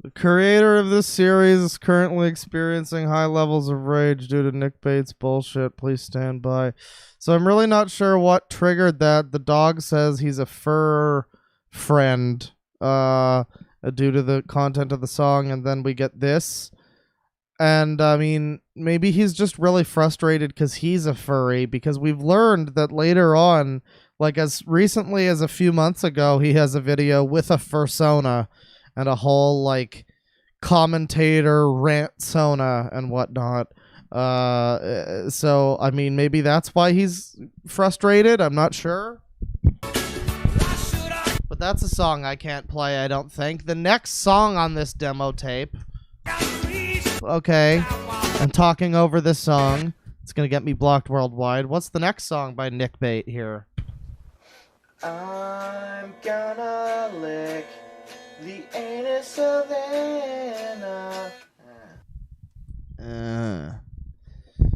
The creator of this series is currently experiencing high levels of rage due to Nick Bates' bullshit. Please stand by. So I'm really not sure what triggered that. The dog says he's a fur friend due to the content of the song, and then we get this. And, I mean, maybe he's just really frustrated because he's a furry, because we've learned that later on, like as recently as a few months ago, he has a video with a fursona and a whole, like, commentator rant-sona and whatnot. So, I mean, maybe that's why he's frustrated. I'm not sure. But that's a song I can't play, I don't think. The next song on this demo tape... Okay, I'm talking over this song. It's gonna get me blocked worldwide. What's the next song by Nick Bate here? I'm gonna lick the anus of Anna.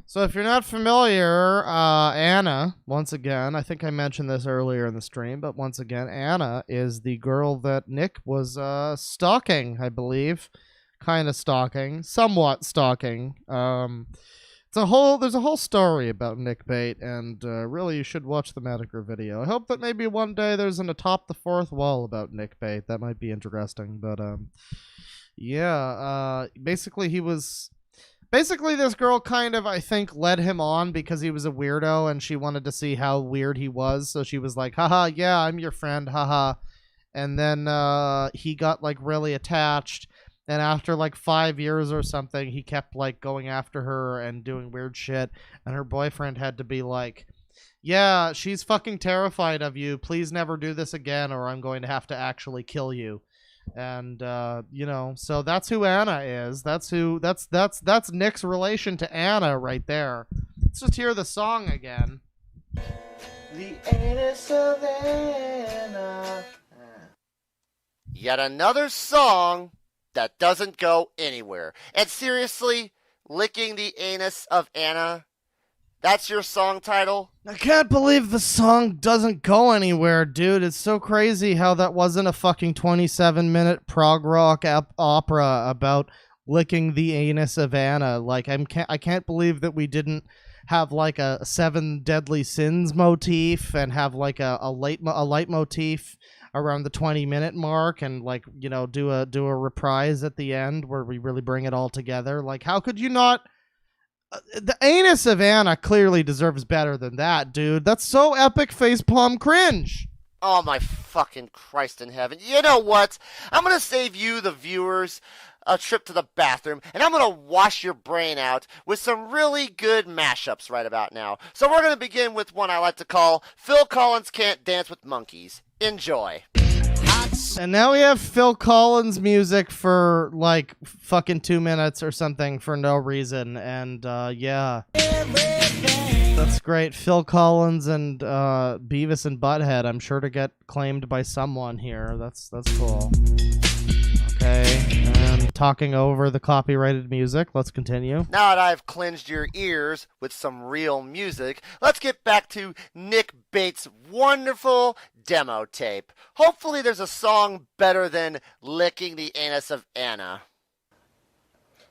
So if you're not familiar, Anna, once again, I think I mentioned this earlier in the stream, but once again, Anna is the girl that Nick was stalking, I believe. Kind of stalking, somewhat stalking. There's a whole story about Nick Bate, and really you should watch the Metacritic video. I hope that maybe one day there's an Atop the Fourth Wall about Nick Bate. That might be interesting, but yeah, basically he was Basically, this girl kind of, I think, led him on because he was a weirdo and she wanted to see how weird he was. So she was like, haha, yeah, I'm your friend, haha. And then he got like really attached. And after like 5 years or something, he kept like going after her and doing weird shit. And her boyfriend had to be like, yeah, she's fucking terrified of you. Please never do this again or I'm going to have to actually kill you. And you know, so that's who Anna is. That's Nick's relation to Anna right there. Let's just hear the song again. The anus of Anna. Yet another song that doesn't go anywhere. And seriously, licking the anus of Anna, that's your song title? I can't believe the song doesn't go anywhere, dude. It's so crazy how that wasn't a fucking 27-minute prog rock opera about licking the anus of Anna. Like, I can't believe that we didn't have like a 7 deadly sins motif and have like a leitmotif around the 20-minute mark and like, you know, do a reprise at the end where we really bring it all together. Like, how could you not? The anus of Anna clearly deserves better than that, dude. That's so epic facepalm cringe. Oh my fucking Christ in heaven. You know what? I'm gonna save you, the viewers, a trip to the bathroom, and I'm gonna wash your brain out with some really good mashups right about now. So we're gonna begin with one I like to call Phil Collins Can't Dance with Monkeys. Enjoy. And now we have Phil Collins music for like fucking 2 minutes or something for no reason. And yeah, that's great. Phil Collins and Beavis and Butthead, I'm sure to get claimed by someone here. That's cool. Okay, and talking over the copyrighted music, let's continue. Now that I've cleansed your ears with some real music, let's get back to Nick Bates' wonderful demo tape. Hopefully there's a song better than Licking the Anus of Anna.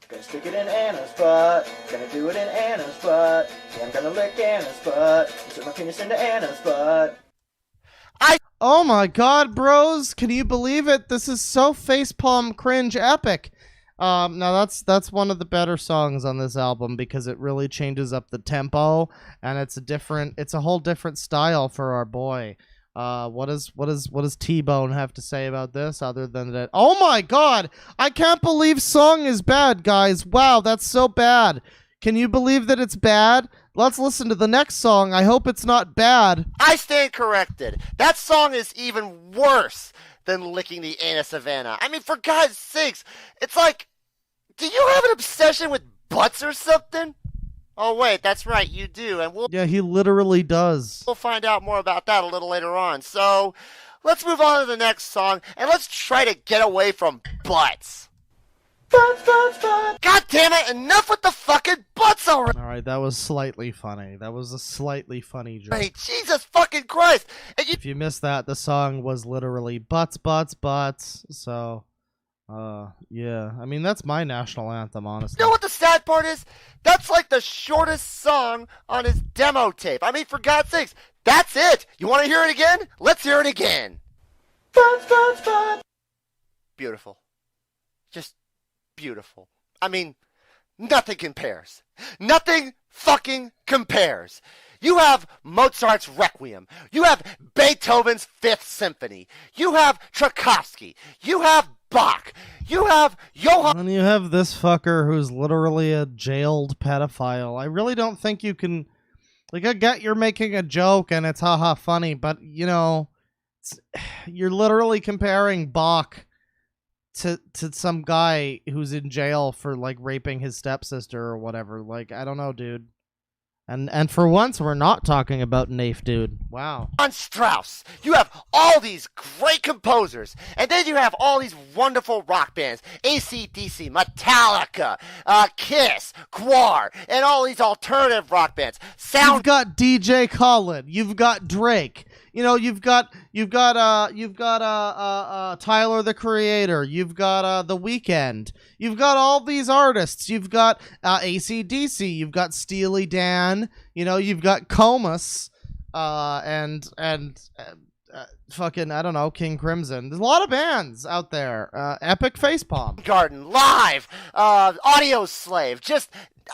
Gonna stick it in Anna's butt. Gonna do it in Anna's butt. Yeah, I'm gonna lick Anna's butt. Insert my penis into Anna's butt. Oh my god, bros, can you believe it? This is so facepalm cringe epic. Now that's one of the better songs on this album because it really changes up the tempo and it's a whole different style for our boy. What does T-Bone have to say about this other than that? Oh my god, I can't believe song is bad, guys. Wow, that's so bad. Can you believe that it's bad? Let's listen to the next song. I hope it's not bad. I stand corrected. That song is even worse than Licking the Anus of Anna. I mean, for God's sakes, it's like, do you have an obsession with butts or something? Oh, wait, that's right, you do. And Yeah, he literally does. We'll find out more about that a little later on. So, let's move on to the next song, and let's try to get away from butts. Butts, butts, butts. God damn it, enough with the fucking butts already. Alright, that was slightly funny. That was a slightly funny joke. Hey, Jesus fucking Christ. And If you missed that, the song was literally butts, butts, butts. So, yeah. I mean, that's my national anthem, honestly. You know what the sad part is? That's like the shortest song on his demo tape. I mean, for God's sakes, that's it. You want to hear it again? Let's hear it again. Butts, butts, butts. Beautiful. Just beautiful. I mean, nothing compares. Nothing fucking compares. You have Mozart's Requiem. You have Beethoven's Fifth Symphony. You have Tchaikovsky. You have Bach. You have Johann. And you have this fucker who's literally a jailed pedophile. I really don't think you can... Like, I get you're making a joke and it's haha funny, but, you know, you're literally comparing Bach to some guy who's in jail for, like, raping his stepsister or whatever. Like, I don't know, dude. And for once, we're not talking about Nafe, dude. Wow. Strauss. You have all these great composers. And then you have all these wonderful rock bands. AC/DC, Metallica, Kiss, Gwar, and all these alternative rock bands. You've got DJ Khaled. You've got Drake. You know, you've got Tyler the Creator. You've got The Weeknd. You've got all these artists. You've got AC/DC. You've got Steely Dan. You know, you've got Comus, and fucking, I don't know, King Crimson. There's a lot of bands out there. Epic Facepalm. Garden, Live, Audio Slave. Just,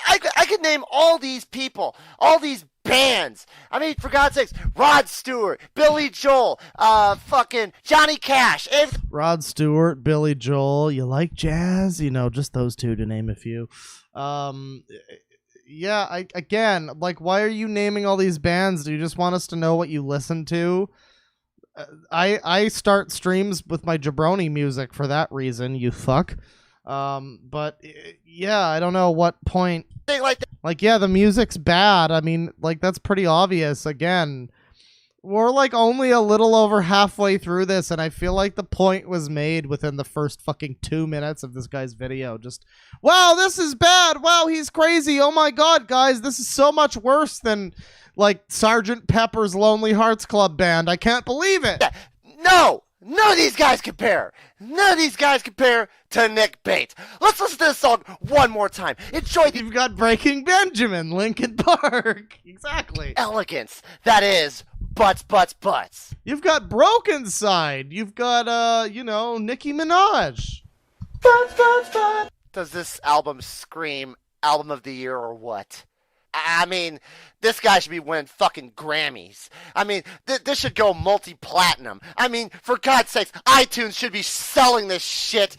I could name all these people, all these bands. I mean, for God's sakes, Rod Stewart, Billy Joel, fucking Johnny Cash. Rod Stewart, Billy Joel. You like jazz? You know, just those two to name a few. Yeah, again, like, why are you naming all these bands? Do you just want us to know what you listen to? I start streams with my jabroni music for that reason, you fuck. But yeah, I don't know what point. Like, yeah, the music's bad. I mean, like, that's pretty obvious. Again, we're like only a little over halfway through this, and I feel like the point was made within the first fucking 2 minutes of this guy's video. Just, wow, this is bad. Wow, he's crazy. Oh my god, guys, this is so much worse than like Sgt. Pepper's Lonely Hearts Club Band. I can't believe it. No! None of these guys compare. None of these guys compare to Nick Bate. Let's listen to this song one more time. Enjoy the... You've got Breaking Benjamin, Linkin Park. Exactly. Elegance. That is butts, butts, butts. You've got Broken Side. You've got, you know, Nicki Minaj. Butts, butts, butts. Does this album scream album of the year or what? I mean, this guy should be winning fucking Grammys. I mean, this should go multi-platinum. I mean, for God's sakes, iTunes should be selling this shit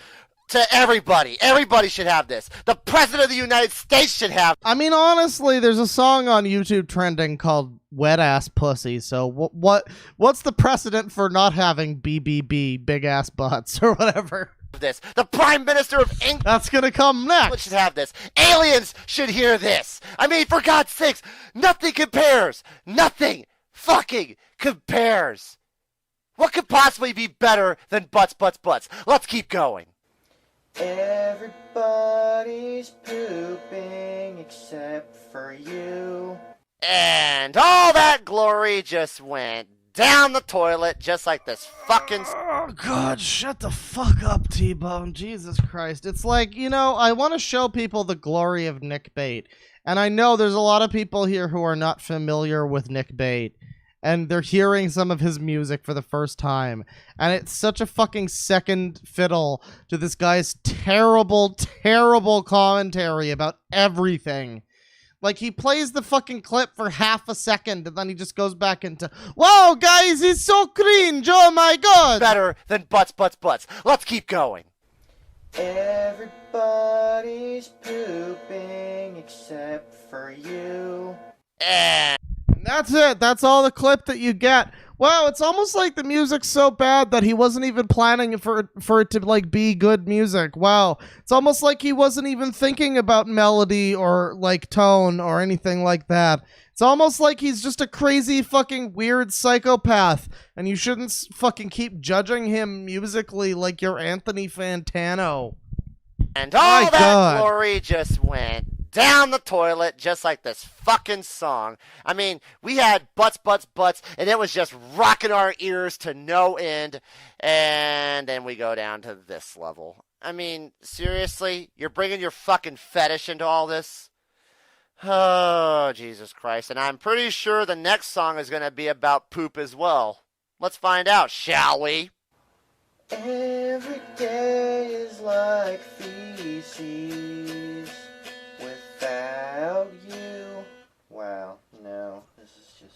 to everybody. Everybody should have this. The President of the United States should have. I mean, honestly, there's a song on YouTube trending called Wet Ass Pussy. So what's the precedent for not having BBB, big ass butts, or whatever? This. The Prime Minister of England. That's gonna come next. Should have this. Aliens should hear this. I mean, for God's sakes, nothing compares. Nothing fucking compares. What could possibly be better than butts, butts, butts? Let's keep going. Everybody's pooping except for you. And all that glory just went down the toilet just like this fucking... Oh, God, shut the fuck up, T-Bone. Jesus Christ. It's like, you know, I want to show people the glory of Nick Bate. And I know there's a lot of people here who are not familiar with Nick Bate. And they're hearing some of his music for the first time. And it's such a fucking second fiddle to this guy's terrible, terrible commentary about everything. Like, he plays the fucking clip for half a second, and then he just goes back into, wow, guys, he's so cringe, oh my god! Better than butts, butts, butts. Let's keep going. Everybody's pooping except for you. And that's it. That's all the clip that you get. Wow, it's almost like the music's so bad that he wasn't even planning for it to, like, be good music. Wow. It's almost like he wasn't even thinking about melody or, like, tone or anything like that. It's almost like he's just a crazy fucking weird psychopath, and you shouldn't fucking keep judging him musically like you're Anthony Fantano. And all that glory just went down the toilet just like this fucking song. I mean, we had butts, butts, butts, and it was just rocking our ears to no end. And then we go down to this level. I mean, seriously? You're bringing your fucking fetish into all this? Oh, Jesus Christ. And I'm pretty sure the next song is going to be about poop as well. Let's find out, shall we? Every day is like feces without you. Wow, no, this is just...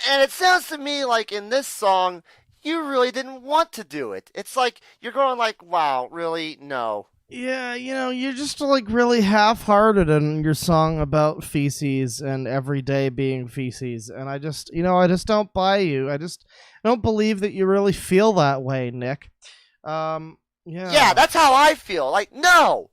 And it sounds to me like in this song, you really didn't want to do it. It's like, you're going like, wow, really? No. Yeah, you know, you're just like really half-hearted in your song about feces and every day being feces. And I just, you know, I just don't buy you. I don't believe that you really feel that way, Nick. Yeah. Yeah, that's how I feel. Like, no,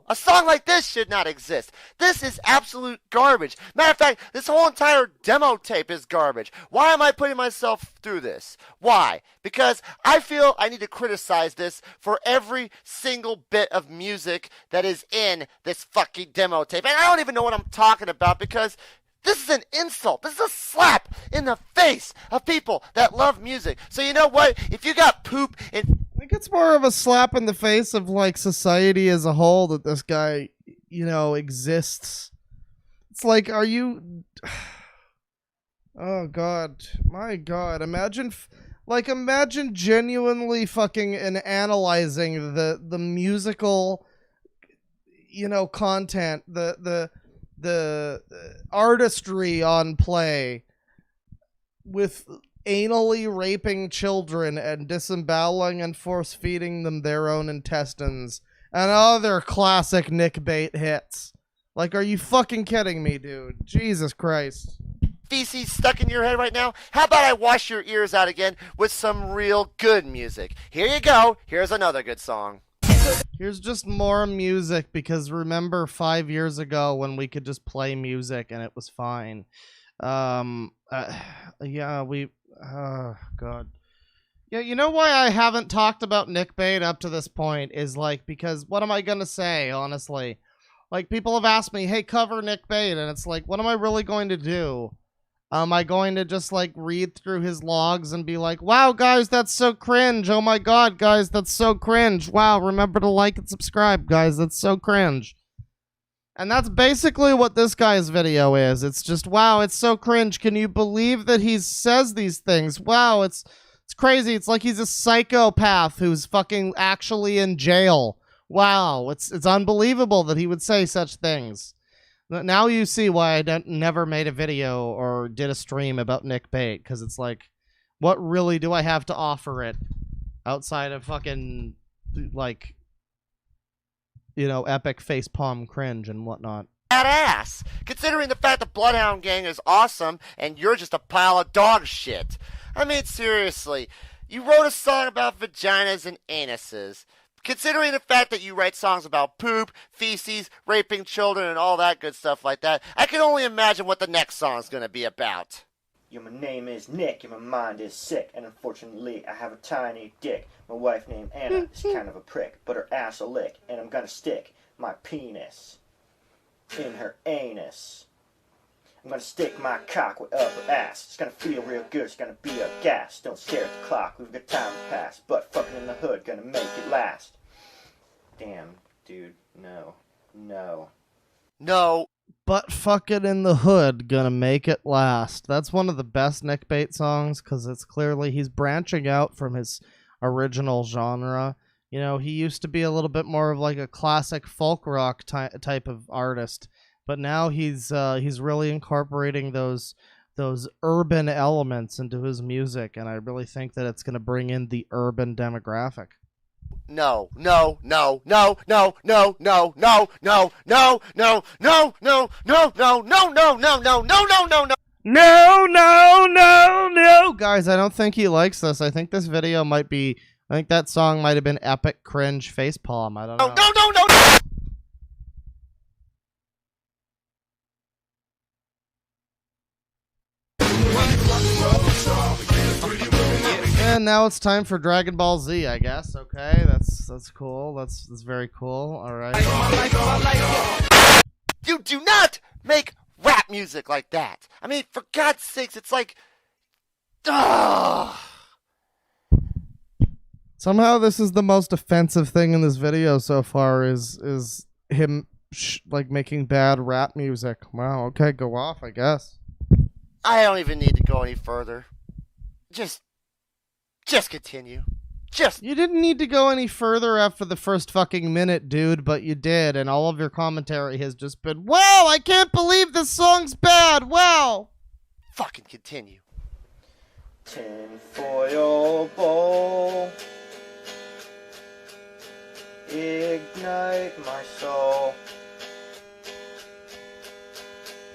a song like this should not exist. This is absolute garbage. Matter of fact, this whole entire demo tape is garbage. Why am I putting myself through this? Why? Because I feel I need to criticize this for every single bit of music that is in this fucking demo tape. And I don't even know what I'm talking about because this is an insult. This is a slap in the face of people that love music. So you know what? If you got poop in... I think it's more of a slap in the face of, like, society as a whole that this guy, you know, exists. It's like, are you... Oh god, my god! Imagine, imagine genuinely fucking and analyzing the musical, content, the artistry on play, with anally raping children and disemboweling and force feeding them their own intestines and other classic Nick Bate hits. Like, are you fucking kidding me, dude? Jesus Christ. Feces stuck in your head right now? How about I wash your ears out again with some real good music? Here you go. Here's another good song. Here's just more music, because remember 5 years ago when we could just play music and it was fine. Oh god. Yeah, you know why I haven't talked about Nick Bate up to this point is because what am I gonna say, honestly? People have asked me, hey, cover Nick Bate, and it's what am I really going to do? Am I going to just read through his logs and be like, wow, guys, that's so cringe. Oh my god, guys, that's so cringe. Wow, remember to like and subscribe, guys. That's so cringe. And that's basically what this guy's video is. It's just, wow, it's so cringe. Can you believe that he says these things? Wow, it's crazy. It's like he's a psychopath who's fucking actually in jail. Wow, it's unbelievable that he would say such things. Now you see why I never made a video or did a stream about Nick Bate, because it's what really do I have to offer it outside of fucking, epic facepalm cringe and whatnot. Badass, considering the fact that Bloodhound Gang is awesome and you're just a pile of dog shit. I mean, seriously, you wrote a song about vaginas and anuses. Considering the fact that you write songs about poop, feces, raping children, and all that good stuff like that, I can only imagine what the next song's gonna be about. Yeah, my name is Nick, and my mind is sick, and unfortunately I have a tiny dick. My wife named Anna is kind of a prick, but her ass a lick, and I'm gonna stick my penis in her anus. I'm gonna stick my cock way up her ass. It's gonna feel real good, it's gonna be a gas. Don't stare at the clock, we've got time to pass. But fucking in the hood, gonna make it last. Damn, dude, no. But fucking in the hood, gonna make it last. That's one of the best Nick Bate songs, because it's clearly he's branching out from his original genre. He used to be a little bit more of a classic folk rock type of artist. But now he's really incorporating those urban elements into his music, and I really think that it's going to bring in the urban demographic. No. No, guys, I don't think he likes this. I think this video might be, I think that song might have been epic cringe facepalm. I don't know. No. And now it's time for Dragon Ball Z, I guess. Okay, that's cool. That's very cool. All right. You do not make rap music like that. I mean, for God's sakes, it's Somehow this is the most offensive thing in this video so far is him making bad rap music. Wow, okay, go off, I guess. I don't even need to go any further. Just continue. You didn't need to go any further after the first fucking minute, dude, but you did, and all of your commentary has just been, wow, I can't believe this song's bad, wow! Fucking continue. Tinfoil bowl, ignite my soul.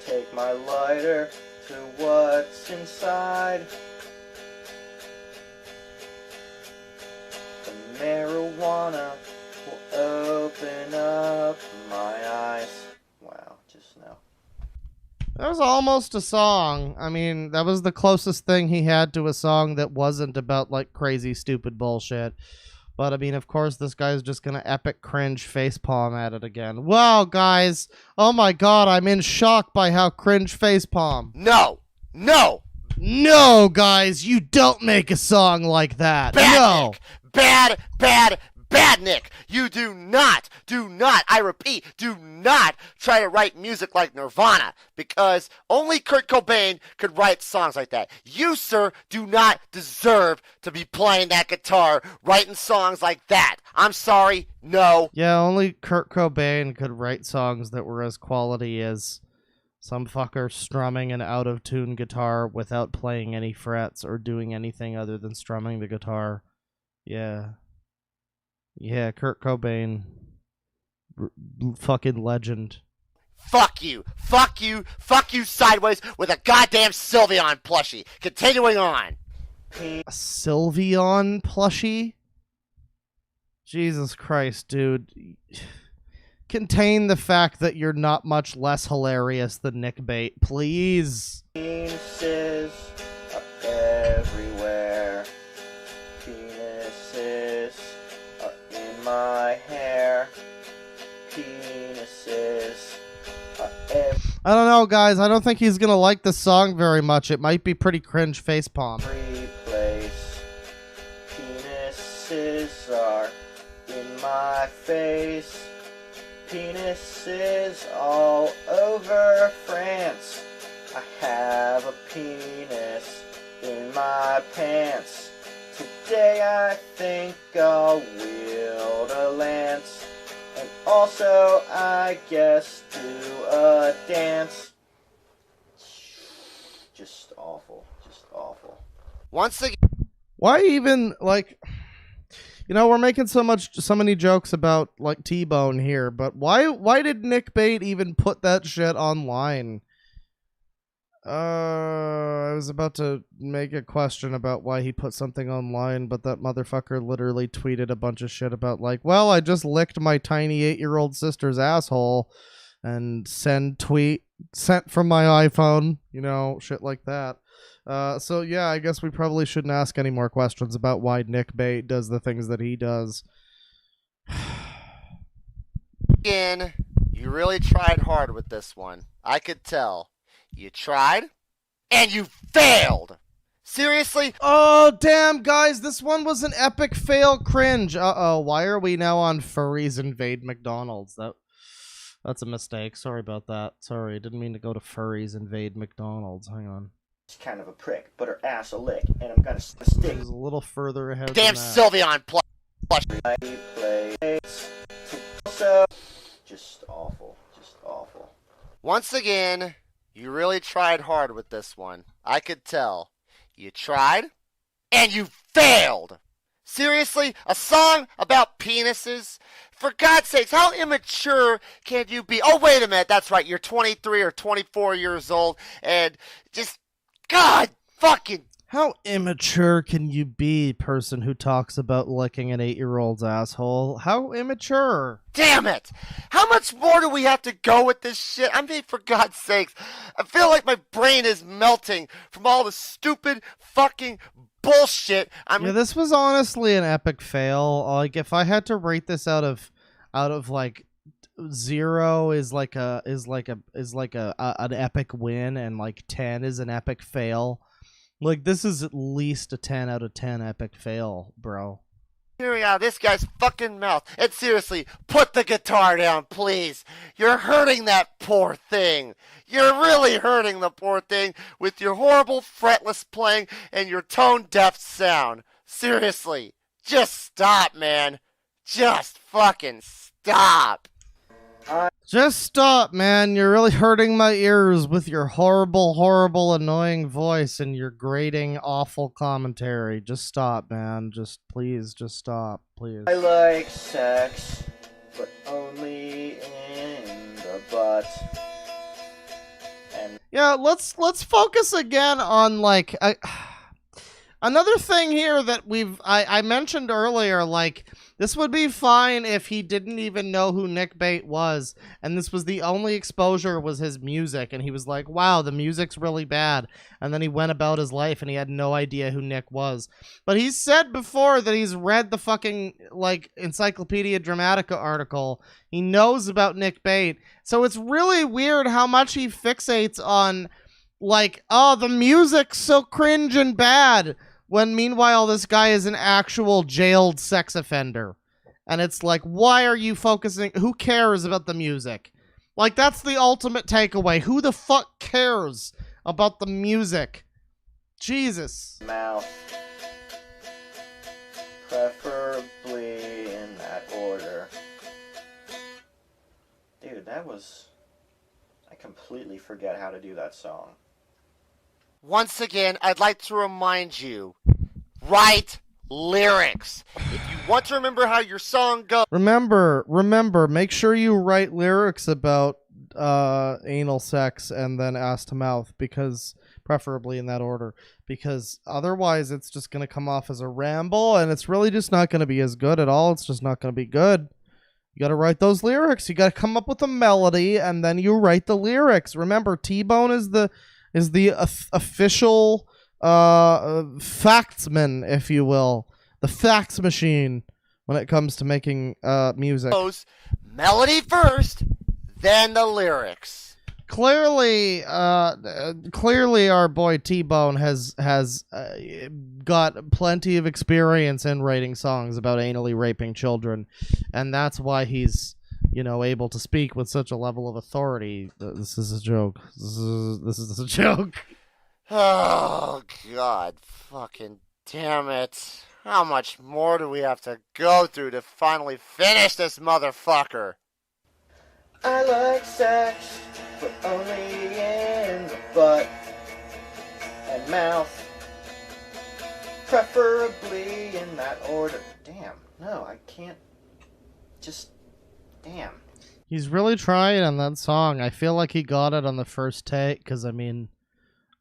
Take my lighter to what's inside. The marijuana will open up my eyes. Wow, just now. That was almost a song. I mean, that was the closest thing he had to a song that wasn't about, crazy, stupid bullshit. But, I mean, of course, this guy's just gonna epic cringe facepalm at it again. Wow, guys. Oh my god, I'm in shock by how cringe facepalm. No! No, guys, you don't make a song like that. Bad, no! Nick. Bad. bad, Nick. You do not, I repeat, do not try to write music like Nirvana, because only Kurt Cobain could write songs like that. You, sir, do not deserve to be playing that guitar, writing songs like that. I'm sorry, no. Yeah, only Kurt Cobain could write songs that were as quality as some fucker strumming an out-of-tune guitar without playing any frets or doing anything other than strumming the guitar. Yeah. Yeah, Kurt Cobain. Fucking legend. Fuck you sideways with a goddamn Sylveon plushie. Continuing on. A Sylveon plushie? Jesus Christ, dude. Contain the fact that you're not much less hilarious than Nick Bate, please. Penises are everywhere. Penises are in my hair. Penises are I don't know, guys. I don't think he's gonna like the song very much. It might be pretty cringe facepalm. every place. Penises are in my face. Penises all over France. I have a penis in my pants. Today I think I'll wield a lance. And also, I guess, do a dance. Just awful. Just awful. Once again. Why even, like... You know, we're making so many jokes about, like, T-Bone here, but why did Nick Bate even put that shit online? I was about to make a question about why he put something online, but that motherfucker literally tweeted a bunch of shit about, like, well, I just licked my tiny 8-year-old sister's asshole, and sent from my iPhone, you know, shit like that. So yeah, I guess we probably shouldn't ask any more questions about why Nick Bate does the things that he does. Again, you really tried hard with this one. I could tell. You tried, and you failed. Seriously? Oh, damn, guys, this one was an epic fail cringe. Uh-oh, why are we now on Furries Invade McDonald's? That's a mistake. Sorry about that. Sorry, I didn't mean to go to Furries Invade McDonald's. Hang on. She's kind of a prick, but her ass a lick, and I'm gonna stick. It was a little further ahead Damn than that. Sylveon plush. I play so just awful. Just awful. Once again, you really tried hard with this one. I could tell. You tried, and you failed. Seriously? A song about penises? For God's sakes, how immature can you be? Oh, wait a minute. That's right. You're 23 or 24 years old, and just, God fucking... How immature can you be, person who talks about licking an 8-year-old's asshole? How immature? Damn it! How much more do we have to go with this shit? I mean, for God's sakes, I feel like my brain is melting from all the stupid fucking bullshit. Yeah, this was honestly an epic fail. Like, if I had to rate this out of like 0 is like an epic win, and like 10 is an epic fail. Like, this is at least a 10 out of 10 epic fail, bro. Hearing out of this guy's fucking mouth. And seriously, put the guitar down, please. You're hurting that poor thing. You're really hurting the poor thing with your horrible fretless playing and your tone-deaf sound. Seriously, just stop, man. Just fucking stop. Just stop, man. You're really hurting my ears with your horrible, horrible, annoying voice and your grating, awful commentary. Just stop, man. Just, please, just stop, please. I like sex, but only in the butt. And yeah, let's focus again on, like, another thing here that I mentioned earlier, like, this would be fine if he didn't even know who Nick Bate was, and this was the only exposure was his music, and he was like, wow, the music's really bad, and then he went about his life, and he had no idea who Nick was. But he's said before that he's read the fucking, like, Encyclopedia Dramatica article. He knows about Nick Bate, so it's really weird how much he fixates on, like, oh, the music's so cringe and bad, when meanwhile this guy is an actual jailed sex offender. And it's like, why are you focusing? Who cares about the music? Like, that's the ultimate takeaway. Who the fuck cares about the music? Jesus. Mouth. Preferably in that order. Dude, that was... I completely forget how to do that song. Once again, I'd like to remind you, write lyrics. If you want to remember how your song goes... Remember, make sure you write lyrics about anal sex and then ass to mouth, because preferably in that order, because otherwise it's just going to come off as a ramble, and it's really just not going to be as good at all. It's just not going to be good. You got to write those lyrics. You got to come up with a melody, and then you write the lyrics. Remember, T-Bone is the official factsman, if you will, the fax machine when it comes to making music. Melody first, then the lyrics. Clearly, our boy T-Bone has got plenty of experience in writing songs about anally raping children, and that's why he's, able to speak with such a level of authority. This is a joke. This is a joke. Oh, God fucking damn it. How much more do we have to go through to finally finish this motherfucker? I like sex, but only in the butt and mouth. Preferably in that order. Damn, no, I can't. Just, damn. He's really trying on that song. I feel like he got it on the first take, because,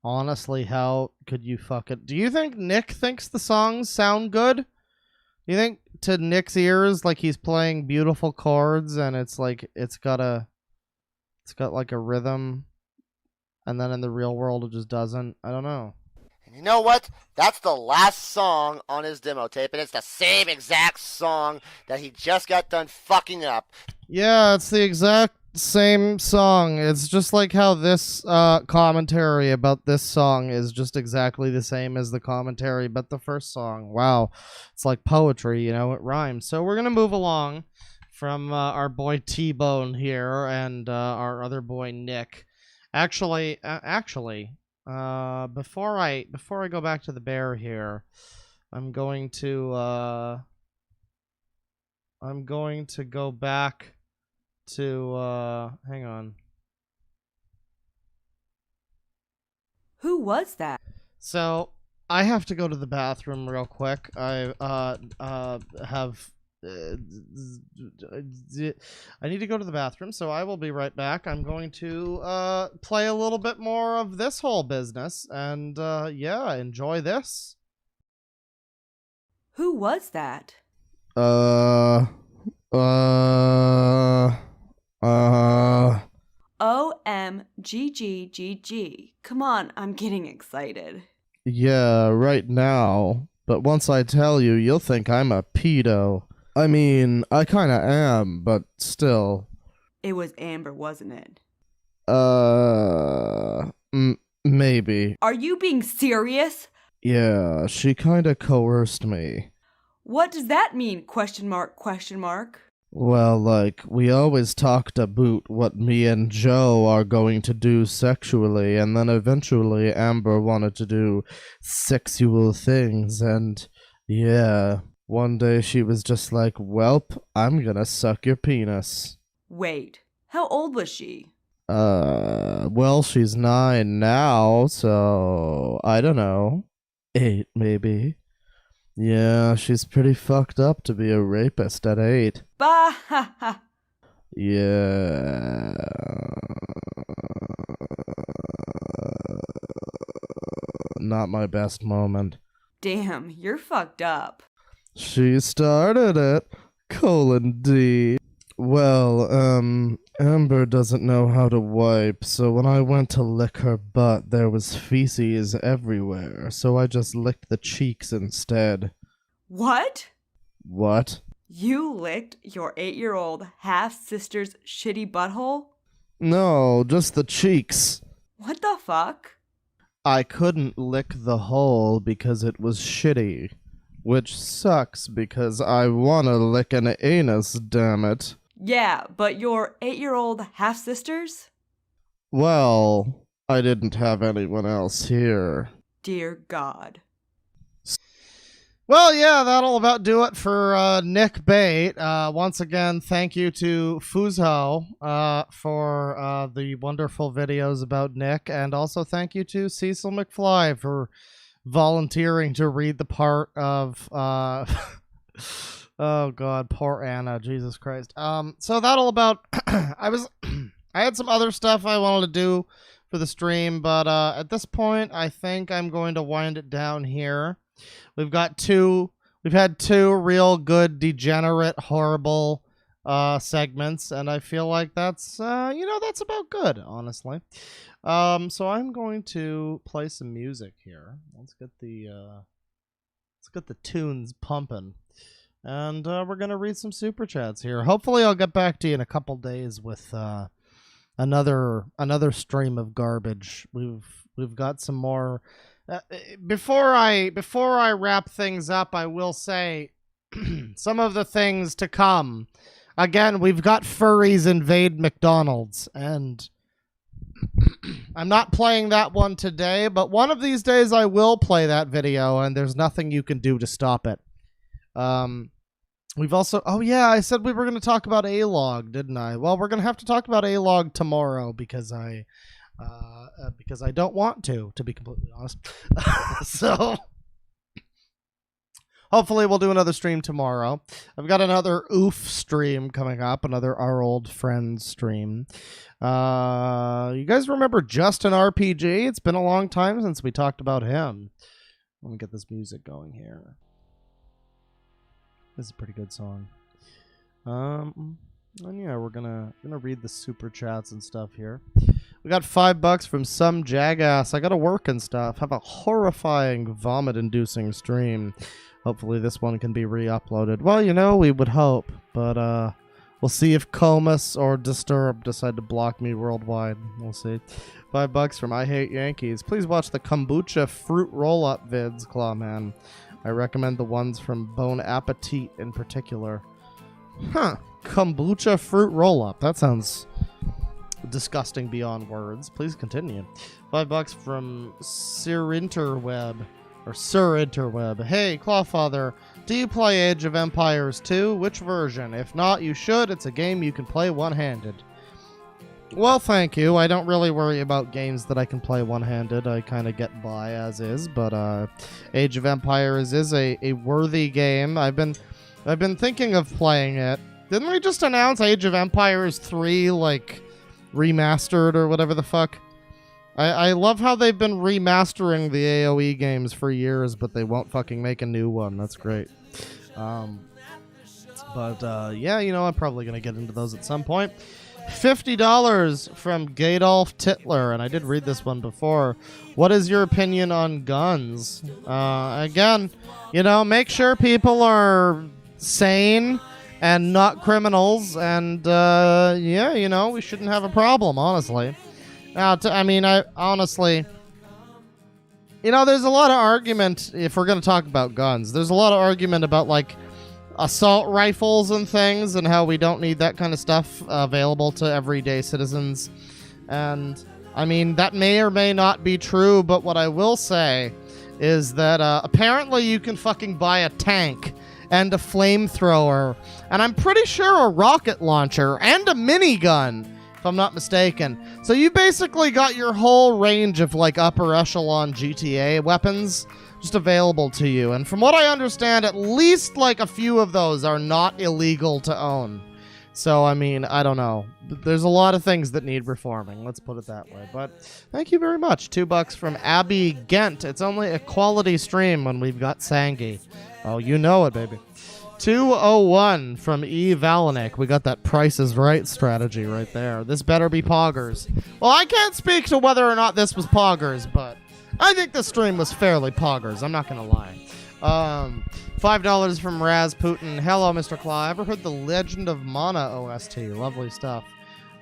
honestly, how could you fuck it? Do you think Nick thinks the songs sound good? Do you think to Nick's ears, like, he's playing beautiful chords and it's like it's got like a rhythm, and then in the real world it just doesn't? I don't know. And you know what? That's the last song on his demo tape, and it's the same exact song that he just got done fucking up. Yeah, it's the exact same song. It's just like how this commentary about this song is just exactly the same as the commentary about the first song. Wow. It's like poetry, it rhymes. So we're going to move along from our boy T-Bone here and our other boy Nick. Actually, before I go back to the bear here, I'm going to go back to hang on. Who was that? So I have to go to the bathroom real quick. I need to go to the bathroom, so I will be right back. I'm going to play a little bit more of this whole business, and yeah, enjoy this. Who was that? OMGGGG. Come on, I'm getting excited. Yeah, right now. But once I tell you, you'll think I'm a pedo. I mean, I kinda am, but still. It was Amber, wasn't it? Maybe. Are you being serious? Yeah, she kinda coerced me. What does that mean? Question mark, question mark. Well, like, we always talked about what me and Joe are going to do sexually, and then eventually Amber wanted to do sexual things, and yeah, one day she was just like, "Welp, I'm gonna suck your penis." Wait, how old was she? Well, she's 9 now, so I don't know. 8, maybe. Yeah, she's pretty fucked up to be a rapist at 8. Bah ha ha. Yeah. Not my best moment. Damn, you're fucked up. She started it. D. Well, Amber doesn't know how to wipe, so when I went to lick her butt, there was feces everywhere, so I just licked the cheeks instead. What? What? You licked your 8-year-old half-sister's shitty butthole? No, just the cheeks. What the fuck? I couldn't lick the hole because it was shitty. Which sucks because I wanna lick an anus, damn it. Yeah, but your 8-year-old half-sisters? Well, I didn't have anyone else here. Dear God. Well, yeah, that'll about do it for Nick Bate. Once again, thank you to Fuzho for the wonderful videos about Nick, and also thank you to Cecil McFly for volunteering to read the part of oh god, poor Anna, Jesus Christ. So that'll about I had some other stuff I wanted to do for the stream, but at this point I think I'm going to wind it down here. We've had two real good, degenerate, horrible segments, and I feel like that's that's about good, honestly. So I'm going to play some music here. Let's get the tunes pumping, and we're gonna read some super chats here. Hopefully, I'll get back to you in a couple days with another stream of garbage. We've got some more. Before I wrap things up, I will say some of the things to come. Again, we've got furries invade McDonald's, and I'm not playing that one today, but one of these days I will play that video, and there's nothing you can do to stop it. We've also, oh yeah, I said we were going to talk about A-Log, didn't I? Well, we're going to have to talk about A-Log tomorrow because I don't want to be completely honest. So hopefully we'll do another stream tomorrow. I've got another oof stream coming up, another Our Old Friends stream. You guys remember Justin RPG? It's been a long time since we talked about him. Let me get this music going here. This is a pretty good song. And yeah, we're gonna read the super chats and stuff here. We got $5 from some jackass. I gotta work and stuff. Have a horrifying, vomit-inducing stream. Hopefully this one can be re-uploaded. Well, we would hope, but we'll see if Comus or Disturb decide to block me worldwide. We'll see. $5 from I Hate Yankees. Please watch the kombucha fruit roll-up vids, Clawman. I recommend the ones from Bon Appetit in particular. Huh. Kombucha fruit roll-up. That sounds disgusting beyond words. Please continue. $5 from Sir Interweb. Hey, Clawfather, do you play Age of Empires 2? Which version? If not, you should. It's a game you can play one-handed. Well, thank you. I don't really worry about games that I can play one-handed. I kind of get by as is, but Age of Empires is a worthy game. I've been thinking of playing it. Didn't we just announce Age of Empires 3, like, remastered or whatever the fuck? I love how they've been remastering the AoE games for years, but they won't fucking make a new one. That's great. Yeah, I'm probably going to get into those at some point. $50 from Gadolf Titler, and I did read this one before. What is your opinion on guns? Again, make sure people are sane and not criminals, and we shouldn't have a problem, honestly. Now, I honestly, there's a lot of argument, if we're going to talk about guns, there's a lot of argument about, like, assault rifles and things, and how we don't need that kind of stuff available to everyday citizens. And, that may or may not be true, but what I will say is that apparently you can fucking buy a tank and a flamethrower, and I'm pretty sure a rocket launcher and a minigun, if I'm not mistaken. So you basically got your whole range of, like, upper echelon GTA weapons just available to you. And from what I understand, at least, like, a few of those are not illegal to own. So, I don't know. There's a lot of things that need reforming. Let's put it that way. But thank you very much. $2 from Abby Gent. It's only a quality stream when we've got Sangi. Oh, you know it, baby. 201 from E. Valenik. We got that Price is Right strategy right there. This better be Poggers. Well, I can't speak to whether or not this was Poggers, but I think the stream was fairly Poggers. I'm not going to lie. $5 from Rasputin. Hello, Mr. Claw. Ever heard the Legend of Mana OST? Lovely stuff.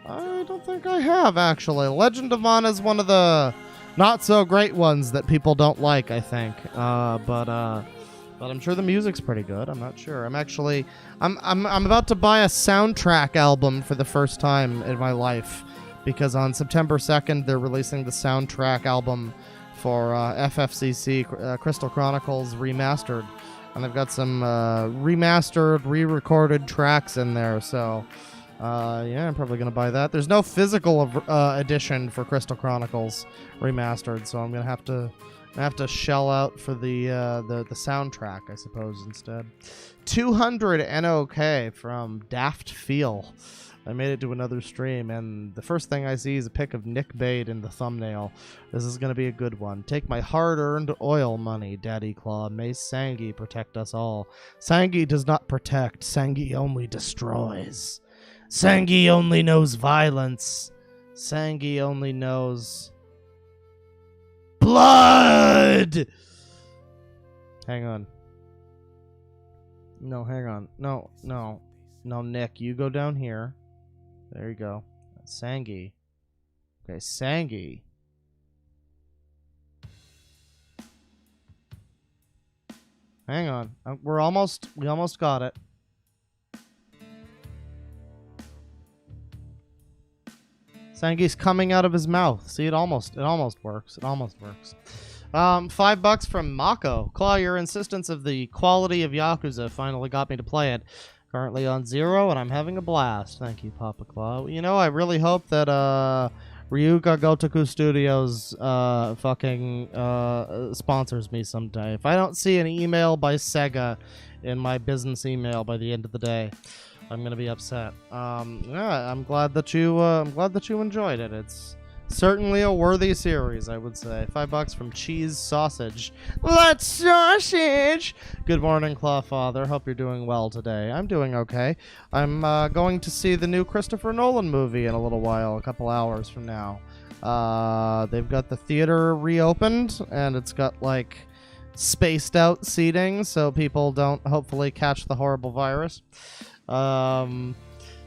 I don't think I have, actually. Legend of Mana is one of the not-so-great ones that people don't like, I think. But But I'm sure the music's pretty good. I'm not sure. I'm about to buy a soundtrack album for the first time in my life, because on September 2nd they're releasing the soundtrack album for FFCC Crystal Chronicles Remastered, and they've got some remastered, re-recorded tracks in there. So yeah, I'm probably gonna buy that. There's no physical edition for Crystal Chronicles Remastered, so I'm gonna have to shell out for the soundtrack, I suppose, instead. 200 NOK from Daft Feel. I made it to another stream, and the first thing I see is a pic of Nick Bate in the thumbnail. This is going to be a good one. Take my hard-earned oil money, Daddy Claw. May Sangi protect us all. Sangi does not protect. Sangi only destroys. Sangi only knows violence. Sangi only knows blood! Hang on. No, hang on. No, Nick, you go down here. There you go. Sangi. Okay, Sangi. Hang on. We almost got it. Sangi's coming out of his mouth. See, it almost works. It almost works. $5 from Mako. Claw, your insistence of the quality of Yakuza finally got me to play it. Currently on 0, and I'm having a blast. Thank you, Papa Claw. You know, I really hope that Ryuga Gotoku Studios sponsors me someday. If I don't see an email by Sega in my business email by the end of the day, I'm gonna be upset. Yeah, I'm glad that you enjoyed it. It's certainly a worthy series, I would say. $5 from Cheese Sausage. Let's sausage! Good morning, Clawfather. Hope you're doing well today. I'm doing okay. I'm going to see the new Christopher Nolan movie in a little while, a couple hours from now. They've got the theater reopened, and it's got, like, spaced out seating so people don't hopefully catch the horrible virus.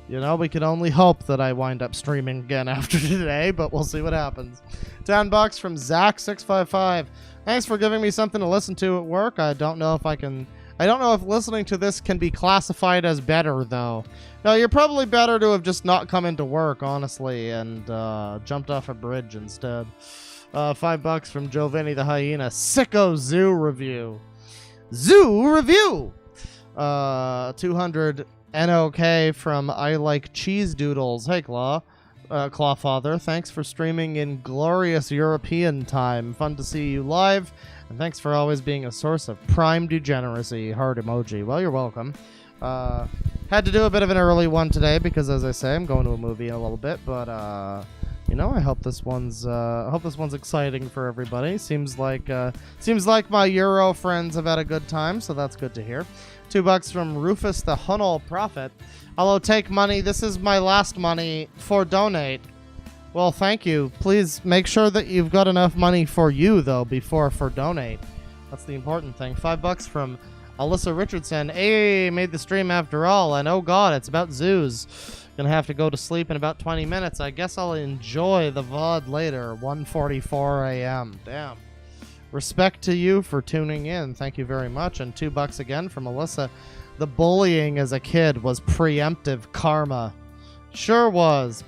You know, we can only hope that I wind up streaming again after today, but we'll see what happens. $10 from Zach655. Thanks for giving me something to listen to at work. I don't know if listening to this can be classified as better, though. No, you're probably better to have just not come into work, honestly, and jumped off a bridge instead. $5 from Joveni the Hyena. Sicko Zoo Review. Zoo Review! 200 NOK from I Like Cheese Doodles. Hey, Clawfather. Thanks for streaming in glorious European time. Fun to see you live. And thanks for always being a source of prime degeneracy. Heart emoji. Well, you're welcome. Had to do a bit of an early one today because, as I say, I'm going to a movie in a little bit. But, you know, I hope this one's exciting for everybody. Seems like my Euro friends have had a good time, so that's good to hear. $2 from Rufus the Hunnel Prophet. Hello, take money. This is my last money for donate. Well, thank you. Please make sure that you've got enough money for you, though, before for donate. That's the important thing. $5 from Alyssa Richardson. Hey, made the stream after all, and oh god, it's about zoos. Gonna have to go to sleep in about 20 minutes. I guess I'll enjoy the VOD later. 1:44 a.m. Damn. Respect to you for tuning in. Thank you very much. And $2 again from Alyssa. The bullying as a kid was preemptive karma. Sure was.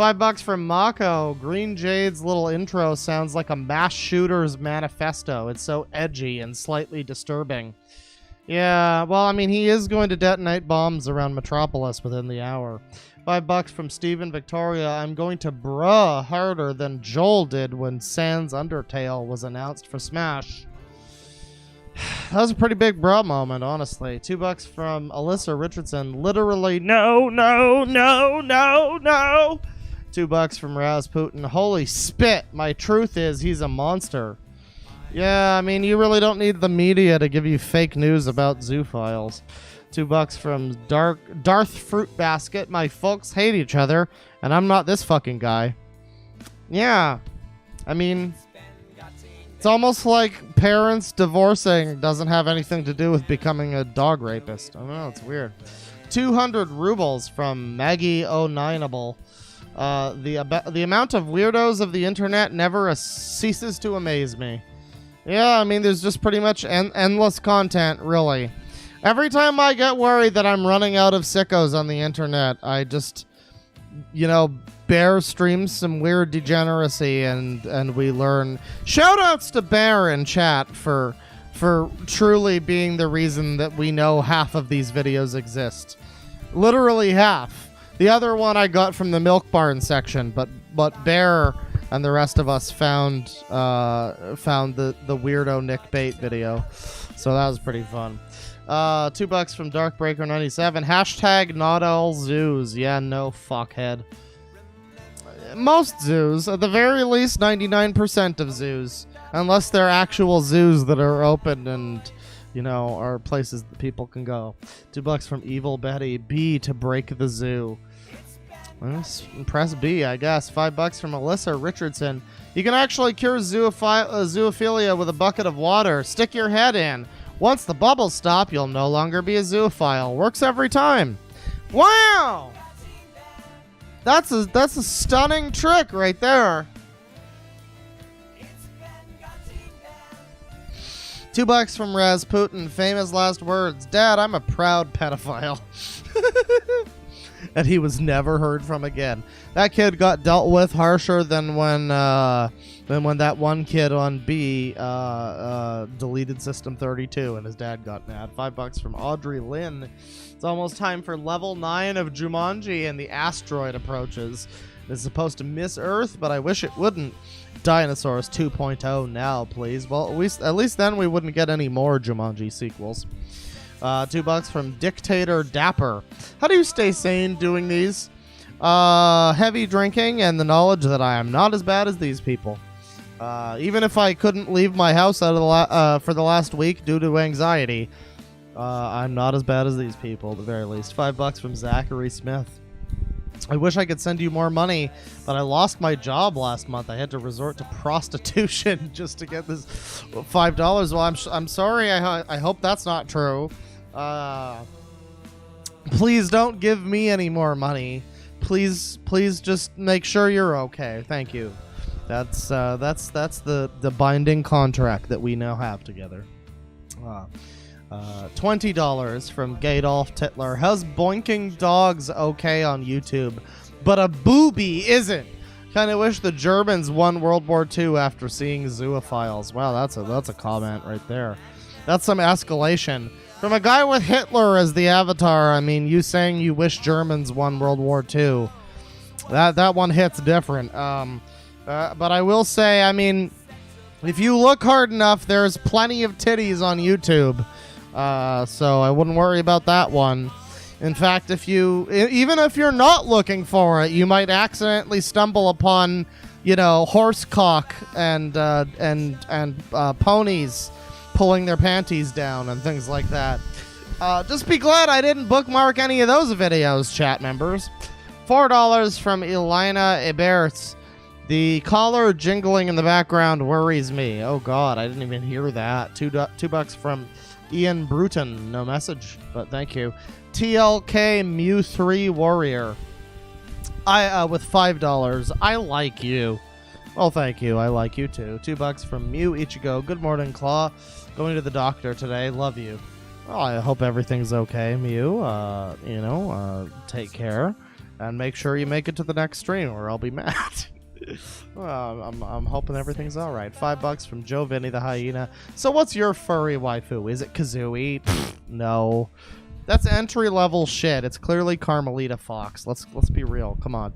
$5 from Mako. Green Jade's little intro sounds like a mass shooter's manifesto. It's so edgy and slightly disturbing. Yeah, well, I mean, he is going to detonate bombs around Metropolis within the hour. $5 from Steven Victoria. I'm going to bruh harder than Joel did when Sans Undertale was announced for Smash. That was a pretty big bruh moment, honestly. $2 from Alyssa Richardson. Literally, no. $2 from Rasputin. Holy spit. My truth is he's a monster. Yeah, I mean, you really don't need the media to give you fake news about zoophiles. $2 from Darth Fruit Basket. My folks hate each other, and I'm not this fucking guy. Yeah, I mean, it's almost like parents divorcing doesn't have anything to do with becoming a dog rapist. I don't know, it's weird. 200 rubles from Maggie O'Nineable. The amount of weirdos of the internet never ceases to amaze me. Yeah, I mean, there's just pretty much endless content, really. Every time I get worried that I'm running out of sickos on the internet, I just, Bear streams some weird degeneracy and we learn. Shoutouts to Bear in chat for truly being the reason that we know half of these videos exist. Literally half. The other one I got from the Milk Barn section, but Bear and the rest of us found the weirdo Nick Bate video. So that was pretty fun. $2 from Darkbreaker97. Hashtag not all zoos. Yeah, no fuckhead. Most zoos, at the very least 99% of zoos, unless they're actual zoos that are open and, are places that people can go. $2 from Evil Betty. B to break the zoo. Press B, I guess. $5 from Alyssa Richardson. You can actually cure zoophilia with a bucket of water. Stick your head in. Once the bubbles stop, you'll no longer be a zoophile. Works every time. Wow! That's a stunning trick right there. $2 from Rasputin. Famous last words. Dad, I'm a proud pedophile. And he was never heard from again. That kid got dealt with harsher than when that one kid on B deleted System 32 and his dad got mad. $5 from Audrey Lynn. It's almost time for level 9 of Jumanji and the asteroid approaches. It's supposed to miss Earth, but I wish it wouldn't. Dinosaurs 2.0 now, please. Well, at least then we wouldn't get any more Jumanji sequels. $2 from Dictator Dapper. How do you stay sane doing these? Heavy drinking and the knowledge that I am not as bad as these people. Even if I couldn't leave my house for the last week due to anxiety, I'm not as bad as these people at the very least. $5 from Zachary Smith. I wish I could send you more money, but I lost my job last month. I had to resort to prostitution just to get this $5. Well, I'm sorry. I hope that's not true. Please don't give me any more money. Please just make sure you're okay. Thank you. That's the binding contract that we now have together. $20 from Gadolf Titler. How's boinking dogs okay on YouTube, but a booby isn't? Kind of wish the Germans won World War II after seeing zoophiles. Wow, that's a comment right there. That's some escalation from a guy with Hitler as the avatar. I mean, you saying you wish Germans won World War II. That one hits different. But I will say, I mean, if you look hard enough, there's plenty of titties on YouTube. So I wouldn't worry about that one. In fact, even if you're not looking for it, you might accidentally stumble upon, horse cock and ponies pulling their panties down and things like that. Just be glad I didn't bookmark any of those videos, chat members. $4 from Elena Eberts. The collar jingling in the background worries me. Oh God, I didn't even hear that. $2 from Ian Bruton. No message, but thank you. TLK Mew 3 Warrior. With $5. I like you. Well, thank you. I like you too. $2 from Mew Ichigo. Good morning, Claw. Going to the doctor today. Love you. Well, I hope everything's okay, Mew. Take care. And make sure you make it to the next stream or I'll be mad. Well, I'm hoping everything's all right. $5 from Joe Vinny the Hyena. So what's your furry waifu? Is it Kazooie? No. That's entry-level shit. It's clearly Carmelita Fox. Let's be real. Come on.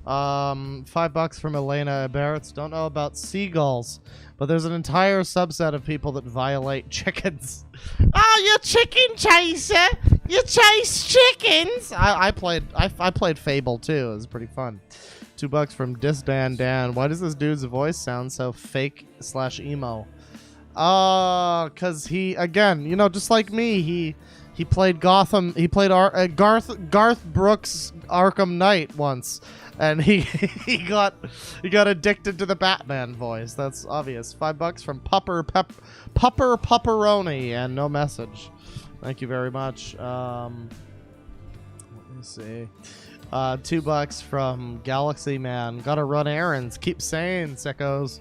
$5 from Elena Barretts. Don't know about seagulls, but there's an entire subset of people that violate chickens. Oh, you chicken chaser! You chase chickens! I played Fable too. It was pretty fun. $2 from Disdan Dan. Why does this dude's voice sound so fake/emo? Cause he, again, just like me, he played Gotham. He played Garth Brooks Arkham Knight once, and he got addicted to the Batman voice. That's obvious. $5 from Pupper Pupperoni, and no message. Thank you very much. Let me see. $2 from Galaxy Man. Gotta run errands. Keep saying, sickos.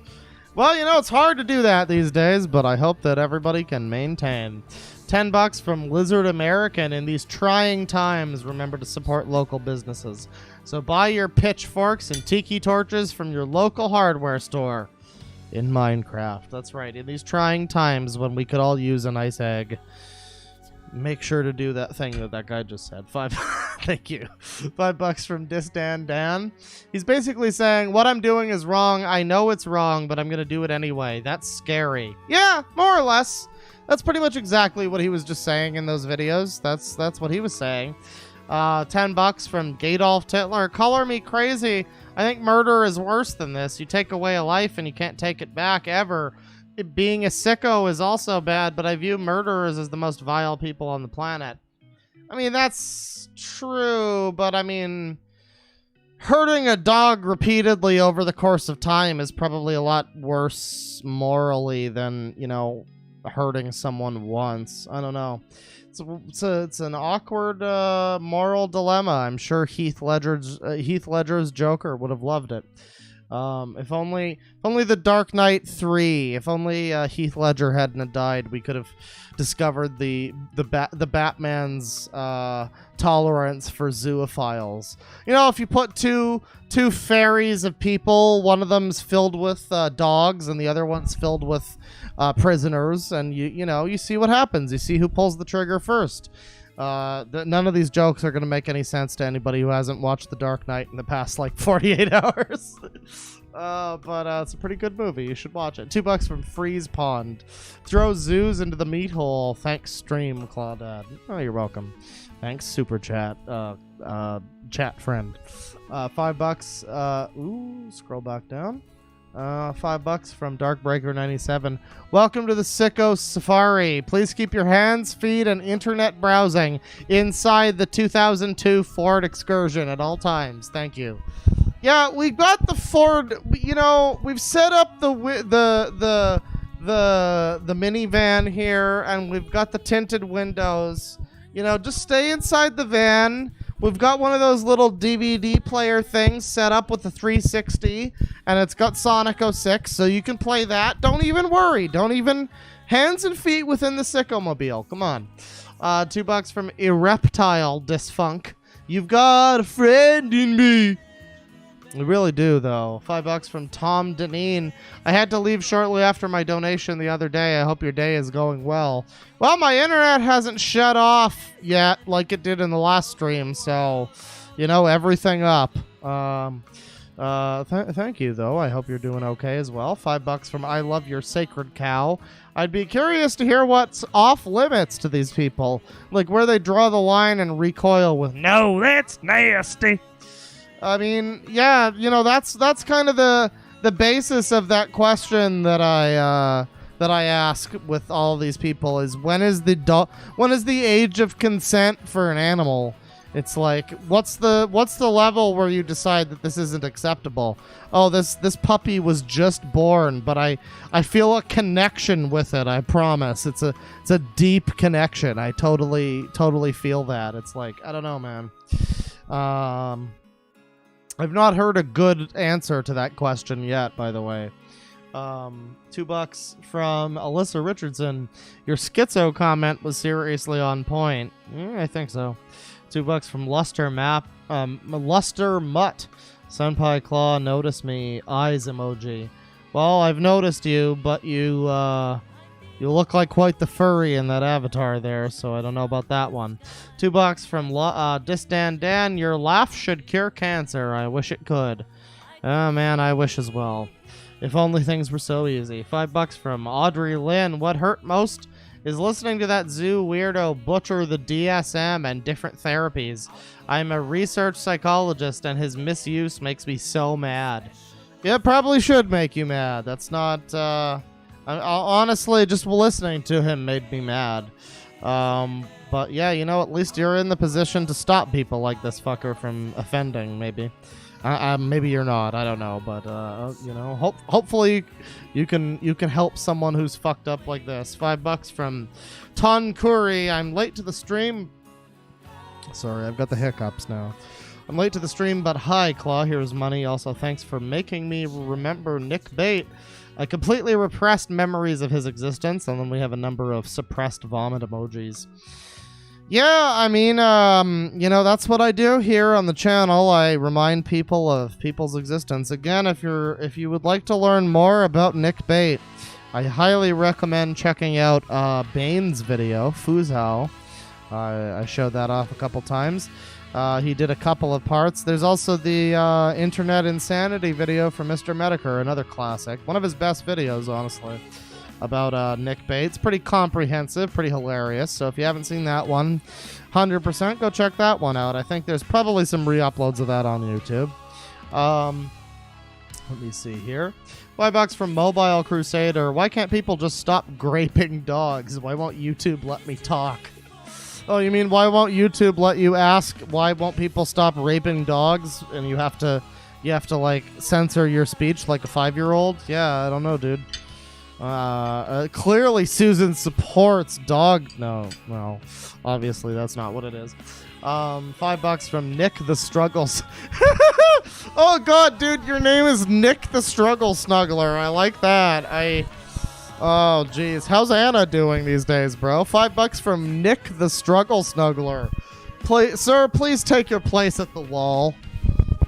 Well, you know, it's hard to do that these days, but I hope that everybody can maintain. $10 from Lizard American. In these trying times, remember to support local businesses. So buy your pitchforks and tiki torches from your local hardware store in Minecraft. That's right. In these trying times when we could all use a nice egg, make sure to do that thing that guy just said. Thank you. $5 from Disdan Dan. He's basically saying, what I'm doing is wrong. I know it's wrong, but I'm going to do it anyway. That's scary. Yeah, more or less. That's pretty much exactly what he was just saying in those videos. That's what he was saying. $10 from Gadolf Titler. Color me crazy. I think murder is worse than this. You take away a life and you can't take it back ever. Being a sicko is also bad, but I view murderers as the most vile people on the planet. I mean, that's true, but I mean, hurting a dog repeatedly over the course of time is probably a lot worse morally than, you know, hurting someone once. I don't know. It's an awkward moral dilemma. I'm sure Heath Ledger's Joker would have loved it. If only the Dark Knight 3. If only Heath Ledger hadn't died, we could have discovered the Batman's tolerance for zoophiles. You know, if you put two ferries of people, one of them's filled with dogs and the other one's filled with prisoners, and you see what happens. You see who pulls the trigger first. None of these jokes are going to make any sense to anybody who hasn't watched The Dark Knight in the past, 48 hours. But it's a pretty good movie. You should watch it. $2 from Freeze Pond. Throw zoos into the meat hole. Thanks, stream, Claudad. Oh, you're welcome. Thanks, Super Chat. Chat friend. $5. Scroll back down. $5 from Darkbreaker97. Welcome to the Sicko Safari. Please keep your hands, feet, and internet browsing inside the 2002 Ford Excursion at all times. Thank you. Yeah, we got the Ford. We've set up the minivan here, and we've got the tinted windows. Just stay inside the van. We've got one of those little DVD player things set up with the 360, and it's got Sonic 06, so you can play that. Don't even worry. Don't even... Hands and feet within the Sicko-mobile. Come on. $2 from Ereptile Disfunk. You've got a friend in me. We really do, though. $5 from Tom Deneen. I had to leave shortly after my donation the other day. I hope your day is going well. Well, my internet hasn't shut off yet like it did in the last stream, so, everything up. Thank you, though. I hope you're doing okay as well. $5 from I Love Your Sacred Cow. I'd be curious to hear what's off limits to these people, like where they draw the line and recoil with, no, that's nasty. I mean, yeah, that's kind of the basis of that question that I ask with all these people is when is the age of consent for an animal? It's like, what's the level where you decide that this isn't acceptable? Oh, this puppy was just born, but I feel a connection with it. I promise. It's a deep connection. I totally feel that. It's like, I don't know, man. I've not heard a good answer to that question yet, by the way. $2 from Alyssa Richardson. Your schizo comment was seriously on point. I think so. $2 from Luster Mutt. Senpai Claw, notice me. Eyes emoji. Well, I've noticed you, but you look like quite the furry in that avatar there, so I don't know about that one. $2 from Disdan Dan. Your laugh should cure cancer. I wish it could. Oh, man, I wish as well. If only things were so easy. $5 from Audrey Lynn. What hurt most is listening to that zoo weirdo butcher the DSM and different therapies. I'm a research psychologist, and his misuse makes me so mad. Yeah, it probably should make you mad. That's not... honestly, just listening to him made me mad. But yeah, at least you're in the position to stop people like this fucker from offending, maybe. Maybe you're not, I don't know, but hopefully you can help someone who's fucked up like this. $5 from Ton Curry. I'm late to the stream. Sorry, I've got the hiccups now. I'm late to the stream, but hi, Claw. Here's money. Also, thanks for making me remember Nick Bate. I completely repressed memories of his existence, and then we have a number of suppressed vomit emojis. Yeah, I mean, that's what I do here on the channel. I remind people of people's existence. Again, if you would like to learn more about Nick Bate, I highly recommend checking out Bane's video, Fuzhao. I showed that off a couple times. He did a couple of parts. There's also the Internet Insanity video from Mr. Mediker, another classic. One of his best videos, honestly, about Nick Bates. Pretty comprehensive, pretty hilarious. So if you haven't seen that one, 100% go check that one out. I think there's probably some re-uploads of that on YouTube. Let me see here. $5 from Mobile Crusader. Why can't people just stop graping dogs? Why won't YouTube let me talk? Oh, you mean why won't YouTube let you ask why won't people stop raping dogs and you have to like censor your speech like a 5-year-old? Yeah, I don't know, dude. Clearly Susan supports dog. No, obviously that's not what it is. $5 from Nick the Struggles. Oh god, dude, your name is Nick the Struggle Snuggler. I like that. Oh, jeez. How's Anna doing these days, bro? $5 from Nick the Struggle Snuggler. Sir, please take your place at the wall.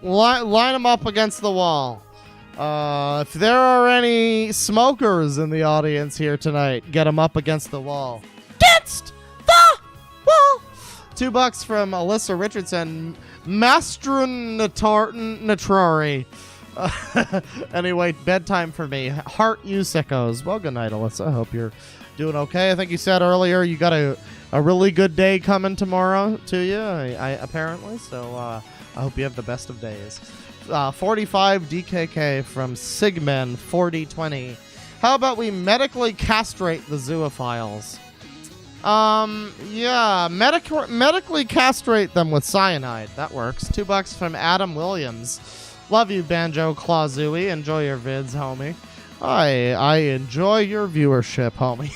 Line them up against the wall. If there are any smokers in the audience here tonight, get them up against the wall. Against the wall! $2 from Alyssa Richardson. Natrari. Anyway, bedtime for me. Heart you sickos. Well, good night, Alyssa. I hope you're doing okay. I think you said earlier you got a really good day coming tomorrow to you, I apparently. So I hope you have the best of days. 45 DKK from Sigmen 4020. How about we medically castrate the zoophiles? Yeah, medically castrate them with cyanide. That works. $2 from Adam Williams. Love you, Banjo Clawzooey. Enjoy your vids, homie. I enjoy your viewership, homie.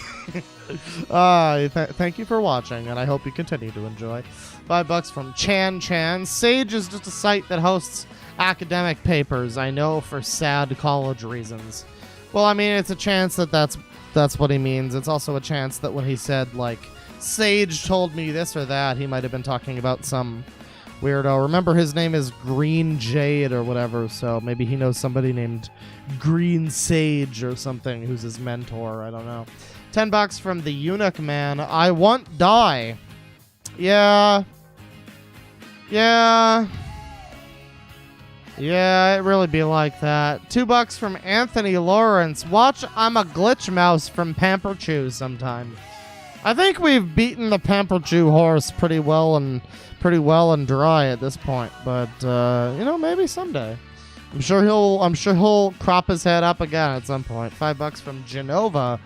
Thank you for watching, and I hope you continue to enjoy. $5 from Chan. Sage is just a site that hosts academic papers, I know, for sad college reasons. Well, I mean, it's a chance that's what he means. It's also a chance that when he said, like, Sage told me this or that, he might have been talking about some weirdo. Remember, his name is Green Jade or whatever, so maybe he knows somebody named Green Sage or something who's his mentor. I don't know. $10 from the Eunuch Man. I want die. Yeah, it really be like that. $2 from Anthony Lawrence. Watch I'm a Glitch Mouse from Pamper Chew sometime. I think we've beaten the Pamper Chew horse pretty well and dry at this point, but maybe someday. I'm sure he'll crop his head up again at some point. $5 from Genova.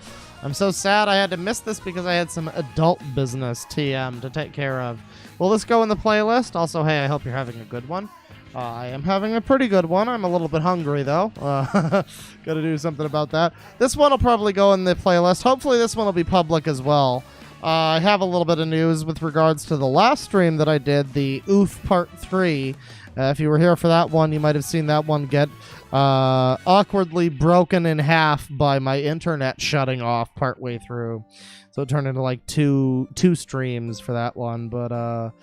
I'm so sad I had to miss this because I had some adult business TM to take care of. Will this go in the playlist? Also, hey, I hope you're having a good one. I am having a pretty good one. I'm a little bit hungry, though. Gotta do something about that. This one will probably go in the playlist. Hopefully this one will be public as well. I have a little bit of news with regards to the last stream that I did, the Oof Part 3. If you were here for that one, you might have seen that one get awkwardly broken in half by my internet shutting off partway through. So it turned into like two streams for that one. But I'm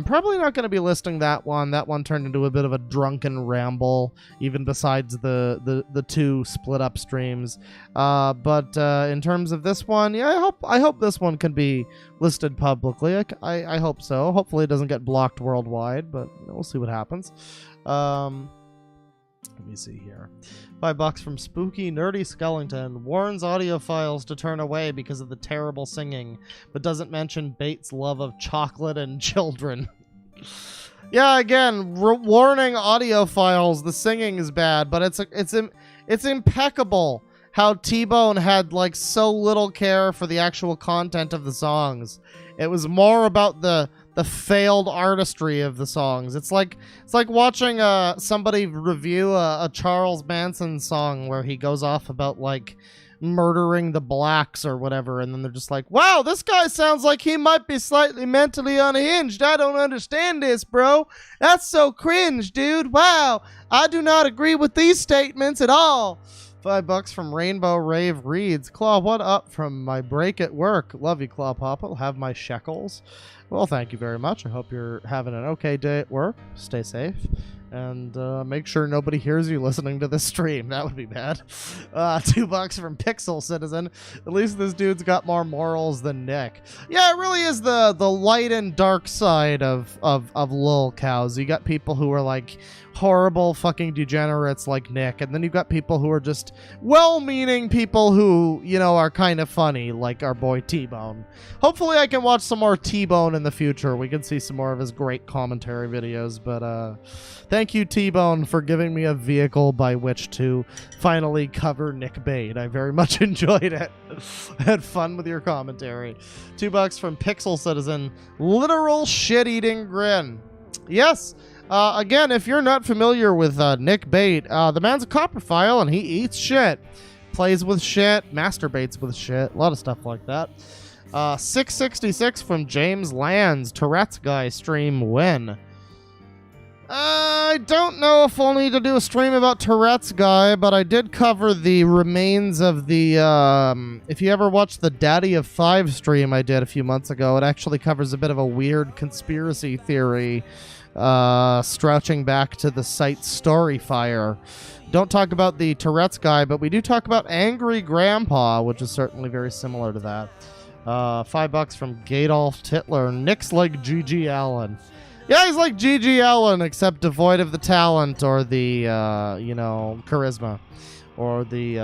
probably not going to be listing that one. That one turned into a bit of a drunken ramble, even besides the two split up streams. But in terms of this one, yeah, I hope this one can be listed publicly. I hope so. Hopefully it doesn't get blocked worldwide, but we'll see what happens. Let me see here. $5 from Spooky Nerdy Skellington. Warns audiophiles to turn away because of the terrible singing, but doesn't mention Bates' love of chocolate and children. Yeah, again, warning audiophiles. The singing is bad, but it's impeccable how T-Bone had like so little care for the actual content of the songs. It was more about the failed artistry of the songs. It's like watching somebody review a Charles Manson song where he goes off about like murdering the blacks or whatever, and then they're just like, wow, this guy sounds like he might be slightly mentally unhinged. I don't understand this, bro. That's so cringe, dude. Wow, I do not agree with these statements at all. $5 from Rainbow Rave Reads. Claw, what up from my break at work? Love you, Claw Papa. I'll have my shekels. Well, thank you very much. I hope you're having an okay day at work. Stay safe. And make sure nobody hears you listening to this stream. That would be bad. $2 from Pixel Citizen. At least this dude's got more morals than Nick. Yeah, it really is the light and dark side of lol cows. You got people who are like horrible fucking degenerates like Nick, and then you've got people who are just well-meaning people who, you know, are kind of funny, like our boy T-Bone. Hopefully I can watch some more T-Bone in the future. We can see some more of his great commentary videos, but thank you, T-Bone, for giving me a vehicle by which to finally cover Nick Bate. I very much enjoyed it. Had fun with your commentary. $2 from Pixel Citizen. Literal shit-eating grin. Yes. Again, if you're not familiar with Nick Bate, the man's a copperphile and he eats shit. Plays with shit, masturbates with shit, a lot of stuff like that. 666 from James Lands. Tourette's guy stream when? I don't know if I'll need to do a stream about Tourette's guy, but I did cover the remains of the, if you ever watched the Daddy of Five stream I did a few months ago, it actually covers a bit of a weird conspiracy theory stretching back to the site Storyfire. Don't talk about the Tourette's guy, but we do talk about Angry Grandpa, which is certainly very similar to that. $5 from Gadolf Titler. Nick's like G.G. Allen. Yeah, he's like G.G. Allen, except devoid of the talent or the, charisma. Or the,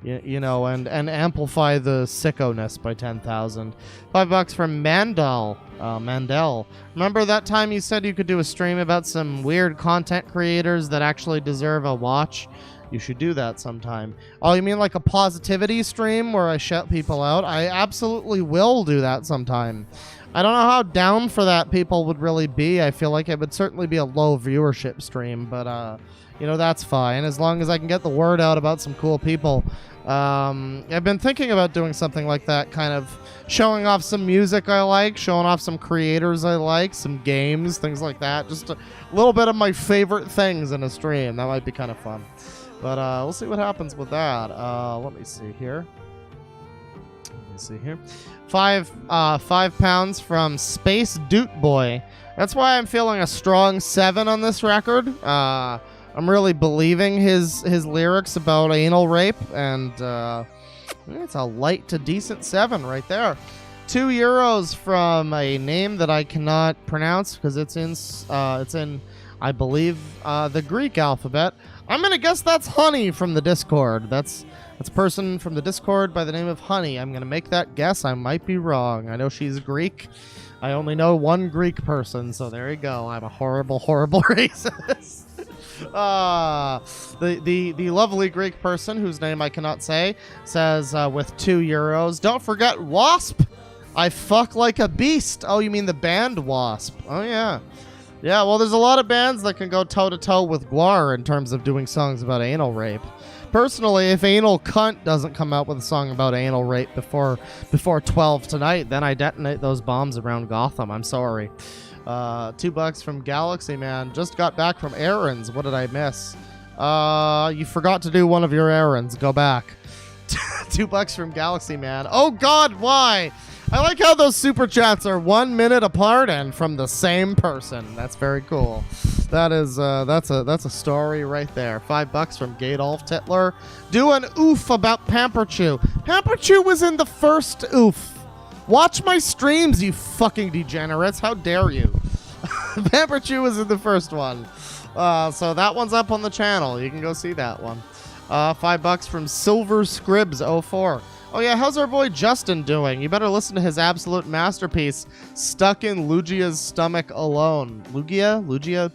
and amplify the sickoness by 10,000. $5 from Mandel. Mandel. Remember that time you said you could do a stream about some weird content creators that actually deserve a watch? You should do that sometime. Oh, you mean like a positivity stream where I shout people out? I absolutely will do that sometime. I don't know how down for that people would really be. I feel like it would certainly be a low viewership stream, but that's fine as long as I can get the word out about some cool people. I've been thinking about doing something like that, kind of showing off some music I like, showing off some creators I like, some games, things like that. Just a little bit of my favorite things in a stream. That might be kind of fun. But we'll see what happens with that. Let me see here. £5 from Space Doot Boy. That's why I'm feeling a strong 7 on this record. I'm really believing his lyrics about anal rape, and it's a light to decent 7 right there. €2 from a name that I cannot pronounce because it's in I believe the Greek alphabet. I'm gonna guess that's Honey from the Discord. That's a person from the Discord by the name of Honey. I'm gonna make that guess. I might be wrong. I know she's Greek. I only know one Greek person, so there you go. I'm a horrible, horrible racist. The lovely Greek person whose name I cannot say says with €2. Don't forget Wasp. I fuck like a beast. Oh, you mean the band Wasp? Oh yeah. Yeah, well, there's a lot of bands that can go toe-to-toe with Guar in terms of doing songs about anal rape. Personally, if Anal Cunt doesn't come out with a song about anal rape before 12 tonight, then I detonate those bombs around Gotham. I'm sorry. $2 from Galaxy Man. Just got back from errands. What did I miss? You forgot to do one of your errands. Go back. $2 from Galaxy Man. Oh God, why? I like how those super chats are 1 minute apart and from the same person. That's very cool. That is that's a story right there. $5 from Gadolf Titler. Do an oof about Pamperchew. Pamperchew was in the first oof. Watch my streams, you fucking degenerates. How dare you? Pamperchew was in the first one. So that one's up on the channel. You can go see that one. $5 from Silver Scribs 04. Oh yeah, how's our boy Justin doing? You better listen to his absolute masterpiece, Stuck in Lugia's Stomach Alone. Lugia?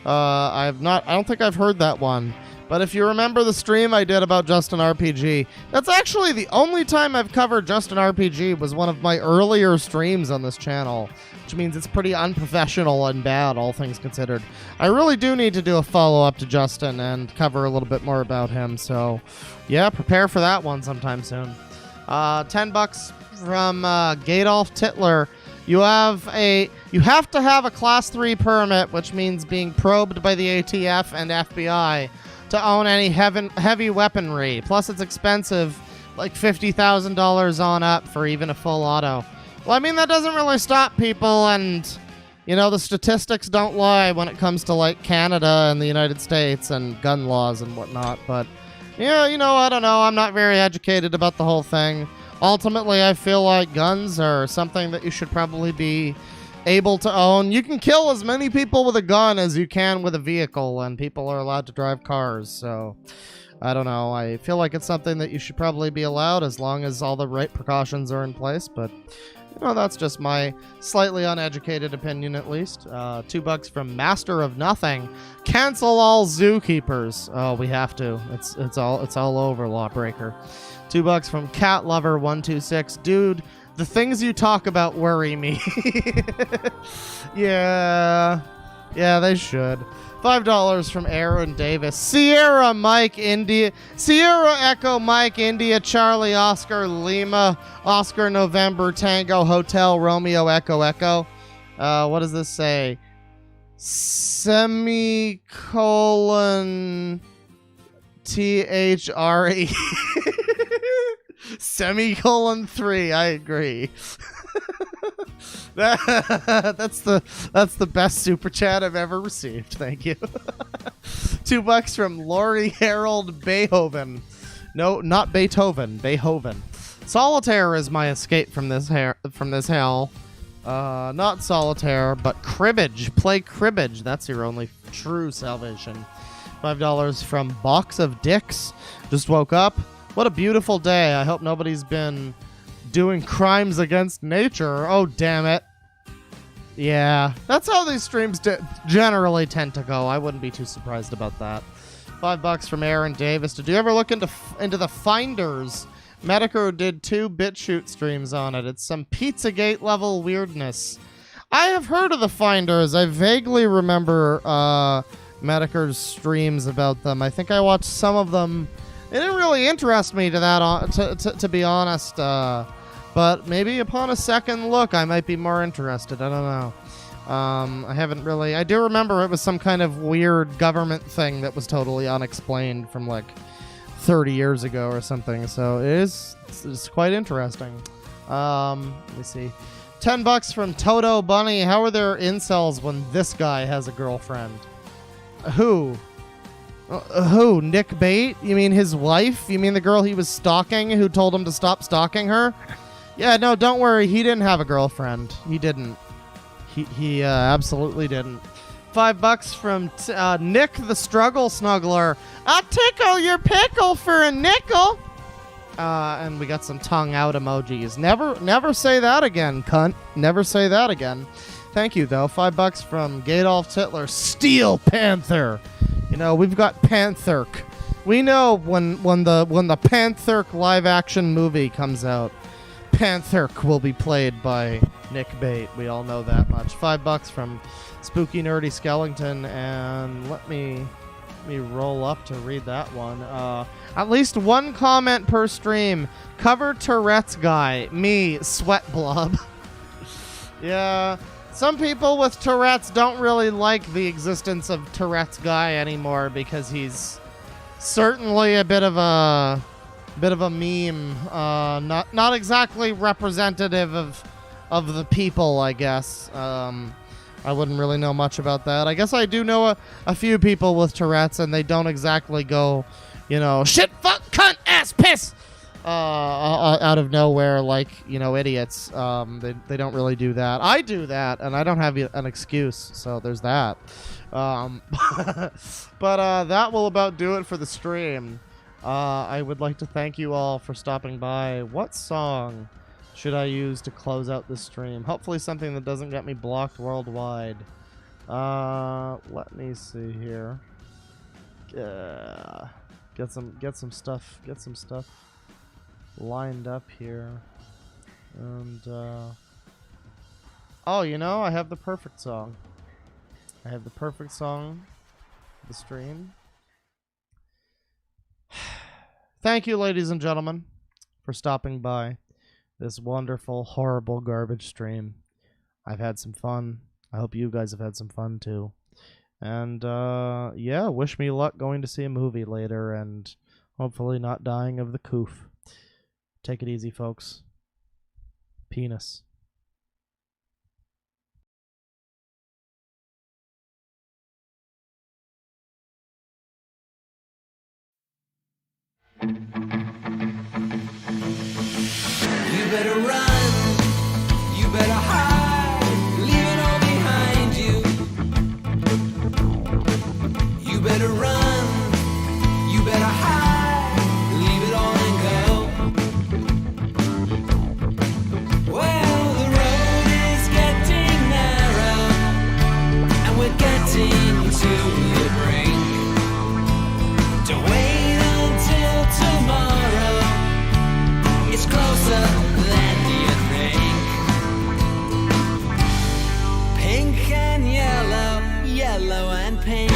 I don't think I've heard that one. But if you remember the stream I did about Justin RPG, that's actually the only time I've covered Justin RPG was one of my earlier streams on this channel, which means it's pretty unprofessional and bad, all things considered. I really do need to do a follow-up to Justin and cover a little bit more about him, so yeah, prepare for that one sometime soon. $10 from Gadolf Titler. You have to have a Class 3 permit, which means being probed by the ATF and FBI to own any heavy weaponry. Plus, it's expensive, like $50,000 on up for even a full auto. Well, I mean, that doesn't really stop people, and, you know, the statistics don't lie when it comes to, like, Canada and the United States and gun laws and whatnot. But, yeah, you know, I don't know. I'm not very educated about the whole thing. Ultimately, I feel like guns are something that you should probably be able to own. You can kill as many people with a gun as you can with a vehicle, and people are allowed to drive cars, so I don't know. I feel like it's something that you should probably be allowed as long as all the right precautions are in place, but you know, that's just my slightly uneducated opinion, at least. $2 from Master of Nothing. Cancel all zookeepers. Oh, we have to. It's all over, Lawbreaker. $2 from Cat Lover 126. Dude, the things you talk about worry me. Yeah, they should. $5 from Aaron Davis. Sierra Echo Mike India Charlie Oscar Lima Oscar November Tango Hotel Romeo Echo Echo. What does this say? Semicolon THRE. Semicolon 3. I agree. That's the best super chat I've ever received. Thank you. $2 from Lori Harold Beethoven. No, not Beethoven. Beethoven. Solitaire is my escape from this hell. Not solitaire, but cribbage. Play cribbage. That's your only true salvation. $5 from Box of Dicks. Just woke up. What a beautiful day. I hope nobody's been doing crimes against nature. Oh, damn it. Yeah, that's how these streams generally tend to go. I wouldn't be too surprised about that. $5 from Aaron Davis. Did you ever look into the Finders? Medico did 2 BitChute streams on it. It's some Pizzagate level weirdness. I have heard of the Finders. I vaguely remember Medico's streams about them. I think I watched some of them. It didn't really interest me to be honest. But maybe upon a second look, I might be more interested. I don't know. I haven't really... I do remember it was some kind of weird government thing that was totally unexplained from like 30 years ago or something. So it's quite interesting. Let me see. $10 from Toto Bunny. How are there incels when this guy has a girlfriend? Who? Who? Nick Bate? You mean his wife? You mean the girl he was stalking who told him to stop stalking her? Yeah, no, don't worry. He didn't have a girlfriend. He didn't. He absolutely didn't. $5 from Nick the Struggle Snuggler. I'll tickle your pickle for a nickel. And we got some tongue out emojis. Never say that again, cunt. Never say that again. Thank you, though. $5 from Gadolf Titler. Steel Panther. You know, we've got Pantherk. We know when the Pantherk live action movie comes out, Pantherk will be played by Nick Bate. We all know that much. $5 from Spooky Nerdy Skellington, and let me roll up to read that one. At least one comment per stream. Cover Tourette's guy. Me, Sweat Blob. Yeah. Some people with Tourette's don't really like the existence of Tourette's guy anymore because he's certainly a bit of a meme. Not exactly representative of the people, I guess. I wouldn't really know much about that. I guess I do know a few people with Tourette's, and they don't exactly go, you know, shit, fuck, cunt, ass, piss, out of nowhere like, you know, idiots. They don't really do that. I do that, and I don't have an excuse, so there's that. But that will about do it for the stream. I would like to thank you all for stopping by. What song should I use to close out this stream? Hopefully something that doesn't get me blocked worldwide. Let me see here. get some stuff lined up here. And oh, you know, I have the perfect song. I have the perfect song for the stream. Thank you, ladies and gentlemen, for stopping by this wonderful, horrible garbage stream. I've had some fun. I hope you guys have had some fun too. And yeah, wish me luck going to see a movie later and hopefully not dying of the coof. Take it easy, folks. Penis. You better run, you better hide, leave it all behind you. You better run, you better hide, leave it all and go. Well, the road is getting narrow, and we're getting to the brink. Don't wait until tomorrow, it's closer than you think. Pink and yellow, yellow and pink.